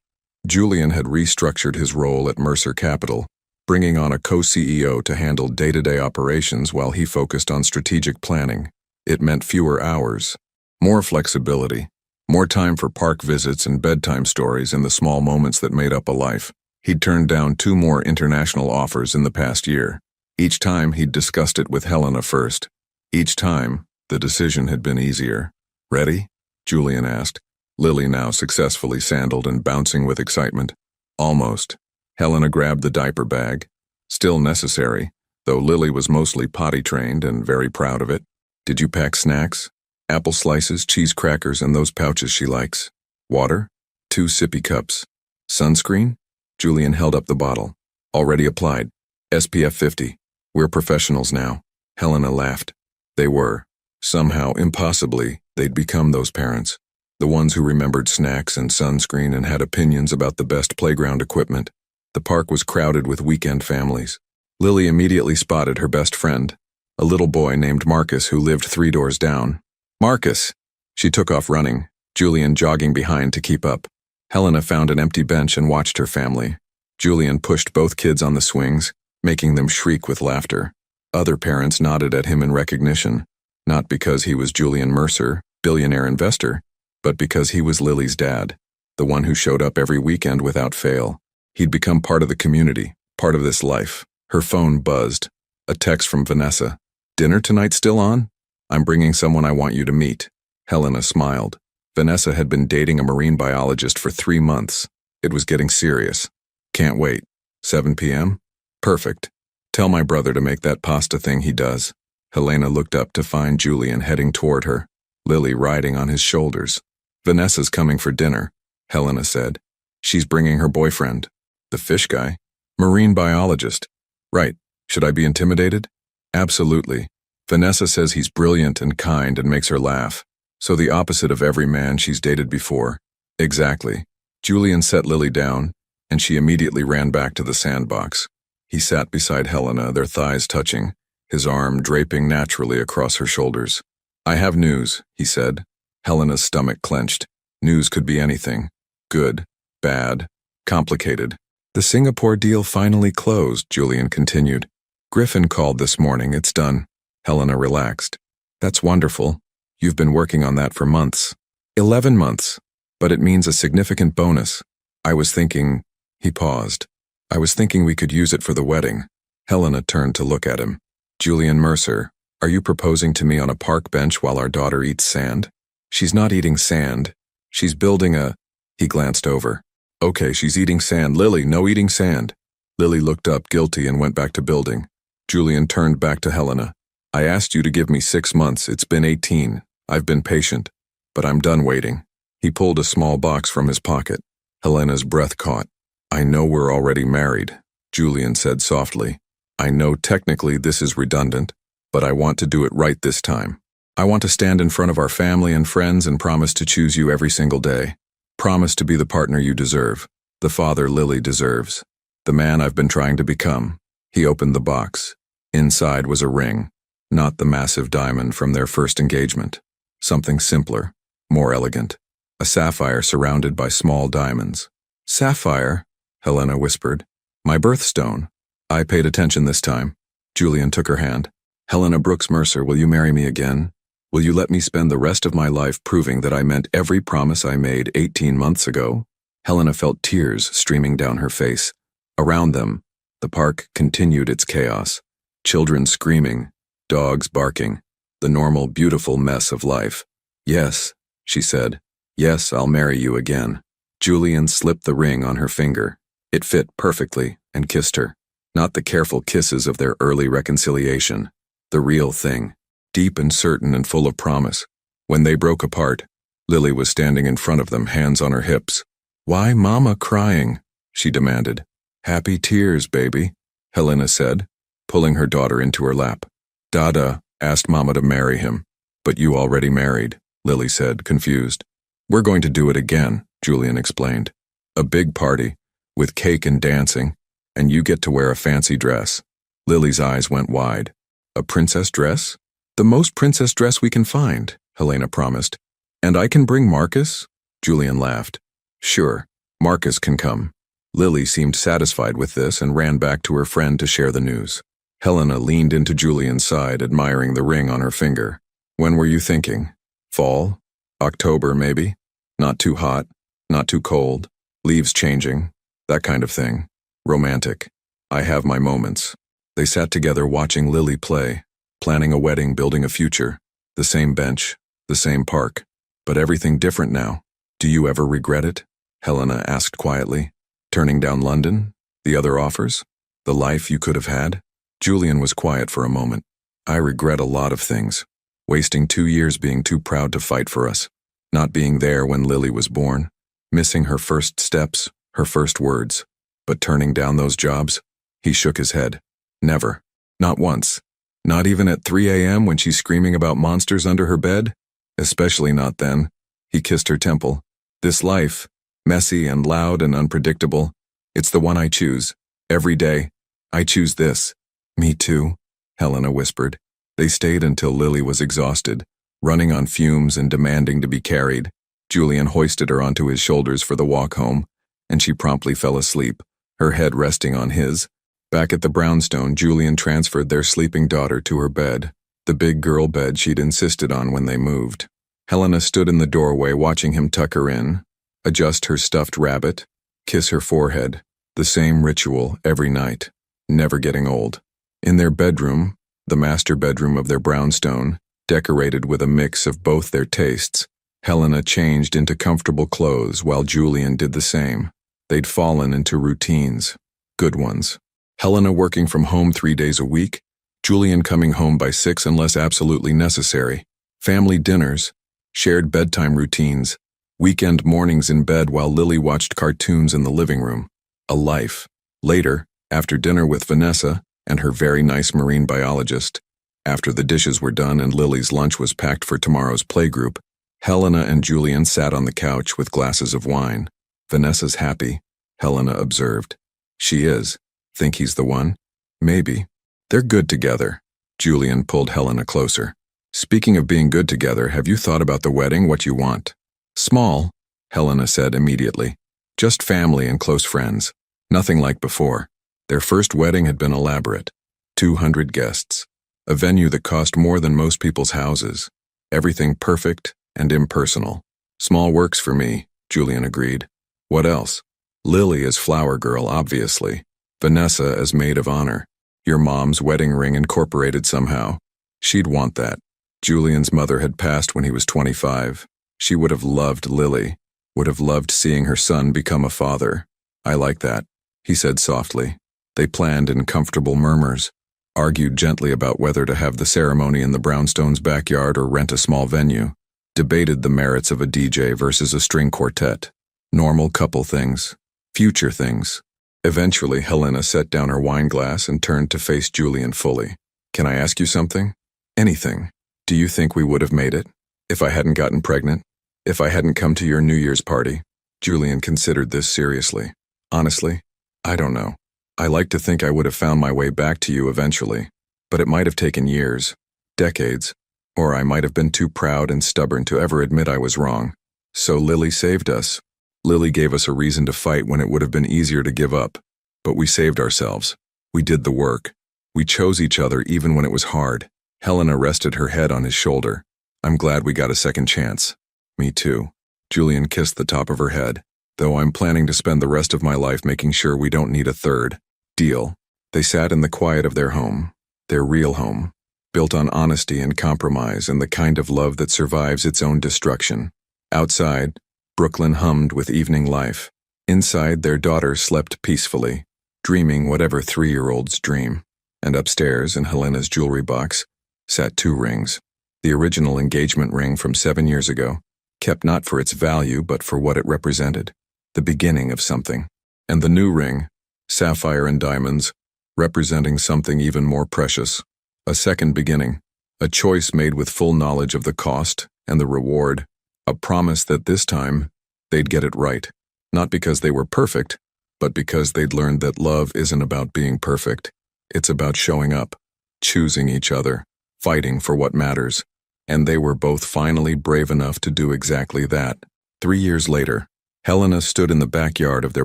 Julian had restructured his role at Mercer Capital, bringing on a co-CEO to handle day-to-day operations while he focused on strategic planning. It meant fewer hours, more flexibility, more time for park visits and bedtime stories in the small moments that made up a life. He'd turned down 2 more international offers in the past year. Each time he'd discussed it with Helena first. Each time, the decision had been easier. Ready? Julian asked, Lily now successfully sandaled and bouncing with excitement. Almost. Helena grabbed the diaper bag. Still necessary, though Lily was mostly potty trained and very proud of it. Did you pack snacks? Apple slices, cheese crackers, and those pouches she likes. Water? 2 sippy cups. Sunscreen? Julian held up the bottle. Already applied. SPF 50. We're professionals now. Helena laughed. They were. Somehow, impossibly, they'd become those parents. The ones who remembered snacks and sunscreen and had opinions about the best playground equipment. The park was crowded with weekend families. Lily immediately spotted her best friend, a little boy named Marcus who lived 3 doors down. Marcus! She took off running, Julian jogging behind to keep up. Helena found an empty bench and watched her family. Julian pushed both kids on the swings, making them shriek with laughter. Other parents nodded at him in recognition, not because he was Julian Mercer, billionaire investor, but because he was Lily's dad, the one who showed up every weekend without fail. He'd become part of the community, part of this life. Her phone buzzed. A text from Vanessa. Dinner tonight still on? I'm bringing someone I want you to meet. Helena smiled. Vanessa had been dating a marine biologist for 3 months. It was getting serious. Can't wait. 7 p.m.? Perfect. Tell my brother to make that pasta thing he does. Helena looked up to find Julian heading toward her, Lily riding on his shoulders. Vanessa's coming for dinner, Helena said. She's bringing her boyfriend. The fish guy? Marine biologist. Right. Should I be intimidated? Absolutely. Vanessa says he's brilliant and kind and makes her laugh. So the opposite of every man she's dated before. Exactly. Julian set Lily down, and she immediately ran back to the sandbox. He sat beside Helena, their thighs touching, his arm draping naturally across her shoulders. "I have news," he said. Helena's stomach clenched. News could be anything. Good, bad, complicated. "The Singapore deal finally closed," Julian continued. "Griffin called this morning, it's done." Helena relaxed. "That's wonderful. You've been working on that for months." 11 months. "But it means a significant bonus. I was thinking," he paused. "I was thinking we could use it for the wedding." Helena turned to look at him. "Julian Mercer, are you proposing to me on a park bench while our daughter eats sand?" "She's not eating sand. She's building a—" He glanced over. "Okay, she's eating sand. Lily, no eating sand." Lily looked up guilty and went back to building. Julian turned back to Helena. "I asked you to give me 6 months. It's been 18. I've been patient. But I'm done waiting." He pulled a small box from his pocket. Helena's breath caught. "I know we're already married," Julian said softly. "I know technically this is redundant, but I want to do it right this time. I want to stand in front of our family and friends and promise to choose you every single day. Promise to be the partner you deserve, the father Lily deserves, the man I've been trying to become." He opened the box. Inside was a ring, not the massive diamond from their first engagement. Something simpler, more elegant. A sapphire surrounded by small diamonds. "Sapphire?" Helena whispered. "My birthstone." I paid attention this time. Julian took her hand. "Helena Brooks Mercer, will you marry me again? Will you let me spend the rest of my life proving that I meant every promise I made 18 months ago?" Helena felt tears streaming down her face. Around them, the park continued its chaos. Children screaming, dogs barking, the normal, beautiful mess of life. "Yes," she said. "Yes, I'll marry you again." Julian slipped the ring on her finger. It fit perfectly and kissed her. Not the careful kisses of their early reconciliation. The real thing. Deep and certain and full of promise. When they broke apart, Lily was standing in front of them, hands on her hips. "Why Mama crying?" she demanded. "Happy tears, baby," Helena said, pulling her daughter into her lap. "Dada asked Mama to marry him, but you already married," Lily said, confused. "We're going to do it again," Julian explained. "A big party, with cake and dancing, and you get to wear a fancy dress." Lily's eyes went wide. "A princess dress?" "The most princess dress we can find," Helena promised. "And I can bring Marcus?" Julian laughed. "Sure, Marcus can come." Lily seemed satisfied with this and ran back to her friend to share the news. Helena leaned into Julian's side, admiring the ring on her finger. "When were you thinking? Fall? October, maybe? Not too hot, not too cold, leaves changing, that kind of thing. Romantic. I have my moments." They sat together watching Lily play, planning a wedding, building a future. The same bench, the same park, but everything different now. "Do you ever regret it?" Helena asked quietly. "Turning down London? The other offers? The life you could have had?" Julian was quiet for a moment. "I regret a lot of things. Wasting 2 years being too proud to fight for us. Not being there when Lily was born. Missing her first steps, her first words. But turning down those jobs?" He shook his head. "Never. Not once. Not even at 3 a.m. when she's screaming about monsters under her bed? Especially not then." He kissed her temple. "This life, messy and loud and unpredictable, it's the one I choose. Every day, I choose this." "Me too," Helena whispered. They stayed until Lily was exhausted, running on fumes and demanding to be carried. Julian hoisted her onto his shoulders for the walk home, and she promptly fell asleep, her head resting on his. Back at the brownstone, Julian transferred their sleeping daughter to her bed, the big girl bed she'd insisted on when they moved. Helena stood in the doorway watching him tuck her in, adjust her stuffed rabbit, kiss her forehead, the same ritual every night, never getting old. In their bedroom, the master bedroom of their brownstone, decorated with a mix of both their tastes, Helena changed into comfortable clothes while Julian did the same. They'd fallen into routines, good ones. Helena working from home 3 days a week, Julian coming home by 6 unless absolutely necessary. Family dinners, shared bedtime routines, weekend mornings in bed while Lily watched cartoons in the living room. A life. Later, after dinner with Vanessa and her very nice marine biologist, after the dishes were done and Lily's lunch was packed for tomorrow's playgroup, Helena and Julian sat on the couch with glasses of wine. "Vanessa's happy," Helena observed. "She is. Think he's the one? Maybe. They're good together." Julian pulled Helena closer. Speaking of being good together, have you thought about the wedding, what you want? Small, Helena said immediately. Just family and close friends. Nothing like before. Their first wedding had been elaborate. 200 guests. A venue that cost more than most people's houses. Everything perfect and impersonal. Small works for me, Julian agreed. What else? Lily as flower girl, obviously. Vanessa as maid of honor. Your mom's wedding ring incorporated somehow. She'd want that. Julian's mother had passed when he was 25. She would have loved Lily, would have loved seeing her son become a father. I like that, he said softly. They planned in comfortable murmurs, argued gently about whether to have the ceremony in the brownstone's backyard or rent a small venue, debated the merits of a DJ versus a string quartet. Normal couple things, future things. Eventually, Helena set down her wine glass and turned to face Julian fully. Can I ask you something? Anything. Do you think we would have made it? If I hadn't gotten pregnant? If I hadn't come to your New Year's party? Julian considered this seriously. Honestly, I don't know. I like to think I would have found my way back to you eventually, but it might have taken years, decades, or I might have been too proud and stubborn to ever admit I was wrong. So Lily saved us. Lily gave us a reason to fight when it would have been easier to give up, but we saved ourselves. We did the work. We chose each other even when it was hard. Helena rested her head on his shoulder. I'm glad we got a second chance. Me too. Julian kissed the top of her head. Though I'm planning to spend the rest of my life making sure we don't need a third. Deal. They sat in the quiet of their home, their real home, built on honesty and compromise and the kind of love that survives its own destruction. Outside, Brooklyn hummed with evening life. Inside, their daughter slept peacefully, dreaming whatever 3-year-olds dream. And upstairs, in Helena's jewelry box, sat 2 rings. The original engagement ring from 7 years ago, kept not for its value but for what it represented, the beginning of something. And the new ring, sapphire and diamonds, representing something even more precious, a second beginning, a choice made with full knowledge of the cost and the reward, a promise that this time they'd get it right, not because they were perfect, but because they'd learned that love isn't about being perfect. It's about showing up, choosing each other, fighting for what matters. And they were both finally brave enough to do exactly that. 3 years later, Helena stood in the backyard of their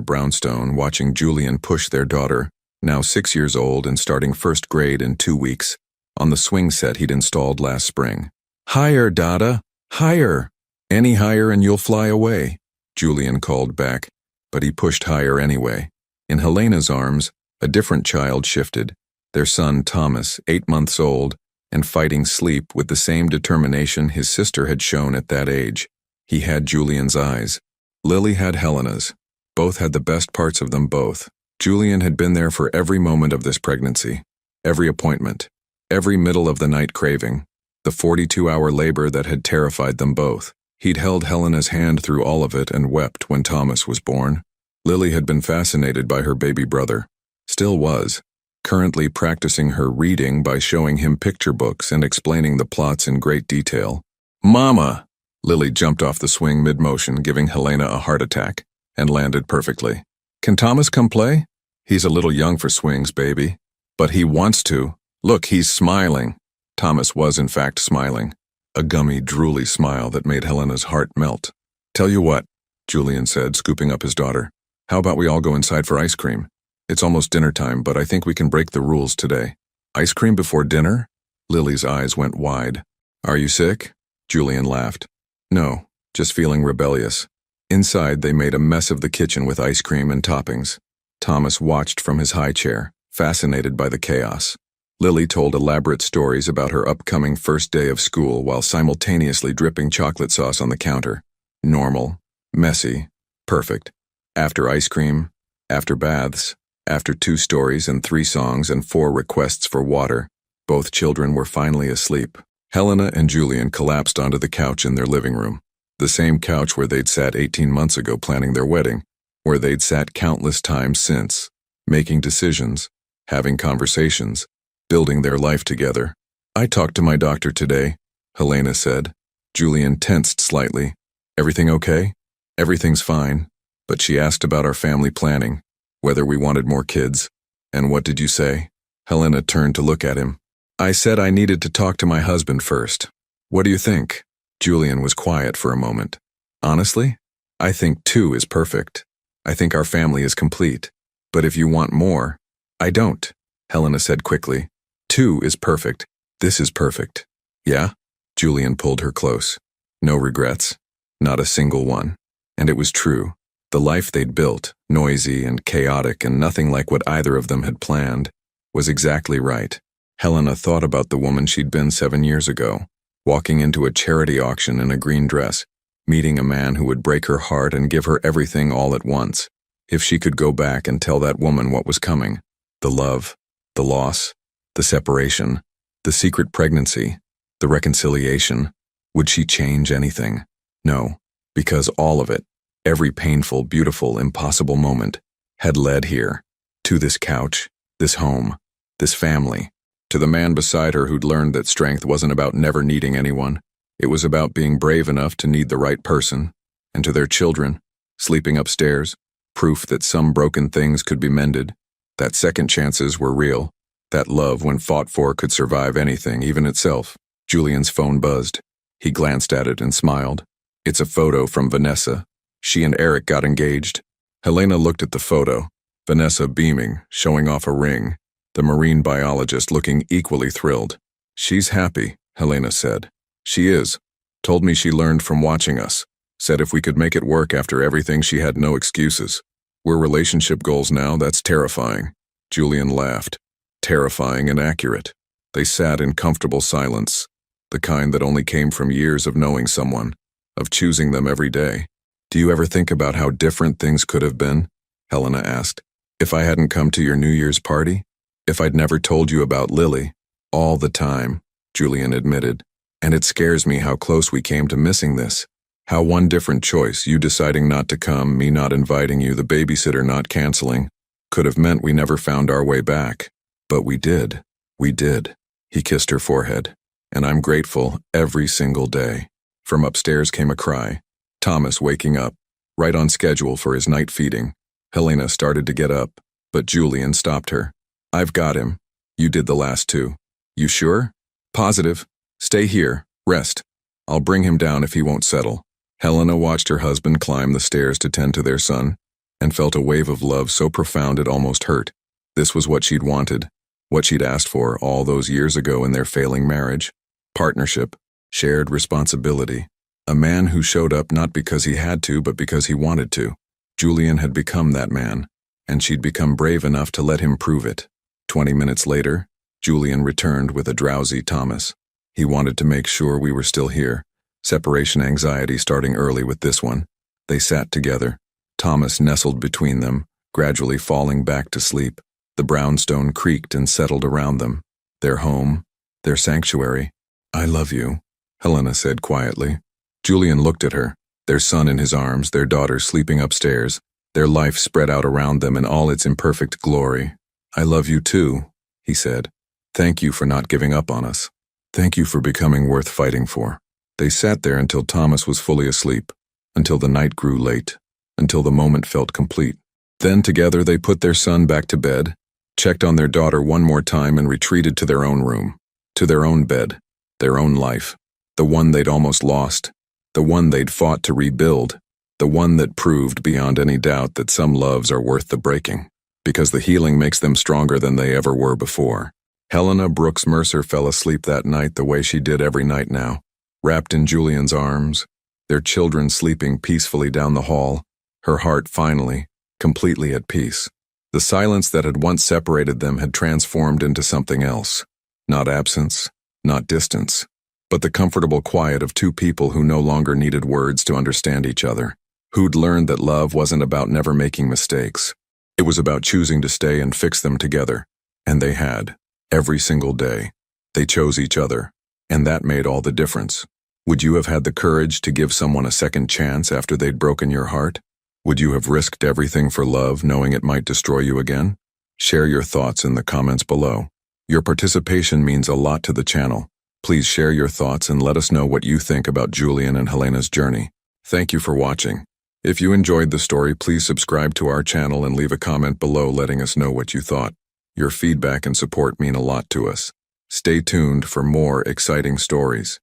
brownstone watching Julian push their daughter, now 6 years old and starting first grade in 2 weeks, on the swing set he'd installed last spring. Higher, Dada, higher. Any higher and you'll fly away, Julian called back, but he pushed higher anyway. In Helena's arms, a different child shifted, their son Thomas, 8 months old, and fighting sleep with the same determination his sister had shown at that age. He had Julian's eyes. Lily had Helena's. Both had the best parts of them both. Julian had been there for every moment of this pregnancy, every appointment, every middle-of-the-night craving, the 42-hour labor that had terrified them both. He'd held Helena's hand through all of it and wept when Thomas was born. Lily had been fascinated by her baby brother. Still was. Currently practicing her reading by showing him picture books and explaining the plots in great detail. Mama! Lily jumped off the swing mid-motion, giving Helena a heart attack, and landed perfectly. Can Thomas come play? He's a little young for swings, baby. But he wants to. Look, he's smiling. Thomas was in fact smiling. A gummy, drooly smile that made Helena's heart melt. Tell you what, Julian said, scooping up his daughter. How about we all go inside for ice cream? It's almost dinner time, but I think we can break the rules today. Ice cream before dinner? Lily's eyes went wide. Are you sick? Julian laughed. No, just feeling rebellious. Inside, they made a mess of the kitchen with ice cream and toppings. Thomas watched from his high chair, fascinated by the chaos. Lily told elaborate stories about her upcoming first day of school while simultaneously dripping chocolate sauce on the counter. Normal, messy, perfect. After ice cream, after baths, after 2 stories and 3 songs and 4 requests for water, both children were finally asleep. Helena and Julian collapsed onto the couch in their living room, the same couch where they'd sat 18 months ago planning their wedding, where they'd sat countless times since, making decisions, having conversations, building their life together. I talked to my doctor today, Helena said. Julian tensed slightly. Everything okay? Everything's fine, but she asked about our family planning, whether we wanted more kids. And what did you say? Helena turned to look at him. I said I needed to talk to my husband first. What do you think? Julian was quiet for a moment. Honestly, I think 2 is perfect. I think our family is complete. But if you want more, I don't, Helena said quickly. 2 is perfect. This is perfect. Yeah? Julian pulled her close. No regrets. Not a single one. And it was true. The life they'd built, noisy and chaotic and nothing like what either of them had planned, was exactly right. Helena thought about the woman she'd been 7 years ago, walking into a charity auction in a green dress, meeting a man who would break her heart and give her everything all at once. If she could go back and tell that woman what was coming, the love, the loss, the separation, the secret pregnancy, the reconciliation, would she change anything? No, because all of it, every painful, beautiful, impossible moment, had led here, to this couch, this home, this family, to the man beside her who'd learned that strength wasn't about never needing anyone. It was about being brave enough to need the right person, and to their children, sleeping upstairs, proof that some broken things could be mended, that second chances were real, that love, when fought for, could survive anything, even itself. Julian's phone buzzed. He glanced at it and smiled. It's a photo from Vanessa. She and Eric got engaged. Helena looked at the photo, Vanessa beaming, showing off a ring, the marine biologist looking equally thrilled. She's happy, Helena said. She is. Told me she learned from watching us. Said if we could make it work after everything, she had no excuses. We're relationship goals now, that's terrifying. Julian laughed. Terrifying and accurate. They sat in comfortable silence, the kind that only came from years of knowing someone, of choosing them every day. Do you ever think about how different things could have been? Helena asked. If I hadn't come to your New Year's party? If I'd never told you about Lily? All the time, Julian admitted. And it scares me how close we came to missing this. How one different choice, you deciding not to come, me not inviting you, the babysitter not canceling, could have meant we never found our way back. But we did. We did. He kissed her forehead. And I'm grateful every single day. From upstairs came a cry. Thomas waking up, right on schedule for his night feeding. Helena started to get up, but Julian stopped her. I've got him. You did the last 2. You sure? Positive. Stay here. Rest. I'll bring him down if he won't settle. Helena watched her husband climb the stairs to tend to their son, and felt a wave of love so profound it almost hurt. This was what she'd wanted, what she'd asked for all those years ago in their failing marriage. Partnership, shared responsibility. A man who showed up not because he had to, but because he wanted to. Julian had become that man, and she'd become brave enough to let him prove it. 20 minutes later, Julian returned with a drowsy Thomas. He wanted to make sure we were still here. Separation anxiety starting early with this one. They sat together. Thomas nestled between them, gradually falling back to sleep. The brownstone creaked and settled around them. Their home, their sanctuary. I love you, Helena said quietly. Julian looked at her, their son in his arms, their daughter sleeping upstairs, their life spread out around them in all its imperfect glory. I love you too, he said. Thank you for not giving up on us. Thank you for becoming worth fighting for. They sat there until Thomas was fully asleep, until the night grew late, until the moment felt complete. Then together they put their son back to bed, checked on their daughter one more time and retreated to their own room, to their own bed, their own life, the one they'd almost lost, the one they'd fought to rebuild, the one that proved beyond any doubt that some loves are worth the breaking, because the healing makes them stronger than they ever were before. Helena Brooks Mercer fell asleep that night the way she did every night now, wrapped in Julian's arms, their children sleeping peacefully down the hall, her heart finally, completely at peace. The silence that had once separated them had transformed into something else. Not absence, not distance, but the comfortable quiet of 2 people who no longer needed words to understand each other, who'd learned that love wasn't about never making mistakes. It was about choosing to stay and fix them together, and they had, every single day. They chose each other, and that made all the difference. Would you have had the courage to give someone a second chance after they'd broken your heart? Would you have risked everything for love, knowing it might destroy you again? Share your thoughts in the comments below. Your participation means a lot to the channel. Please share your thoughts and let us know what you think about Julian and Helena's journey. Thank you for watching. If you enjoyed the story, please subscribe to our channel and leave a comment below letting us know what you thought. Your feedback and support mean a lot to us. Stay tuned for more exciting stories.